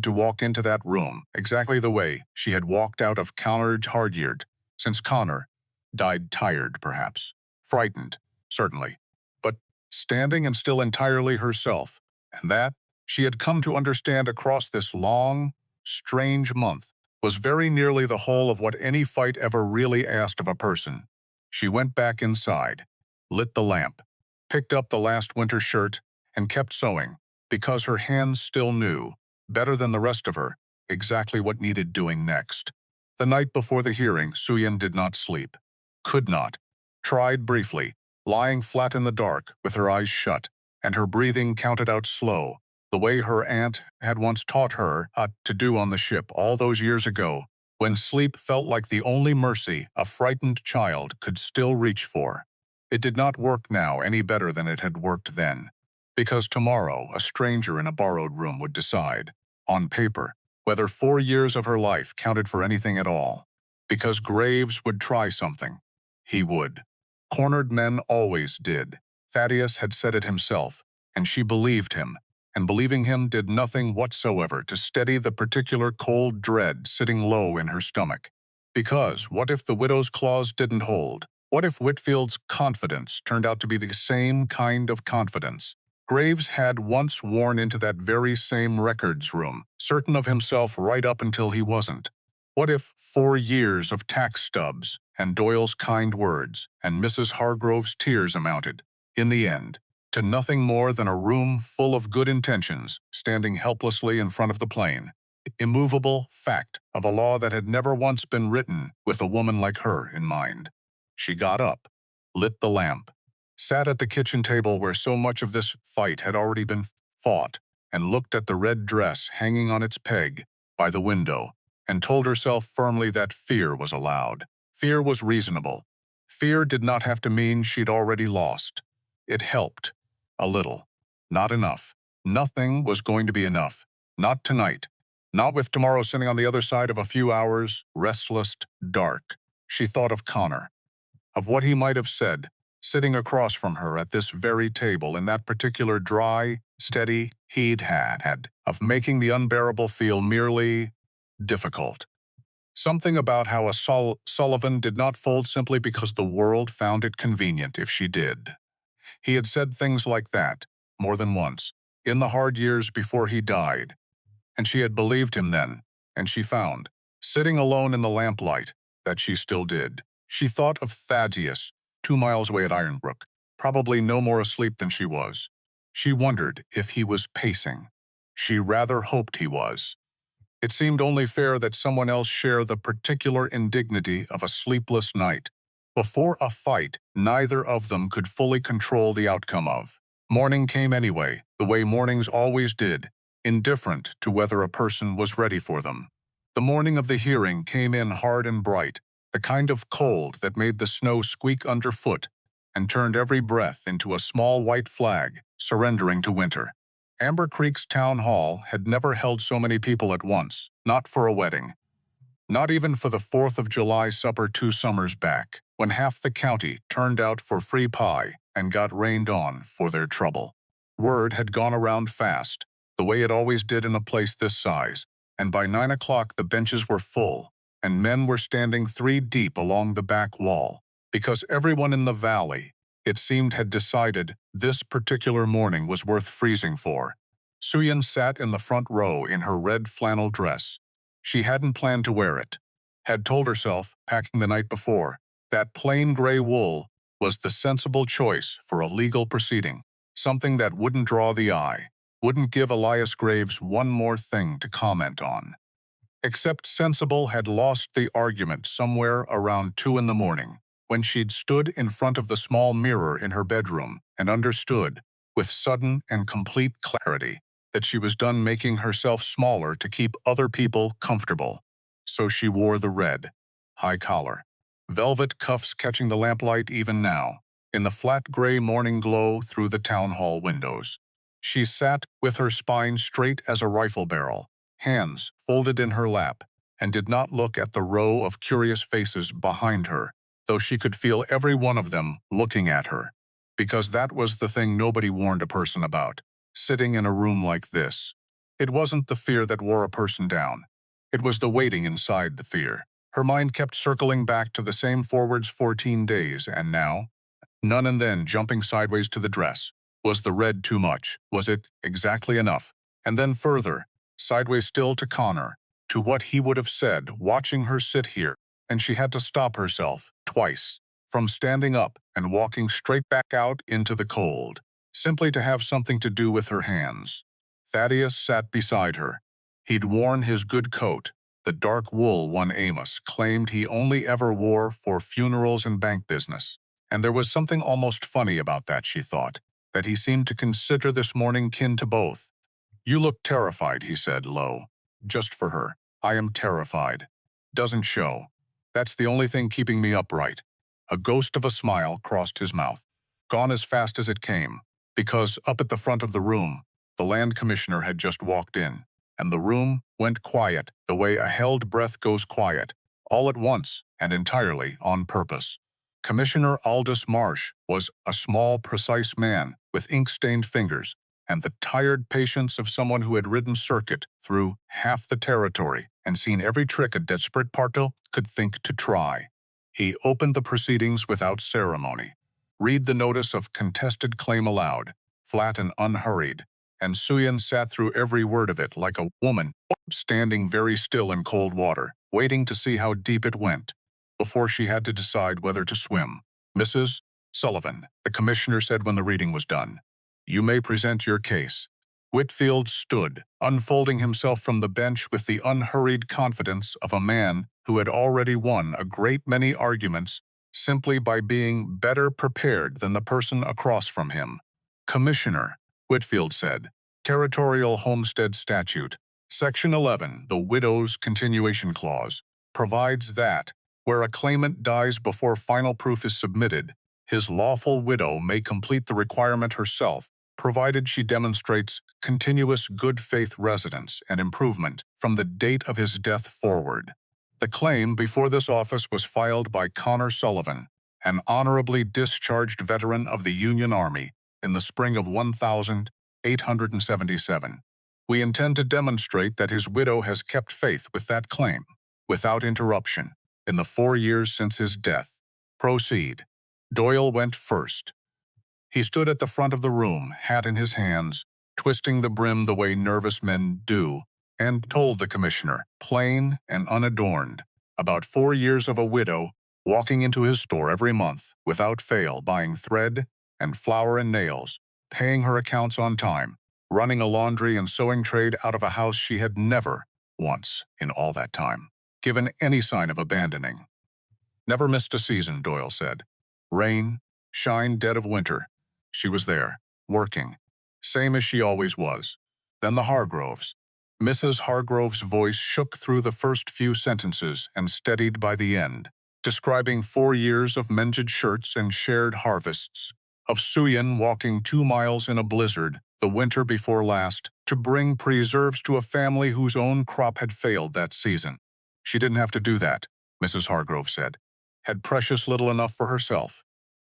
to walk into that room exactly the way she had walked out of Connor's Hardyard, since Connor died tired, perhaps, frightened, certainly, but standing and still entirely herself, and that, she had come to understand across this long, strange month, was very nearly the whole of what any fight ever really asked of a person. She went back inside, lit the lamp, picked up the last winter shirt, and kept sewing, because her hands still knew, better than the rest of her, exactly what needed doing next. The night before the hearing, Suyin did not sleep. Could not. Tried briefly, lying flat in the dark, with her eyes shut, and her breathing counted out slow, the way her aunt had once taught her to do on the ship all those years ago, when sleep felt like the only mercy a frightened child could still reach for. It did not work now any better than it had worked then, because tomorrow a stranger in a borrowed room would decide, on paper, whether 4 years of her life counted for anything at all. Because Graves would try something. He would. Cornered men always did. Thaddeus had said it himself, and she believed him, and believing him did nothing whatsoever to steady the particular cold dread sitting low in her stomach. Because what if the widow's clause didn't hold? What if Whitfield's confidence turned out to be the same kind of confidence Graves had once worn into that very same records room, certain of himself right up until he wasn't? What if 4 years of tax stubs and Doyle's kind words and Mrs. Hargrove's tears amounted, in the end, to nothing more than a room full of good intentions standing helplessly in front of the plane, immovable fact of a law that had never once been written with a woman like her in mind? She got up, lit the lamp, sat at the kitchen table where so much of this fight had already been fought, and looked at the red dress hanging on its peg by the window, and told herself firmly that fear was allowed. Fear was reasonable. Fear did not have to mean she'd already lost. It helped. A little. Not enough. Nothing was going to be enough. Not tonight. Not with tomorrow sitting on the other side of a few hours, restless, dark. She thought of Connor, of what he might have said, sitting across from her at this very table in that particular dry, steady he'd had, of making the unbearable feel merely difficult. Something about how a Sullivan did not fold simply because the world found it convenient if she did. He had said things like that, more than once, in the hard years before he died, and she had believed him then, and she found, sitting alone in the lamplight, that she still did. She thought of Thaddeus, 2 miles away at Ironbrook, probably no more asleep than she was. She wondered if he was pacing. She rather hoped he was. It seemed only fair that someone else share the particular indignity of a sleepless night. Before a fight, neither of them could fully control the outcome of. Morning came anyway, the way mornings always did, indifferent to whether a person was ready for them. The morning of the hearing came in hard and bright, the kind of cold that made the snow squeak underfoot and turned every breath into a small white flag, surrendering to winter. Amber Creek's town hall had never held so many people at once, not for a wedding. Not even for the 4th of July supper 2 summers back, when half the county turned out for free pie and got rained on for their trouble. Word had gone around fast, the way it always did in a place this size, and by 9 o'clock the benches were full, and men were standing 3 deep along the back wall, because everyone in the valley, it seemed, had decided this particular morning was worth freezing for. Suyin sat in the front row in her red flannel dress. She hadn't planned to wear it. Had told herself, packing the night before, that plain gray wool was the sensible choice for a legal proceeding, something that wouldn't draw the eye, wouldn't give Elias Graves one more thing to comment on. Except Sensible had lost the argument somewhere around 2 in the morning, when she'd stood in front of the small mirror in her bedroom and understood, with sudden and complete clarity, that she was done making herself smaller to keep other people comfortable. So she wore the red, high collar, velvet cuffs catching the lamplight even now, in the flat gray morning glow through the town hall windows. She sat with her spine straight as a rifle barrel, hands folded in her lap, and did not look at the row of curious faces behind her, though she could feel every one of them looking at her. Because that was the thing nobody warned a person about, sitting in a room like this. It wasn't the fear that wore a person down. It was the waiting inside the fear. Her mind kept circling back to the same forwards 14 days, and now, none, and then jumping sideways to the dress. Was the red too much? Was it exactly enough? And then further, sideways still to Connor, to what he would have said watching her sit here, and she had to stop herself, twice, from standing up and walking straight back out into the cold, simply to have something to do with her hands. Thaddeus sat beside her. He'd worn his good coat, the dark wool one Amos claimed he only ever wore for funerals and bank business. And there was something almost funny about that, she thought, that he seemed to consider this morning kin to both. "You look terrified," he said low. "Just for her. I am terrified. Doesn't show. That's the only thing keeping me upright." A ghost of a smile crossed his mouth. Gone as fast as it came, because up at the front of the room, the land commissioner had just walked in, and the room went quiet the way a held breath goes quiet, all at once and entirely on purpose. Commissioner Aldous Marsh was a small, precise man with ink-stained fingers and the tired patience of someone who had ridden circuit through half the territory and seen every trick a desperate parto could think to try. He opened the proceedings without ceremony. Read the notice of contested claim aloud, flat and unhurried, and Suyin sat through every word of it like a woman standing very still in cold water, waiting to see how deep it went, before she had to decide whether to swim. "Mrs. Sullivan," the commissioner said when the reading was done, "you may present your case." Whitfield stood, unfolding himself from the bench with the unhurried confidence of a man who had already won a great many arguments simply by being better prepared than the person across from him. "Commissioner," Whitfield said, "Territorial Homestead Statute, Section 11, the Widow's Continuation Clause, provides that, where a claimant dies before final proof is submitted, his lawful widow may complete the requirement herself, provided she demonstrates continuous good faith residence and improvement from the date of his death forward." The claim before this office was filed by Connor Sullivan, an honorably discharged veteran of the Union Army, in the spring of 1877. We intend to demonstrate that his widow has kept faith with that claim, without interruption, in the 4 years since his death. Proceed. Doyle went first. He stood at the front of the room, hat in his hands, twisting the brim the way nervous men do, and told the commissioner, plain and unadorned, about 4 years of a widow walking into his store every month, without fail, buying thread and flour and nails, paying her accounts on time, running a laundry and sewing trade out of a house she had never, once in all that time, given any sign of abandoning. "Never missed a season," Doyle said. "Rain, shine, dead of winter. She was there, working, same as she always was." Then the Hargroves. Mrs. Hargrove's voice shook through the first few sentences and steadied by the end, describing 4 years of mended shirts and shared harvests, of Suyin walking 2 miles in a blizzard the winter before last to bring preserves to a family whose own crop had failed that season. She didn't have to do that, Mrs. Hargrove said. Had precious little enough for herself.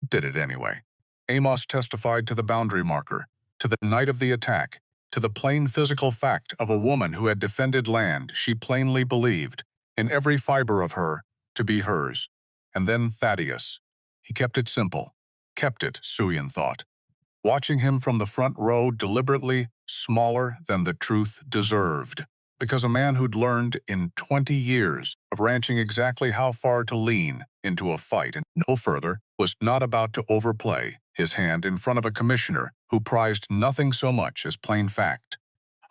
Did it anyway. Amos testified to the boundary marker, to the night of the attack, to the plain physical fact of a woman who had defended land she plainly believed, in every fiber of her, to be hers. And then Thaddeus. He kept it simple. Kept it, Suyin thought. watching him from the front row, deliberately smaller than the truth deserved. Because a man who'd learned in 20 years of ranching exactly how far to lean into a fight and no further was not about to overplay his hand in front of a commissioner who prized nothing so much as plain fact.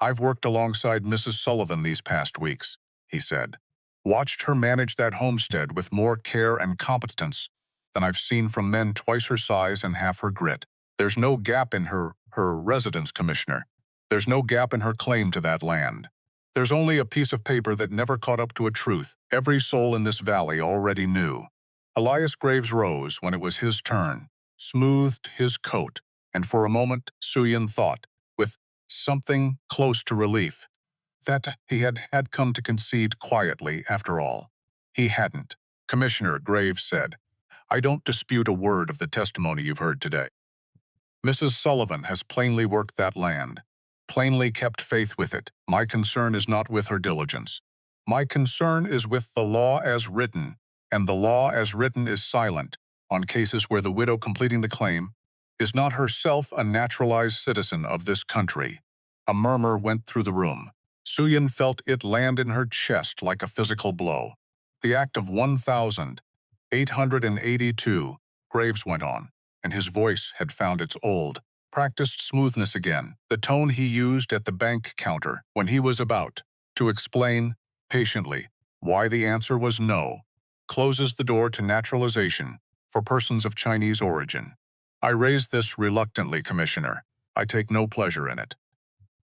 "I've worked alongside Mrs. Sullivan these past weeks," he said. "Watched her manage that homestead with more care and competence than I've seen from men twice her size and half her grit. There's no gap in her residence, Commissioner. There's no gap in her claim to that land. There's only a piece of paper that never caught up to a truth every soul in this valley already knew." Elias Graves rose when it was his turn, smoothed his coat, and for a moment Suyin thought, with something close to relief, that he had come to concede quietly after all. He hadn't. "Commissioner," Graves said, "I don't dispute a word of the testimony you've heard today. Mrs. Sullivan has plainly worked that land, plainly kept faith with it. My concern is not with her diligence. My concern is with the law as written, and the law as written is silent on cases where the widow completing the claim is not herself a naturalized citizen of this country." A murmur went through the room. Suyin felt it land in her chest like a physical blow. "The Act of 1882, Graves went on, and his voice had found its old, practiced smoothness again, the tone he used at the bank counter when he was about to explain, patiently, why the answer was no, closes the door to naturalization for persons of Chinese origin. I raise this reluctantly, Commissioner. I take no pleasure in it.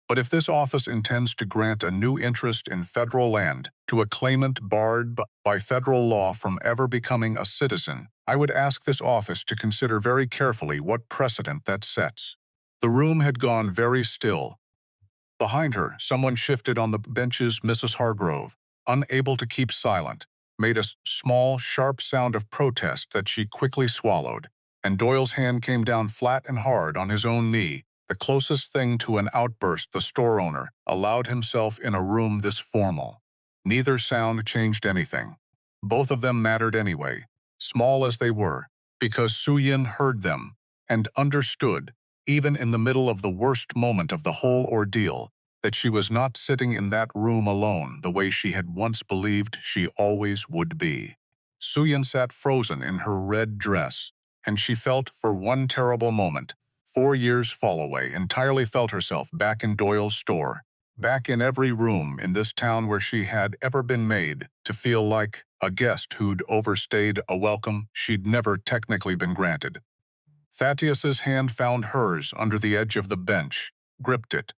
But if this office intends to grant a new interest in federal land to a claimant barred by federal law from ever becoming a citizen, I would ask this office to consider very carefully what precedent that sets." The room had gone very still. Behind her, someone shifted on the benches. Mrs. Hargrove, unable to keep silent, made a small, sharp sound of protest that she quickly swallowed, and Doyle's hand came down flat and hard on his own knee, the closest thing to an outburst the store owner allowed himself in a room this formal. Neither sound changed anything. Both of them mattered anyway, small as they were, because Suyin heard them and understood, even in the middle of the worst moment of the whole ordeal, that she was not sitting in that room alone the way she had once believed she always would be. Suyin sat frozen in her red dress, and she felt for one terrible moment, 4 years fall away, entirely felt herself back in Doyle's store, back in every room in this town where she had ever been made to feel like a guest who'd overstayed a welcome she'd never technically been granted. Thaddeus's hand found hers under the edge of the bench, gripped it,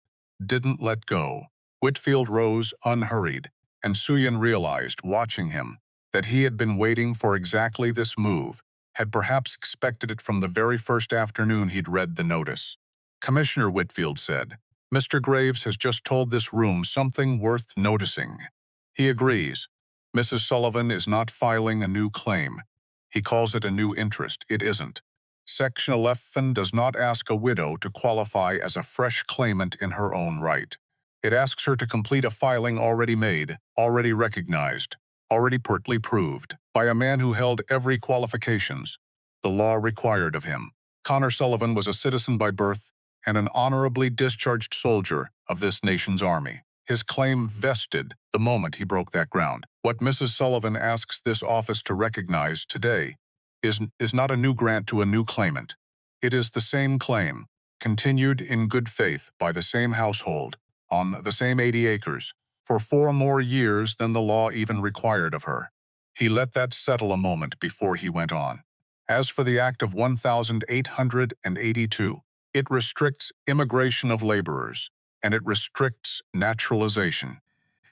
didn't let go. Whitfield rose unhurried, and Suyin realized, watching him, that he had been waiting for exactly this move, had perhaps expected it from the very first afternoon he'd read the notice. "Commissioner," Whitfield said, "Mr. Graves has just told this room something worth noticing. He agrees. Mrs. Sullivan is not filing a new claim. He calls it a new interest. It isn't. Section 11 does not ask a widow to qualify as a fresh claimant in her own right. It asks her to complete a filing already made, already recognized, already pertly proved, by a man who held every qualifications the law required of him. Connor Sullivan was a citizen by birth and an honorably discharged soldier of this nation's army. His claim vested the moment he broke that ground. What Mrs. Sullivan asks this office to recognize today is not a new grant to a new claimant. It is the same claim, continued in good faith by the same household, on the same 80 acres, for 4 more years than the law even required of her." He let that settle a moment before he went on. "As for the Act of 1882, it restricts immigration of laborers, and it restricts naturalization.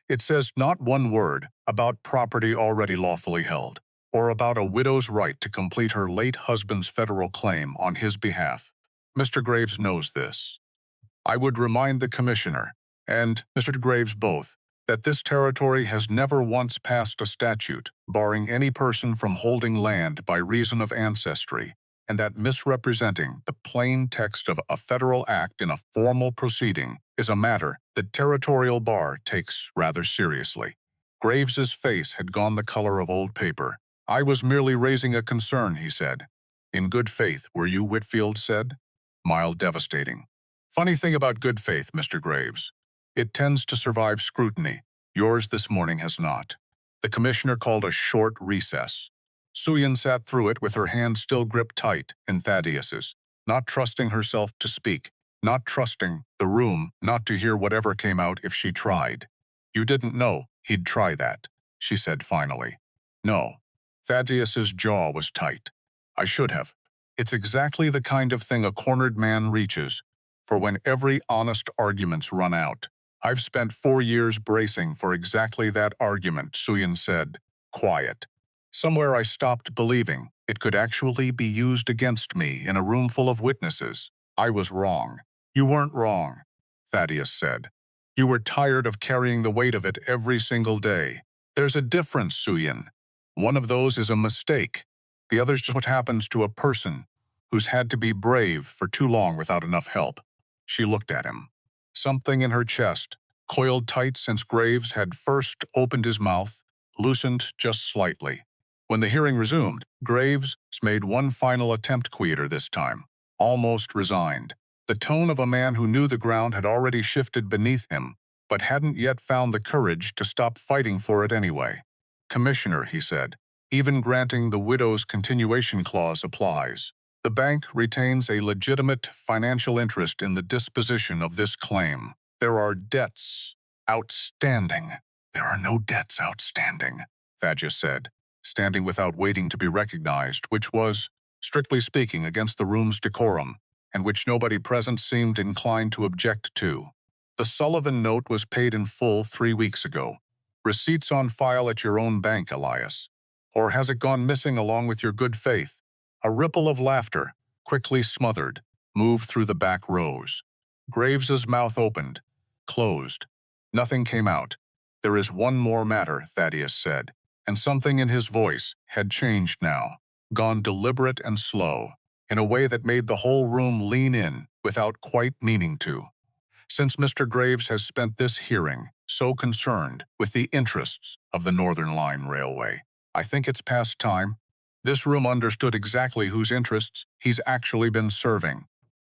It says not one word about property already lawfully held, or about a widow's right to complete her late husband's federal claim on his behalf. Mr. Graves knows this. I would remind the Commissioner, and Mr. Graves both, that this territory has never once passed a statute barring any person from holding land by reason of ancestry, and that misrepresenting the plain text of a federal act in a formal proceeding is a matter the territorial bar takes rather seriously." Graves's face had gone the color of old paper. "I was merely raising a concern," he said. "In good faith, were you?" Whitfield said. mild devastating. Funny thing about good faith, Mr. Graves. It tends to survive scrutiny. Yours this morning has not. The commissioner called a short recess. Suyin sat through it with her hand still gripped tight in Thaddeus's, not trusting herself to speak, not trusting the room not to hear whatever came out if she tried. You didn't know he'd try that, she said finally. No. Thaddeus's jaw was tight. I should have. It's exactly the kind of thing a cornered man reaches for when every honest argument's run out. I've spent 4 years bracing for exactly that argument, Suyin said, quiet. Somewhere I stopped believing it could actually be used against me in a room full of witnesses. I was wrong. You weren't wrong, Thaddeus said. You were tired of carrying the weight of it every single day. There's a difference, Suyin. One of those is a mistake. The other's just what happens to a person who's had to be brave for too long without enough help. She looked at him. Something in her chest, coiled tight since Graves had first opened his mouth, loosened just slightly. When the hearing resumed, Graves made one final attempt quieter this time, almost resigned. The tone of a man who knew the ground had already shifted beneath him, but hadn't yet found the courage to stop fighting for it anyway. Commissioner, he said, even granting the widow's continuation clause applies. The bank retains a legitimate financial interest in the disposition of this claim. There are debts outstanding. There are no debts outstanding, Thaddeus said, standing without waiting to be recognized, which was, strictly speaking, against the room's decorum, and which nobody present seemed inclined to object to. The Sullivan note was paid in full 3 weeks ago. Receipts on file at your own bank, Elias. Or has it gone missing along with your good faith? A ripple of laughter, quickly smothered, moved through the back rows. Graves's mouth opened, closed. Nothing came out. There is one more matter, Thaddeus said, and something in his voice had changed now, gone deliberate and slow, in a way that made the whole room lean in without quite meaning to. Since Mr. Graves has spent this hearing so concerned with the interests of the Northern Line Railway, I think it's past time. This room understood exactly whose interests he's actually been serving.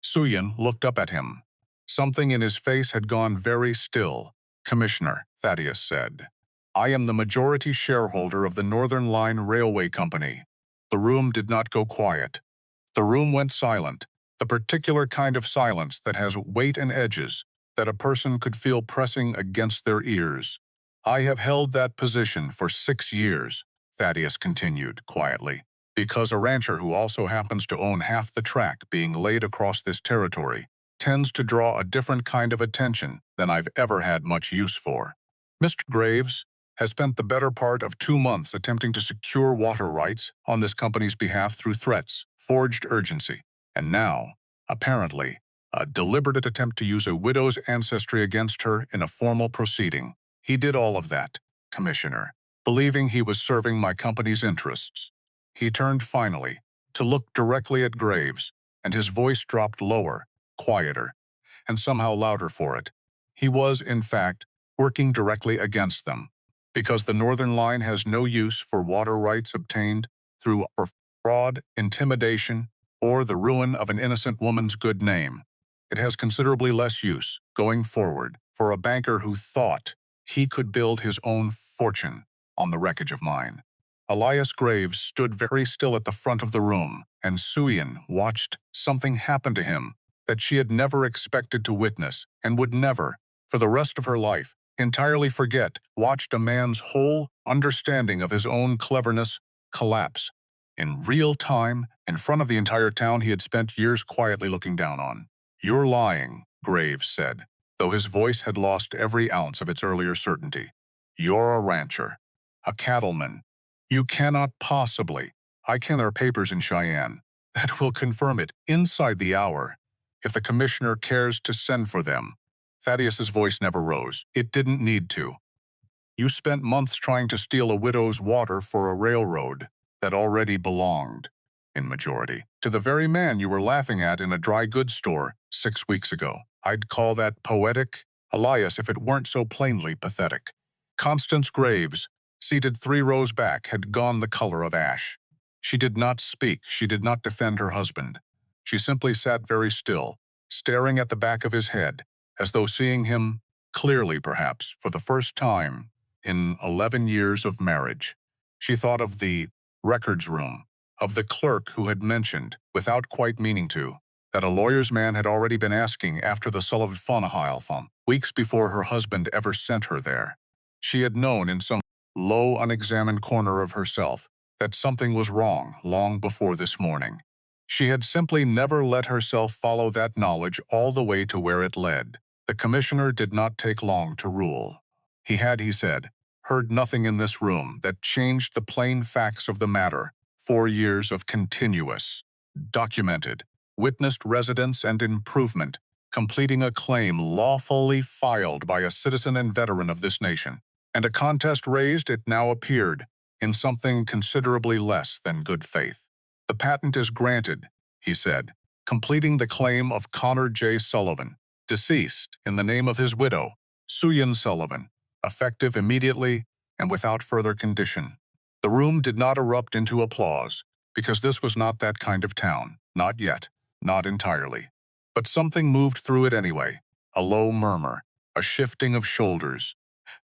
Suyin looked up at him. Something in his face had gone very still. Commissioner, Thaddeus said, I am the majority shareholder of the Northern Line Railway Company. The room did not go quiet. The room went silent, the particular kind of silence that has weight and edges that a person could feel pressing against their ears. I have held that position for 6 years, Thaddeus continued quietly, because a rancher who also happens to own half the track being laid across this territory tends to draw a different kind of attention than I've ever had much use for. Mr. Graves has spent the better part of 2 months attempting to secure water rights on this company's behalf through threats, forged urgency, and now, apparently, a deliberate attempt to use a widow's ancestry against her in a formal proceeding. He did all of that, Commissioner, believing he was serving my company's interests. He turned finally to look directly at Graves, and his voice dropped lower, quieter, and somehow louder for it. He was, in fact, working directly against them, because the Northern Line has no use for water rights obtained through fraud, intimidation, or the ruin of an innocent woman's good name. It has considerably less use, going forward, for a banker who thought he could build his own fortune on the wreckage of mine. Elias Graves stood very still at the front of the room, and Suyin watched something happen to him that she had never expected to witness and would never, for the rest of her life, entirely forget, watched a man's whole understanding of his own cleverness collapse in real time in front of the entire town he had spent years quietly looking down on. You're lying, Graves said, though his voice had lost every ounce of its earlier certainty. You're a rancher, a cattleman. You cannot possibly. I can. There are papers in Cheyenne that will confirm it inside the hour, if the commissioner cares to send for them. Thaddeus's voice never rose. It didn't need to. You spent months trying to steal a widow's water for a railroad that already belonged, in majority, to the very man you were laughing at in a dry goods store 6 weeks ago. I'd call that poetic, Elias, if it weren't so plainly pathetic. Constance Graves, seated 3 rows back, had gone the color of ash. She did not speak. She did not defend her husband. She simply sat very still, staring at the back of his head, as though seeing him clearly, perhaps, for the first time in 11 years of marriage. She thought of the records room, of the clerk who had mentioned, without quite meaning to, that a lawyer's man had already been asking after the Sullivan phone weeks before her husband ever sent her there. She had known in some low, unexamined corner of herself that something was wrong long before this morning. She had simply never let herself follow that knowledge all the way to where it led. The commissioner did not take long to rule. He had, he said, heard nothing in this room that changed the plain facts of the matter. 4 years of continuous, documented, witnessed residence and improvement, completing a claim lawfully filed by a citizen and veteran of this nation. And a contest raised, it now appeared, in something considerably less than good faith. The patent is granted, he said, completing the claim of Connor J. Sullivan, deceased in the name of his widow, Suyan Sullivan, effective immediately and without further condition. The room did not erupt into applause, because this was not that kind of town, not yet, not entirely. But something moved through it anyway, a low murmur, a shifting of shoulders,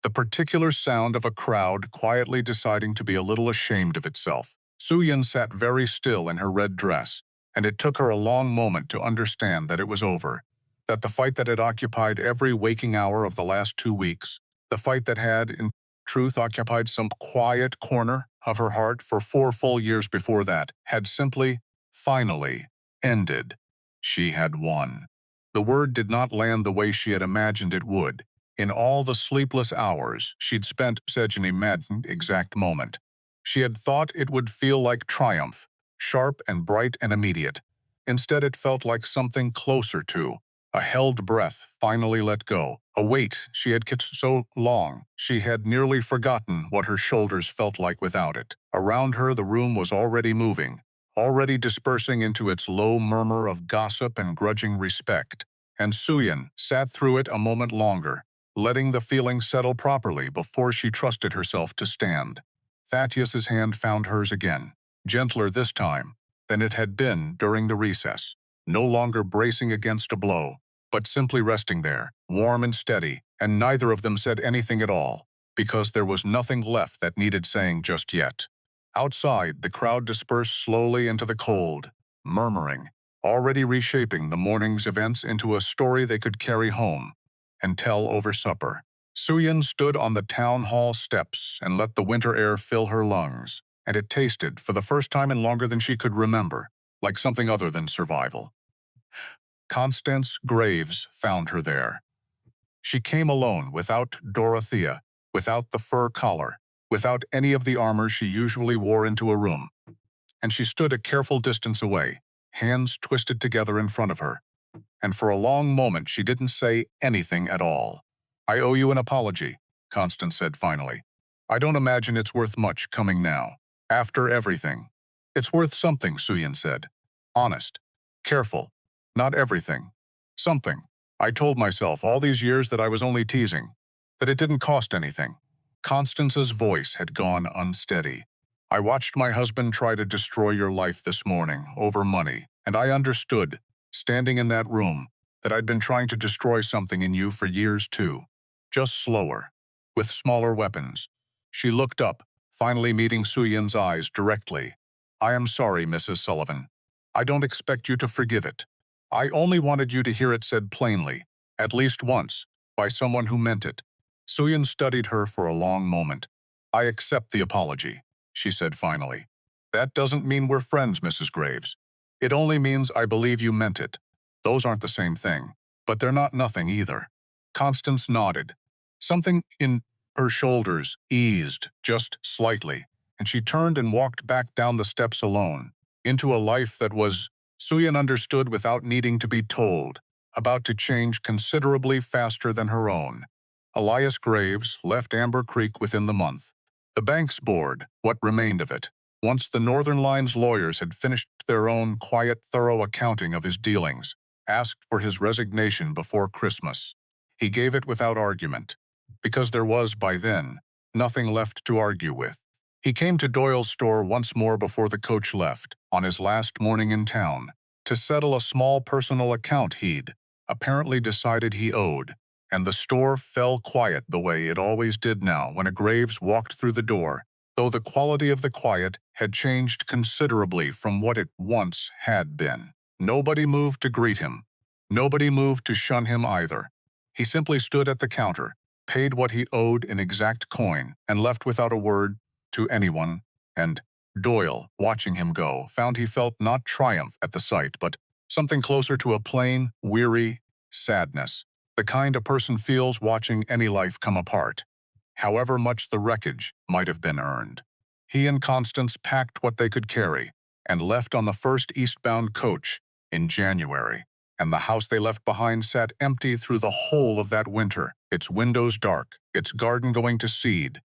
the particular sound of a crowd quietly deciding to be a little ashamed of itself. Suyan sat very still in her red dress, and it took her a long moment to understand that it was over, that the fight that had occupied every waking hour of the last 2 weeks, the fight that had, in truth, occupied some quiet corner of her heart for 4 full years before that, had simply, finally, ended. She had won. The word did not land the way she had imagined it would. In all the sleepless hours she'd spent such an imagined exact moment. She had thought it would feel like triumph, sharp and bright and immediate. Instead, it felt like something closer to a held breath finally let go, a weight she had kept so long she had nearly forgotten what her shoulders felt like without it. Around her the room was already moving, already dispersing into its low murmur of gossip and grudging respect, and Suyan sat through it a moment longer, letting the feeling settle properly before she trusted herself to stand. Thaddeus's hand found hers again, gentler this time than it had been during the recess, no longer bracing against a blow, but simply resting there, warm and steady, and neither of them said anything at all, because there was nothing left that needed saying just yet. Outside, the crowd dispersed slowly into the cold, murmuring, already reshaping the morning's events into a story they could carry home and tell over supper. Suyan stood on the town hall steps and let the winter air fill her lungs, and it tasted, for the first time in longer than she could remember, like something other than survival. Constance Graves found her there. She came alone, without Dorothea, without the fur collar, without any of the armor she usually wore into a room, and she stood a careful distance away, hands twisted together in front of her. And for a long moment she didn't say anything at all. "I owe you an apology," Constance said finally. "I don't imagine it's worth much coming now. After everything." "It's worth something," Suyan said. "Honest. Careful. Not everything. Something. I told myself all these years that I was only teasing, that it didn't cost anything." Constance's voice had gone unsteady. "I watched my husband try to destroy your life this morning over money, and I understood, standing in that room, that I'd been trying to destroy something in you for years too. Just slower, with smaller weapons." She looked up, finally meeting Suyan's eyes directly. "I am sorry, Mrs. Sullivan. I don't expect you to forgive it. I only wanted you to hear it said plainly, at least once, by someone who meant it." Suyan studied her for a long moment. "I accept the apology," she said finally. "That doesn't mean we're friends, Mrs. Graves. It only means I believe you meant it. Those aren't the same thing, but they're not nothing either." Constance nodded. Something in her shoulders eased just slightly, and she turned and walked back down the steps alone, into a life that was, Suyan understood without needing to be told, about to change considerably faster than her own. Elias Graves left Amber Creek within the month. The bank's board, what remained of it, once the Northern Line's lawyers had finished their own quiet, thorough accounting of his dealings, asked for his resignation before Christmas. He gave it without argument, because there was, by then, nothing left to argue with. He came to Doyle's store once more before the coach left, on his last morning in town, to settle a small personal account he'd apparently decided he owed, and the store fell quiet the way it always did now when a Graves walked through the door, though the quality of the quiet had changed considerably from what it once had been. Nobody moved to greet him. Nobody moved to shun him either. He simply stood at the counter, paid what he owed in exact coin, and left without a word to anyone, and Doyle, watching him go, found he felt not triumph at the sight, but something closer to a plain, weary sadness, the kind a person feels watching any life come apart, however much the wreckage might have been earned. He and Constance packed what they could carry and left on the first eastbound coach in January, and the house they left behind sat empty through the whole of that winter, its windows dark, its garden going to seed,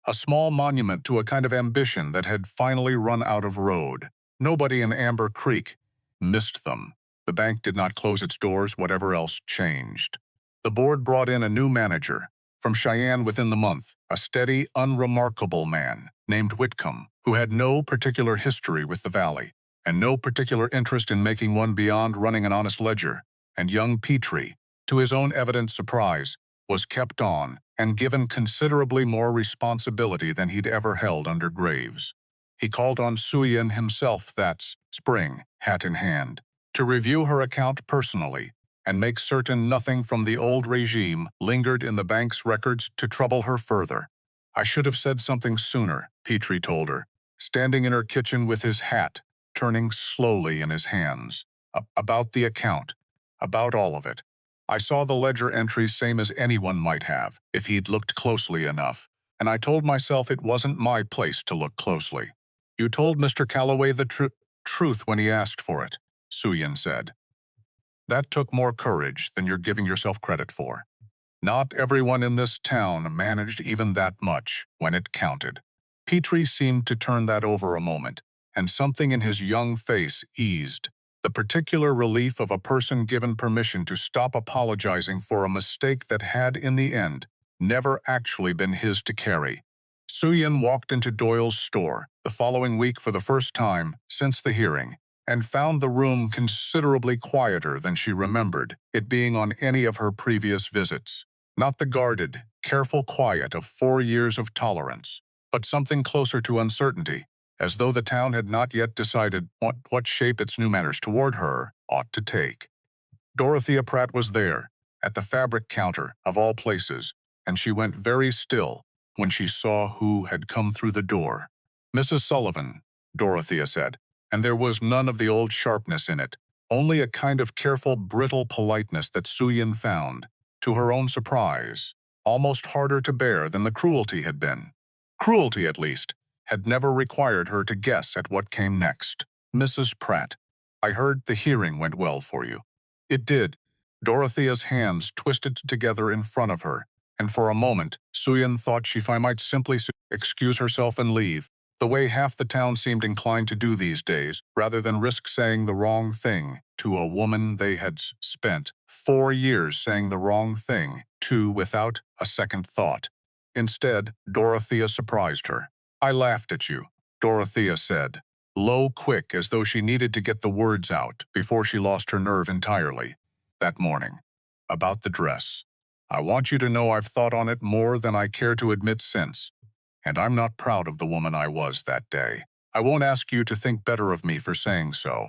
a small monument to a kind of ambition that had finally run out of road. Nobody in Amber Creek missed them. The bank did not close its doors, whatever else changed. The board brought in a new manager from Cheyenne within the month, a steady, unremarkable man named Whitcomb, who had no particular history with the valley and no particular interest in making one beyond running an honest ledger. And young Petrie, to his own evident surprise, was kept on and given considerably more responsibility than he'd ever held under Graves. He called on Suyin himself that spring, hat in hand, to review her account personally and make certain nothing from the old regime lingered in the bank's records to trouble her further. I should have said something sooner, Petrie told her, standing in her kitchen with his hat turning slowly in his hands. About the account, about all of it. I saw the ledger entries same as anyone might have, if he'd looked closely enough, and I told myself it wasn't my place to look closely. You told Mr. Calloway the truth when he asked for it, Suyin said. That took more courage than you're giving yourself credit for. Not everyone in this town managed even that much when it counted. Petrie seemed to turn that over a moment, and something in his young face eased. The particular relief of a person given permission to stop apologizing for a mistake that had, in the end, never actually been his to carry. Suyin walked into Doyle's store the following week for the first time since the hearing, and found the room considerably quieter than she remembered it being on any of her previous visits. Not the guarded, careful quiet of 4 years of tolerance, but something closer to uncertainty, as though the town had not yet decided what shape its new manners toward her ought to take. Dorothea Pratt was there, at the fabric counter of all places, and she went very still when she saw who had come through the door. Mrs. Sullivan, Dorothea said, and there was none of the old sharpness in it, only a kind of careful, brittle politeness that Suyin found, to her own surprise, almost harder to bear than the cruelty had been. Cruelty, at least, had never required her to guess at what came next. Mrs. Pratt, I heard the hearing went well for you. It did. Dorothea's hands twisted together in front of her, and for a moment, Suyin thought she might simply excuse herself and leave, the way half the town seemed inclined to do these days, rather than risk saying the wrong thing to a woman they had spent 4 years saying the wrong thing to without a second thought. Instead, Dorothea surprised her. I laughed at you, Dorothea said, low, quick, as though she needed to get the words out before she lost her nerve entirely. That morning. About the dress. I want you to know I've thought on it more than I care to admit since, and I'm not proud of the woman I was that day. I won't ask you to think better of me for saying so.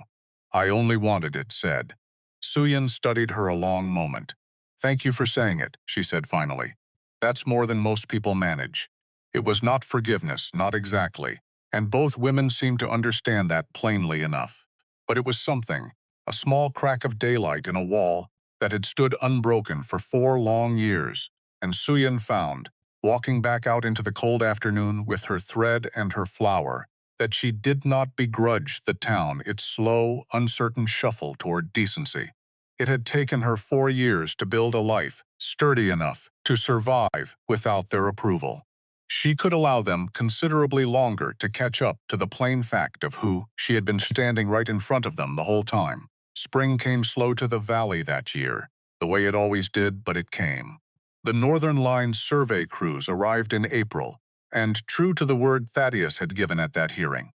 I only wanted it said. Suyin studied her a long moment. Thank you for saying it, she said finally. That's more than most people manage. It was not forgiveness, not exactly, and both women seemed to understand that plainly enough. But it was something, a small crack of daylight in a wall that had stood unbroken for 4 long years, and Suyin found, walking back out into the cold afternoon with her thread and her flower, that she did not begrudge the town its slow, uncertain shuffle toward decency. It had taken her 4 years to build a life sturdy enough to survive without their approval. She could allow them considerably longer to catch up to the plain fact of who she had been standing right in front of them the whole time. Spring came slow to the valley that year, the way it always did, but it came. The Northern Line survey crews arrived in April, and true to the word Thaddeus had given at that hearing,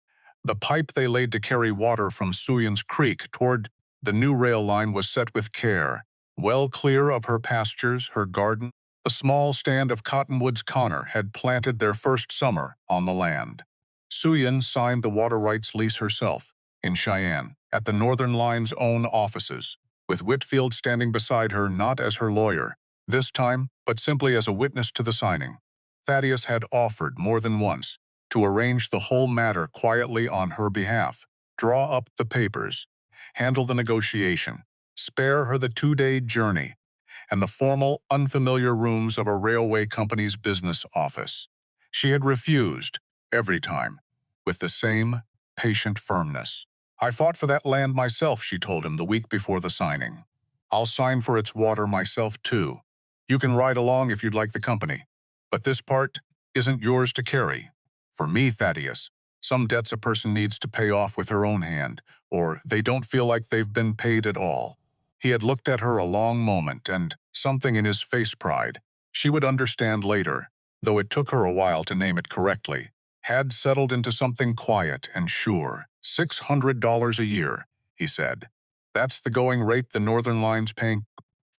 the pipe they laid to carry water from Suyin's Creek toward The new rail line was set with care, well clear of her pastures, her garden. The small stand of cottonwoods Connor had planted their first summer on the land. Suyin signed the water rights lease herself, in Cheyenne, at the Northern Line's own offices, with Whitfield standing beside her not as her lawyer, this time, but simply as a witness to the signing. Thaddeus had offered more than once to arrange the whole matter quietly on her behalf, draw up the papers, handle the negotiation, spare her the 2-day journey, and the formal, unfamiliar rooms of a railway company's business office. She had refused, every time, with the same patient firmness. "I fought for that land myself," she told him the week before the signing. "I'll sign for its water myself, too. You can ride along if you'd like the company. But this part isn't yours to carry. For me, Thaddeus, some debts a person needs to pay off with her own hand, or they don't feel like they've been paid at all." He had looked at her a long moment, and something in his face pride, she would understand later, though it took her a while to name it correctly, had settled into something quiet and sure. $600 a year, he said. "That's the going rate the Northern Line's paying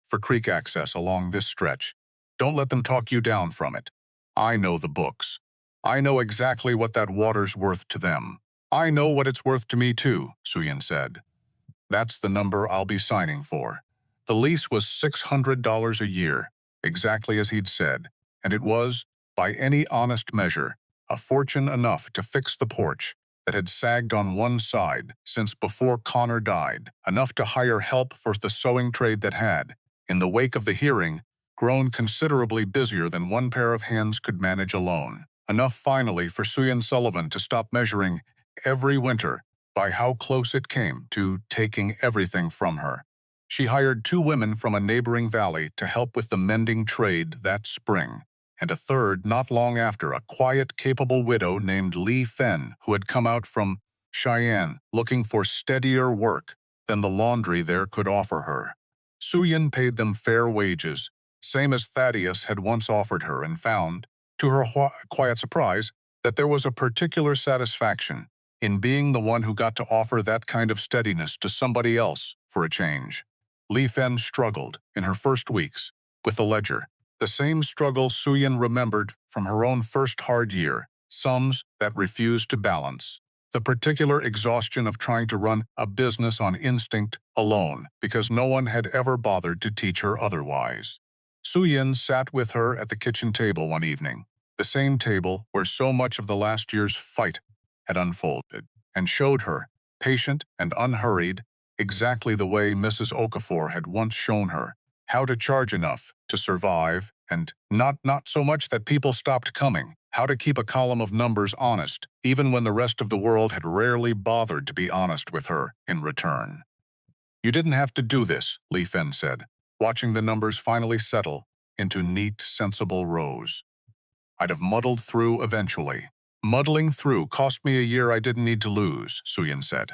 for creek access along this stretch. Don't let them talk you down from it. I know the books. I know exactly what that water's worth to them. I know what it's worth to me too," Suyin said. "That's the number I'll be signing for." The lease was $600 a year, exactly as he'd said, and it was, by any honest measure, a fortune enough to fix the porch that had sagged on one side since before Connor died, enough to hire help for the sewing trade that had, in the wake of the hearing, grown considerably busier than one pair of hands could manage alone. Enough finally for Suyin Sullivan to stop measuring every winter by how close it came to taking everything from her. She hired 2 women from a neighboring valley to help with the mending trade that spring, and a third not long after, a quiet, capable widow named Li Fen, who had come out from Cheyenne looking for steadier work than the laundry there could offer her. Suyin paid them fair wages, same as Thaddeus had once offered her, and found, to her quiet surprise, that there was a particular satisfaction in being the one who got to offer that kind of steadiness to somebody else for a change. Li Fen struggled, in her first weeks, with the ledger, the same struggle Suyin remembered from her own first hard year, sums that refused to balance. The particular exhaustion of trying to run a business on instinct alone, because no one had ever bothered to teach her otherwise. Suyin sat with her at the kitchen table one evening, the same table where so much of the last year's fight had unfolded, and showed her, patient and unhurried, exactly the way Mrs. Okafor had once shown her, how to charge enough to survive, and not so much that people stopped coming, how to keep a column of numbers honest, even when the rest of the world had rarely bothered to be honest with her in return. "You didn't have to do this," Li Fen said, watching the numbers finally settle into neat, sensible rows. "I'd have muddled through eventually." "Muddling through cost me a year I didn't need to lose," Suyin said.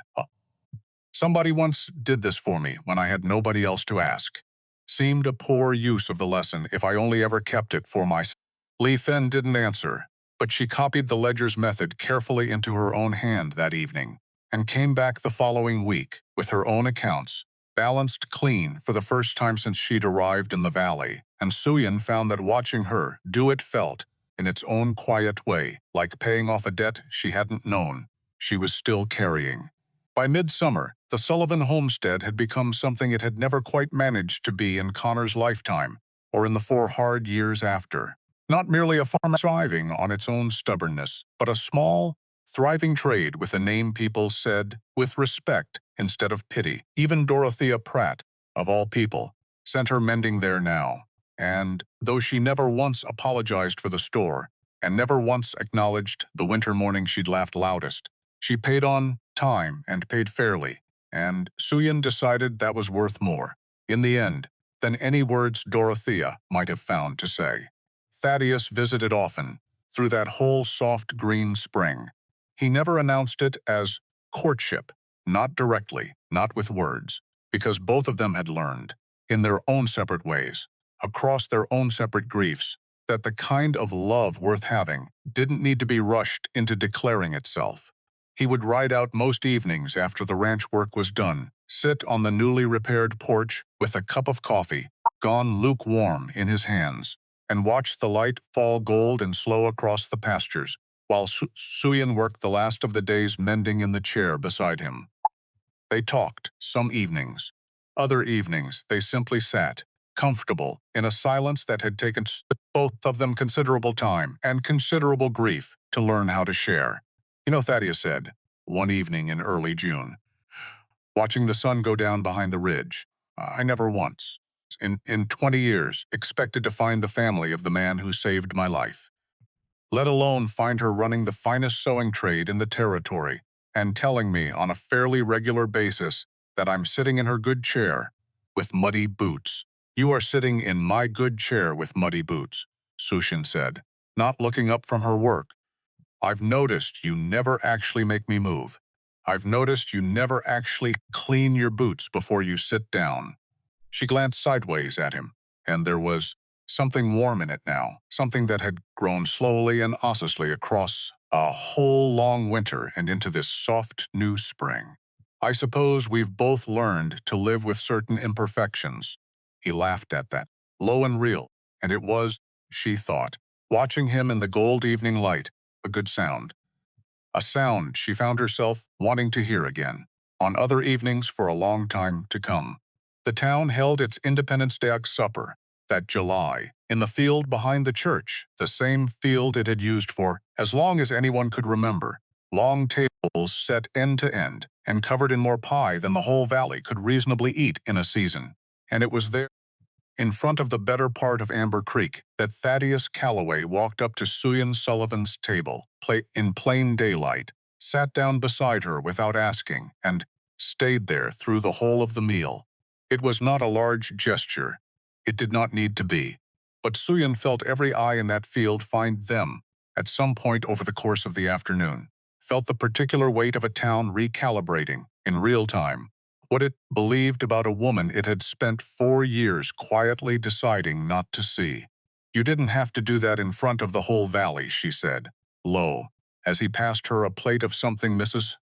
"Somebody once did this for me when I had nobody else to ask. Seemed a poor use of the lesson if I only ever kept it for myself." Li Fen didn't answer, but she copied the ledger's method carefully into her own hand that evening, and came back the following week with her own accounts, balanced clean for the first time since she'd arrived in the valley, and Suyin found that watching her do it felt, in its own quiet way, like paying off a debt she hadn't known she was still carrying. By midsummer, the Sullivan homestead had become something it had never quite managed to be in Connor's lifetime, or in the 4 hard years after. Not merely a farm thriving on its own stubbornness, but a small, thriving trade with a name people said with respect instead of pity. Even Dorothea Pratt, of all people, sent her mending there now. And, though she never once apologized for the store, and never once acknowledged the winter morning she'd laughed loudest, she paid on time and paid fairly, and Suyin decided that was worth more, in the end, than any words Dorothea might have found to say. Thaddeus visited often, through that whole soft green spring. He never announced it as courtship, not directly, not with words, because both of them had learned, in their own separate ways, across their own separate griefs, that the kind of love worth having didn't need to be rushed into declaring itself. He would ride out most evenings after the ranch work was done, sit on the newly repaired porch with a cup of coffee, gone lukewarm, in his hands, and watch the light fall gold and slow across the pastures, while Suyin worked the last of the days mending in the chair beside him. They talked, some evenings. Other evenings, they simply sat, comfortable, in a silence that had taken both of them considerable time and considerable grief to learn how to share. You know, Thaddeus said, one evening in early June, watching the sun go down behind the ridge, I never once, in 20 years, expected to find the family of the man who saved my life, let alone find her running the finest sewing trade in the territory and telling me on a fairly regular basis that I'm sitting in her good chair with muddy boots. You are sitting in my good chair with muddy boots, Sushin said, not looking up from her work. I've noticed you never actually make me move. I've noticed you never actually clean your boots before you sit down. She glanced sideways at him, and there was something warm in it now, something that had grown slowly and osseously across a whole long winter and into this soft new spring. I suppose we've both learned to live with certain imperfections. He laughed at that, low and real, and it was, she thought, watching him in the gold evening light, a good sound. A sound she found herself wanting to hear again, on other evenings for a long time to come. The town held its Independence Day supper that July in the field behind the church, the same field it had used for as long as anyone could remember. Long tables set end to end and covered in more pie than the whole valley could reasonably eat in a season. And it was there, in front of the better part of Amber Creek, that Thaddeus Calloway walked up to Suyan Sullivan's table, in plain daylight, sat down beside her without asking, and stayed there through the whole of the meal. It was not a large gesture. It did not need to be. But Suyan felt every eye in that field find them, at some point over the course of the afternoon, felt the particular weight of a town recalibrating, in real time, what it believed about a woman it had spent 4 years quietly deciding not to see. You didn't have to do that in front of the whole valley, she said, low, as he passed her a plate of something Mrs.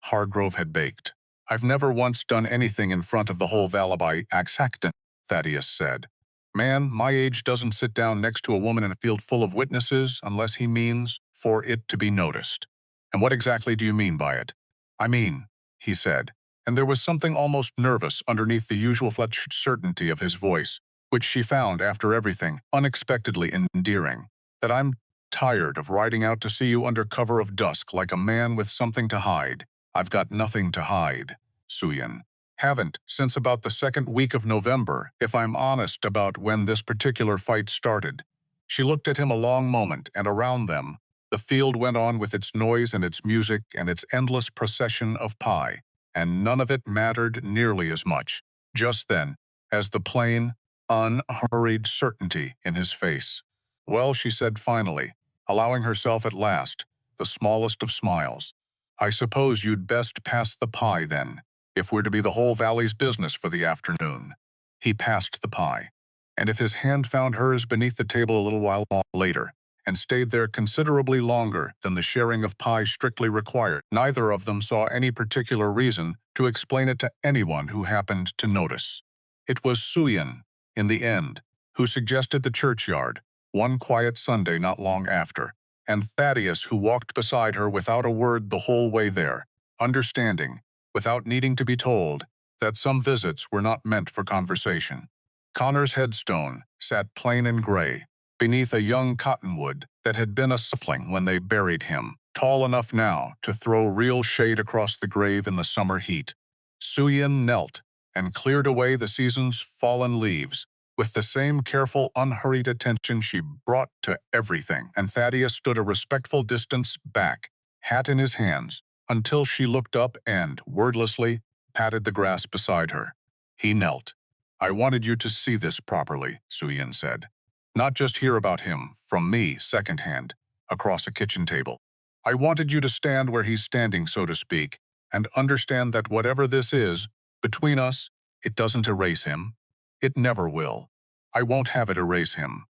Hargrove had baked. I've never once done anything in front of the whole valley by accident, Thaddeus said. Man my age doesn't sit down next to a woman in a field full of witnesses unless he means for it to be noticed. And what exactly do you mean by it? I mean, he said, and there was something almost nervous underneath the usual flat certainty of his voice, which she found, after everything, unexpectedly endearing, that I'm tired of riding out to see you under cover of dusk like a man with something to hide. I've got nothing to hide, Suyan. Haven't since about the second week of November, if I'm honest about when this particular fight started. She looked at him a long moment, and around them, the field went on with its noise and its music and its endless procession of pie, and none of it mattered nearly as much, just then, as the plain, unhurried certainty in his face. Well, she said finally, allowing herself at last the smallest of smiles, I suppose you'd best pass the pie, then, if we're to be the whole valley's business for the afternoon. He passed the pie, and if his hand found hers beneath the table a little while later, and stayed there considerably longer than the sharing of pie strictly required, neither of them saw any particular reason to explain it to anyone who happened to notice. It was Suyan, in the end, who suggested the churchyard, one quiet Sunday not long after, and Thaddeus who walked beside her without a word the whole way there, understanding, without needing to be told, that some visits were not meant for conversation. Connor's headstone sat plain and gray, beneath a young cottonwood that had been a sapling when they buried him, tall enough now to throw real shade across the grave in the summer heat. Suyin knelt and cleared away the season's fallen leaves, with the same careful, unhurried attention she brought to everything, and Thaddeus stood a respectful distance back, hat in his hands, until she looked up and, wordlessly, patted the grass beside her. He knelt. I wanted you to see this properly, Suyin said. Not just hear about him, from me, secondhand, across a kitchen table. I wanted you to stand where he's standing, so to speak, and understand that whatever this is, between us, it doesn't erase him. It never will. I won't have it erase him.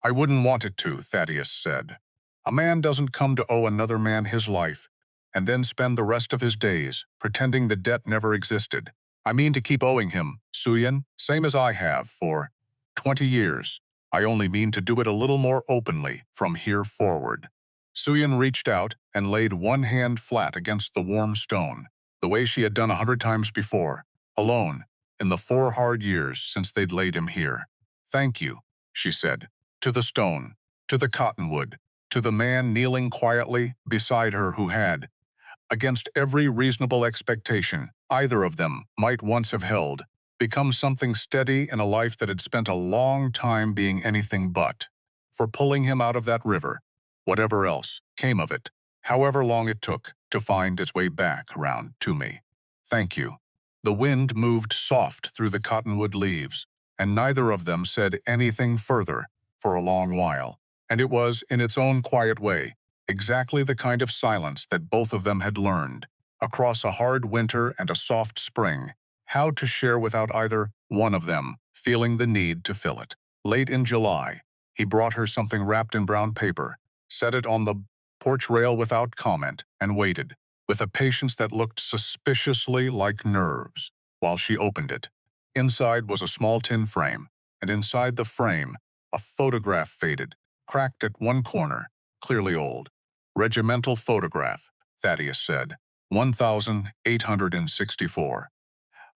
I wouldn't want it to, Thaddeus said. A man doesn't come to owe another man his life. and then spend the rest of his days pretending the debt never existed. I mean to keep owing him, Suyin, same as I have for 20 years. I only mean to do it a little more openly from here forward. Suyin reached out and laid one hand flat against the warm stone, the way she had done 100 times before, alone, in the 4 hard years since they'd laid him here. Thank you, she said, to the stone, to the cottonwood, to the man kneeling quietly beside her who had, against every reasonable expectation either of them might once have held, become something steady in a life that had spent a long time being anything but, for pulling him out of that river, whatever else came of it, however long it took to find its way back around to me. Thank you. The wind moved soft through the cottonwood leaves, and neither of them said anything further for a long while, and it was, in its own quiet way, exactly the kind of silence that both of them had learned, across a hard winter and a soft spring, how to share without either one of them feeling the need to fill it. Late in July, he brought her something wrapped in brown paper, set it on the porch rail without comment, and waited, with a patience that looked suspiciously like nerves, while she opened it. Inside was a small tin frame, and inside the frame, a photograph faded, cracked at one corner, clearly old. Regimental photograph, Thaddeus said. 1864.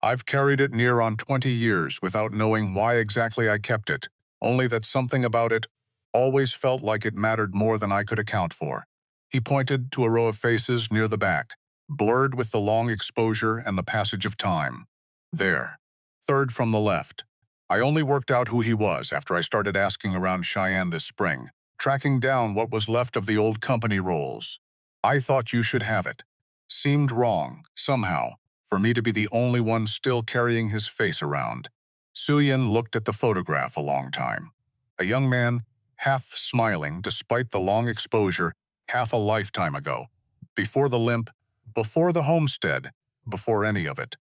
I've carried it near on 20 years without knowing why exactly I kept it, only that something about it always felt like it mattered more than I could account for. He pointed to a row of faces near the back, blurred with the long exposure and the passage of time. There. Third from the left. I only worked out who he was after I started asking around Cheyenne this spring, tracking down what was left of the old company rolls. I thought you should have it. Seemed wrong, somehow, for me to be the only one still carrying his face around. Suyin looked at the photograph a long time. A young man, half smiling despite the long exposure, half a lifetime ago. Before the limp, before the homestead, before any of it.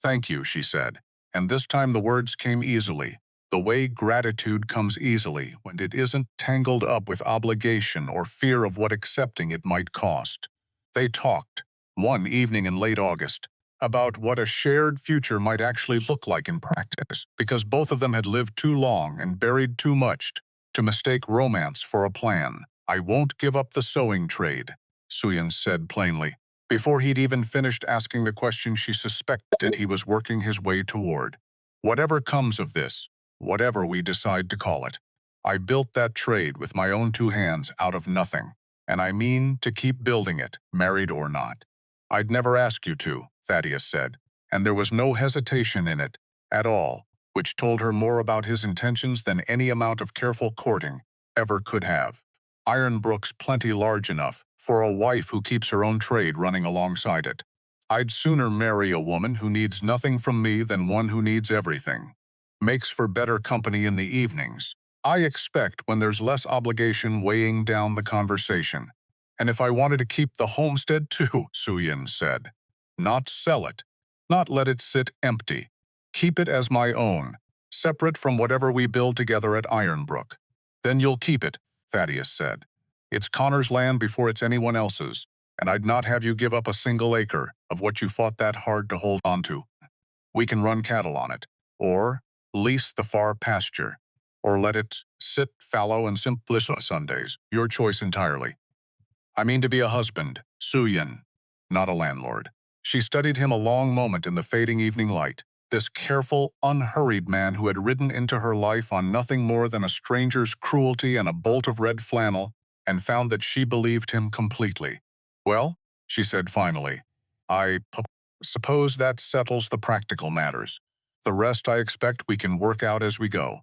Thank you, she said, and this time the words came easily, the way gratitude comes easily when it isn't tangled up with obligation or fear of what accepting it might cost. They talked, one evening in late August, about what a shared future might actually look like in practice, because both of them had lived too long and buried too much to mistake romance for a plan. I won't give up the sewing trade, Suyin said plainly, before he'd even finished asking the question she suspected he was working his way toward. Whatever comes of this, whatever we decide to call it, I built that trade with my own 2 hands out of nothing, and I mean to keep building it, married or not. I'd never ask you to, Thaddeus said, and there was no hesitation in it at all, which told her more about his intentions than any amount of careful courting ever could have. Ironbrook's plenty large enough for a wife who keeps her own trade running alongside it. I'd sooner marry a woman who needs nothing from me than one who needs everything. Makes for better company in the evenings, I expect, when there's less obligation weighing down the conversation. And if I wanted to keep the homestead too, Suyin said. Not sell it. Not let it sit empty. Keep it as my own, separate from whatever we build together at Ironbrook. Then you'll keep it, Thaddeus said. It's Connor's land before it's anyone else's, and I'd not have you give up a single acre of what you fought that hard to hold on to. We can run cattle on it, or lease the far pasture, or let it sit fallow and simplicious Sundays, your choice entirely. I mean to be a husband, Suyin, not a landlord. She studied him a long moment in the fading evening light, this careful, unhurried man who had ridden into her life on nothing more than a stranger's cruelty and a bolt of red flannel, and found that she believed him completely. Well, she said finally, I suppose that settles the practical matters. The rest I expect we can work out as we go.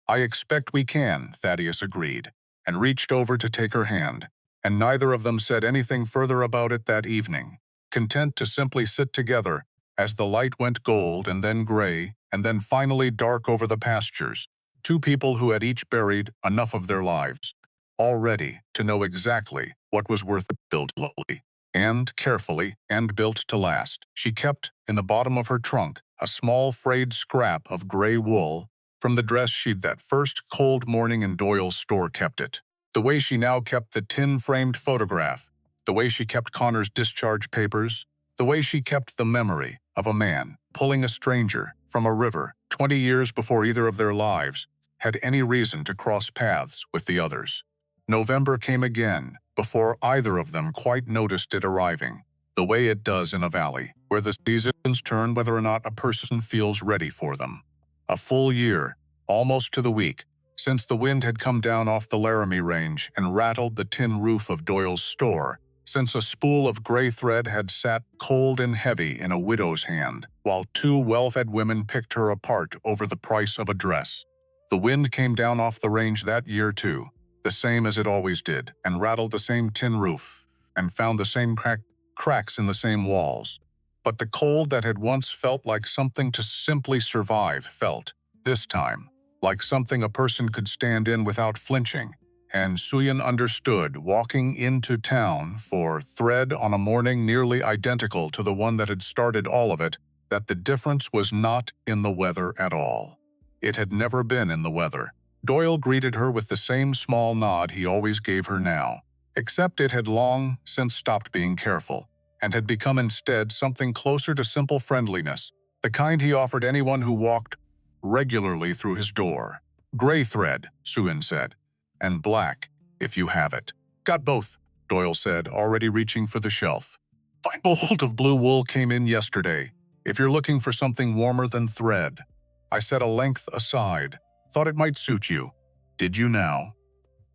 I expect we can, Thaddeus agreed, and reached over to take her hand, and neither of them said anything further about it that evening, content to simply sit together as the light went gold and then gray and then finally dark over the pastures, 2 people who had each buried enough of their lives already to know exactly what was worth built slowly and carefully and built to last. She kept in the bottom of her trunk a small frayed scrap of gray wool from the dress she'd that first cold morning in Doyle's store kept it. The way she now kept the tin-framed photograph, The way she kept Connor's discharge papers, the way she kept the memory of a man pulling a stranger from a river 20 years before either of their lives had any reason to cross paths with the others. November came again, before either of them quite noticed it arriving, the way it does in a valley, where the seasons turn whether or not a person feels ready for them. A full year, almost to the week, since the wind had come down off the Laramie Range and rattled the tin roof of Doyle's store, since a spool of gray thread had sat cold and heavy in a widow's hand, while two well-fed women picked her apart over the price of a dress. The wind came down off the range that year too, the same as it always did, and rattled the same tin roof, and found the same cracks in the same walls. But the cold that had once felt like something to simply survive felt, this time, like something a person could stand in without flinching, and Suyin understood, walking into town for thread on a morning nearly identical to the one that had started all of it, that the difference was not in the weather at all. It had never been in the weather. Doyle greeted her with the same small nod he always gave her now, except it had long since stopped being careful, and had become instead something closer to simple friendliness, the kind he offered anyone who walked regularly through his door. "Gray thread," Suyin said, "and black, if you have it." "Got both," Doyle said, already reaching for the shelf. "Fine bolt of blue wool came in yesterday, if you're looking for something warmer than thread." I set a length aside. "Thought it might suit you." "Did you now?"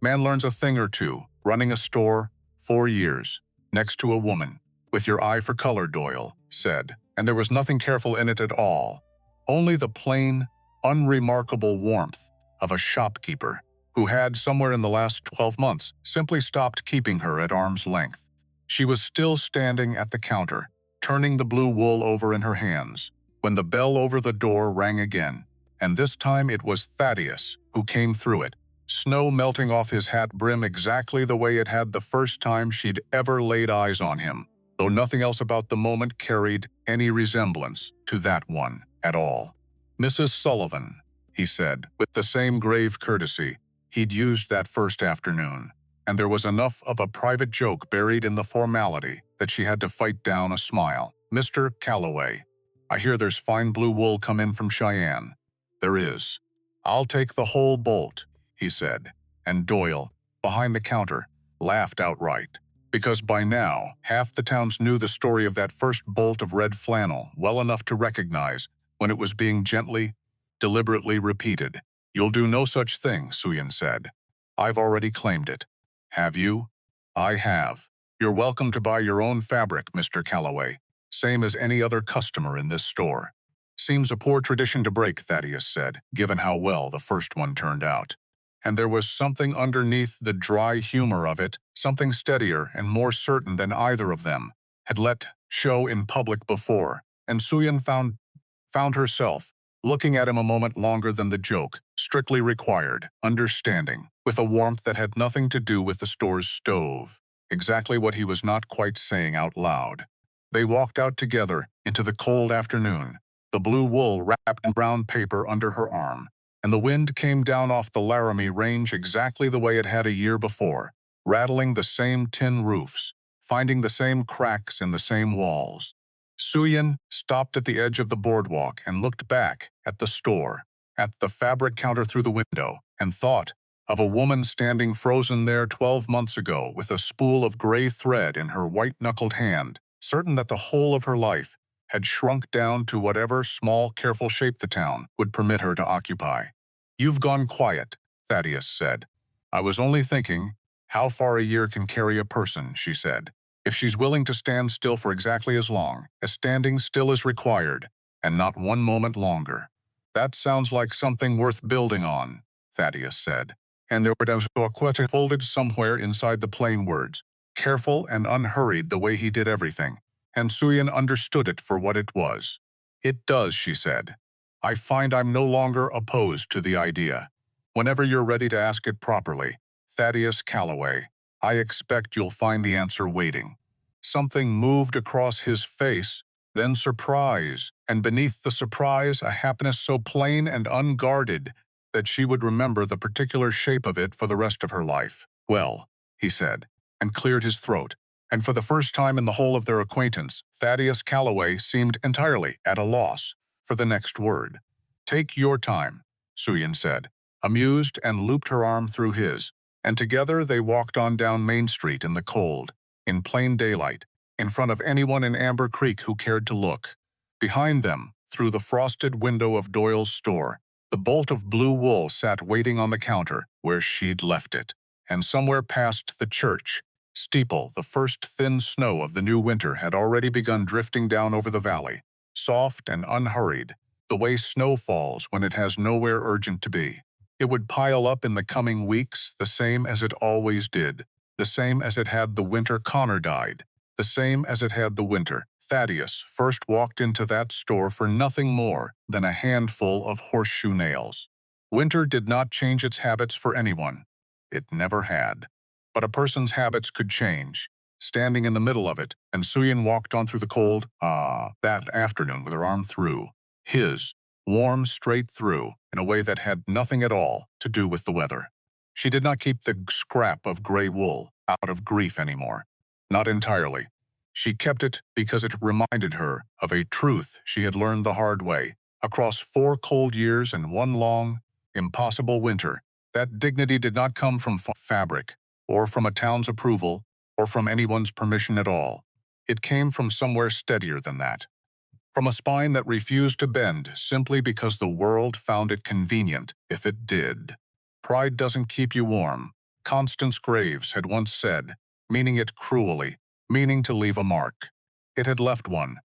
Man learns a thing or two, running a store, 4 years, next to a woman. "With your eye for color," Doyle said, and there was nothing careful in it at all. Only the plain, unremarkable warmth of a shopkeeper who had, somewhere in the last 12 months, simply stopped keeping her at arm's length. She was still standing at the counter, turning the blue wool over in her hands, when the bell over the door rang again, and this time it was Thaddeus who came through it, snow melting off his hat brim exactly the way it had the first time she'd ever laid eyes on him, though nothing else about the moment carried any resemblance to that one at all. "Mrs. Sullivan," he said, with the same grave courtesy he'd used that first afternoon, and there was enough of a private joke buried in the formality that she had to fight down a smile. "Mr. Calloway, I hear there's fine blue wool come in from Cheyenne." "There is." "I'll take the whole bolt," he said, and Doyle, behind the counter, laughed outright, because by now half the towns knew the story of that first bolt of red flannel well enough to recognize when it was being gently, deliberately repeated. "You'll do no such thing," Suyin said. "I've already claimed it." "Have you?" "I have. You're welcome to buy your own fabric, Mr. Calloway, same as any other customer in this store." "Seems a poor tradition to break," Thaddeus said, given how well the first one turned out. And there was something underneath the dry humor of it, something steadier and more certain than either of them had let show in public before, and Suyin found herself looking at him a moment longer than the joke strictly required, understanding, with a warmth that had nothing to do with the store's stove, exactly what he was not quite saying out loud. They walked out together into the cold afternoon, the blue wool wrapped in brown paper under her arm, and the wind came down off the Laramie Range exactly the way it had a year before, rattling the same tin roofs, finding the same cracks in the same walls. Suyin stopped at the edge of the boardwalk and looked back at the store, at the fabric counter through the window, and thought of a woman standing frozen there 12 months ago with a spool of gray thread in her white-knuckled hand, certain that the whole of her life had shrunk down to whatever small, careful shape the town would permit her to occupy. "You've gone quiet," Thaddeus said. "I was only thinking how far a year can carry a person," she said, "if she's willing to stand still for exactly as long as standing still is required, and not one moment longer." "That sounds like something worth building on," Thaddeus said, and there was a question folded somewhere inside the plain words, careful and unhurried the way he did everything, and Suyin understood it for what it was. "It does," she said. "I find I'm no longer opposed to the idea. Whenever you're ready to ask it properly, Thaddeus Calloway, I expect you'll find the answer waiting." Something moved across his face, then surprise, and beneath the surprise a happiness so plain and unguarded that she would remember the particular shape of it for the rest of her life. "Well," he said, and cleared his throat. And for the first time in the whole of their acquaintance, Thaddeus Calloway seemed entirely at a loss for the next word. "Take your time," Suyin said, amused, and looped her arm through his, and together they walked on down Main Street in the cold, in plain daylight, in front of anyone in Amber Creek who cared to look. Behind them, through the frosted window of Doyle's store, the bolt of blue wool sat waiting on the counter where she'd left it, and somewhere past the church steeple, the first thin snow of the new winter had already begun drifting down over the valley, soft and unhurried, the way snow falls when it has nowhere urgent to be. It would pile up in the coming weeks the same as it always did, the same as it had the winter Connor died, the same as it had the winter Thaddeus first walked into that store for nothing more than a handful of horseshoe nails. Winter did not change its habits for anyone. It never had. But a person's habits could change. Standing in the middle of it, and Suyin walked on through the cold, that afternoon with her arm through his, warm straight through, in a way that had nothing at all to do with the weather. She did not keep the scrap of gray wool out of grief anymore. Not entirely. She kept it because it reminded her of a truth she had learned the hard way, across 4 cold years and 1 long, impossible winter. That dignity did not come from fabric, or from a town's approval, or from anyone's permission at all. It came from somewhere steadier than that. From a spine that refused to bend simply because the world found it convenient if it did. Pride doesn't keep you warm, Constance Graves had once said, meaning it cruelly, meaning to leave a mark. It had left one.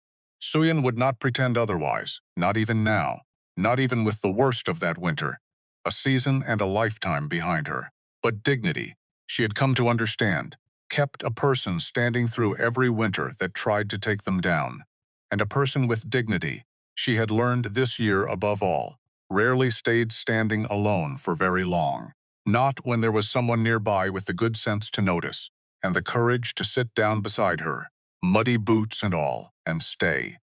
Suyin would not pretend otherwise, not even now, not even with the worst of that winter, a season and a lifetime behind her. But dignity, she had come to understand, kept a person standing through every winter that tried to take them down. And a person with dignity, she had learned this year above all, rarely stayed standing alone for very long. Not when there was someone nearby with the good sense to notice, and the courage to sit down beside her, muddy boots and all, and stay.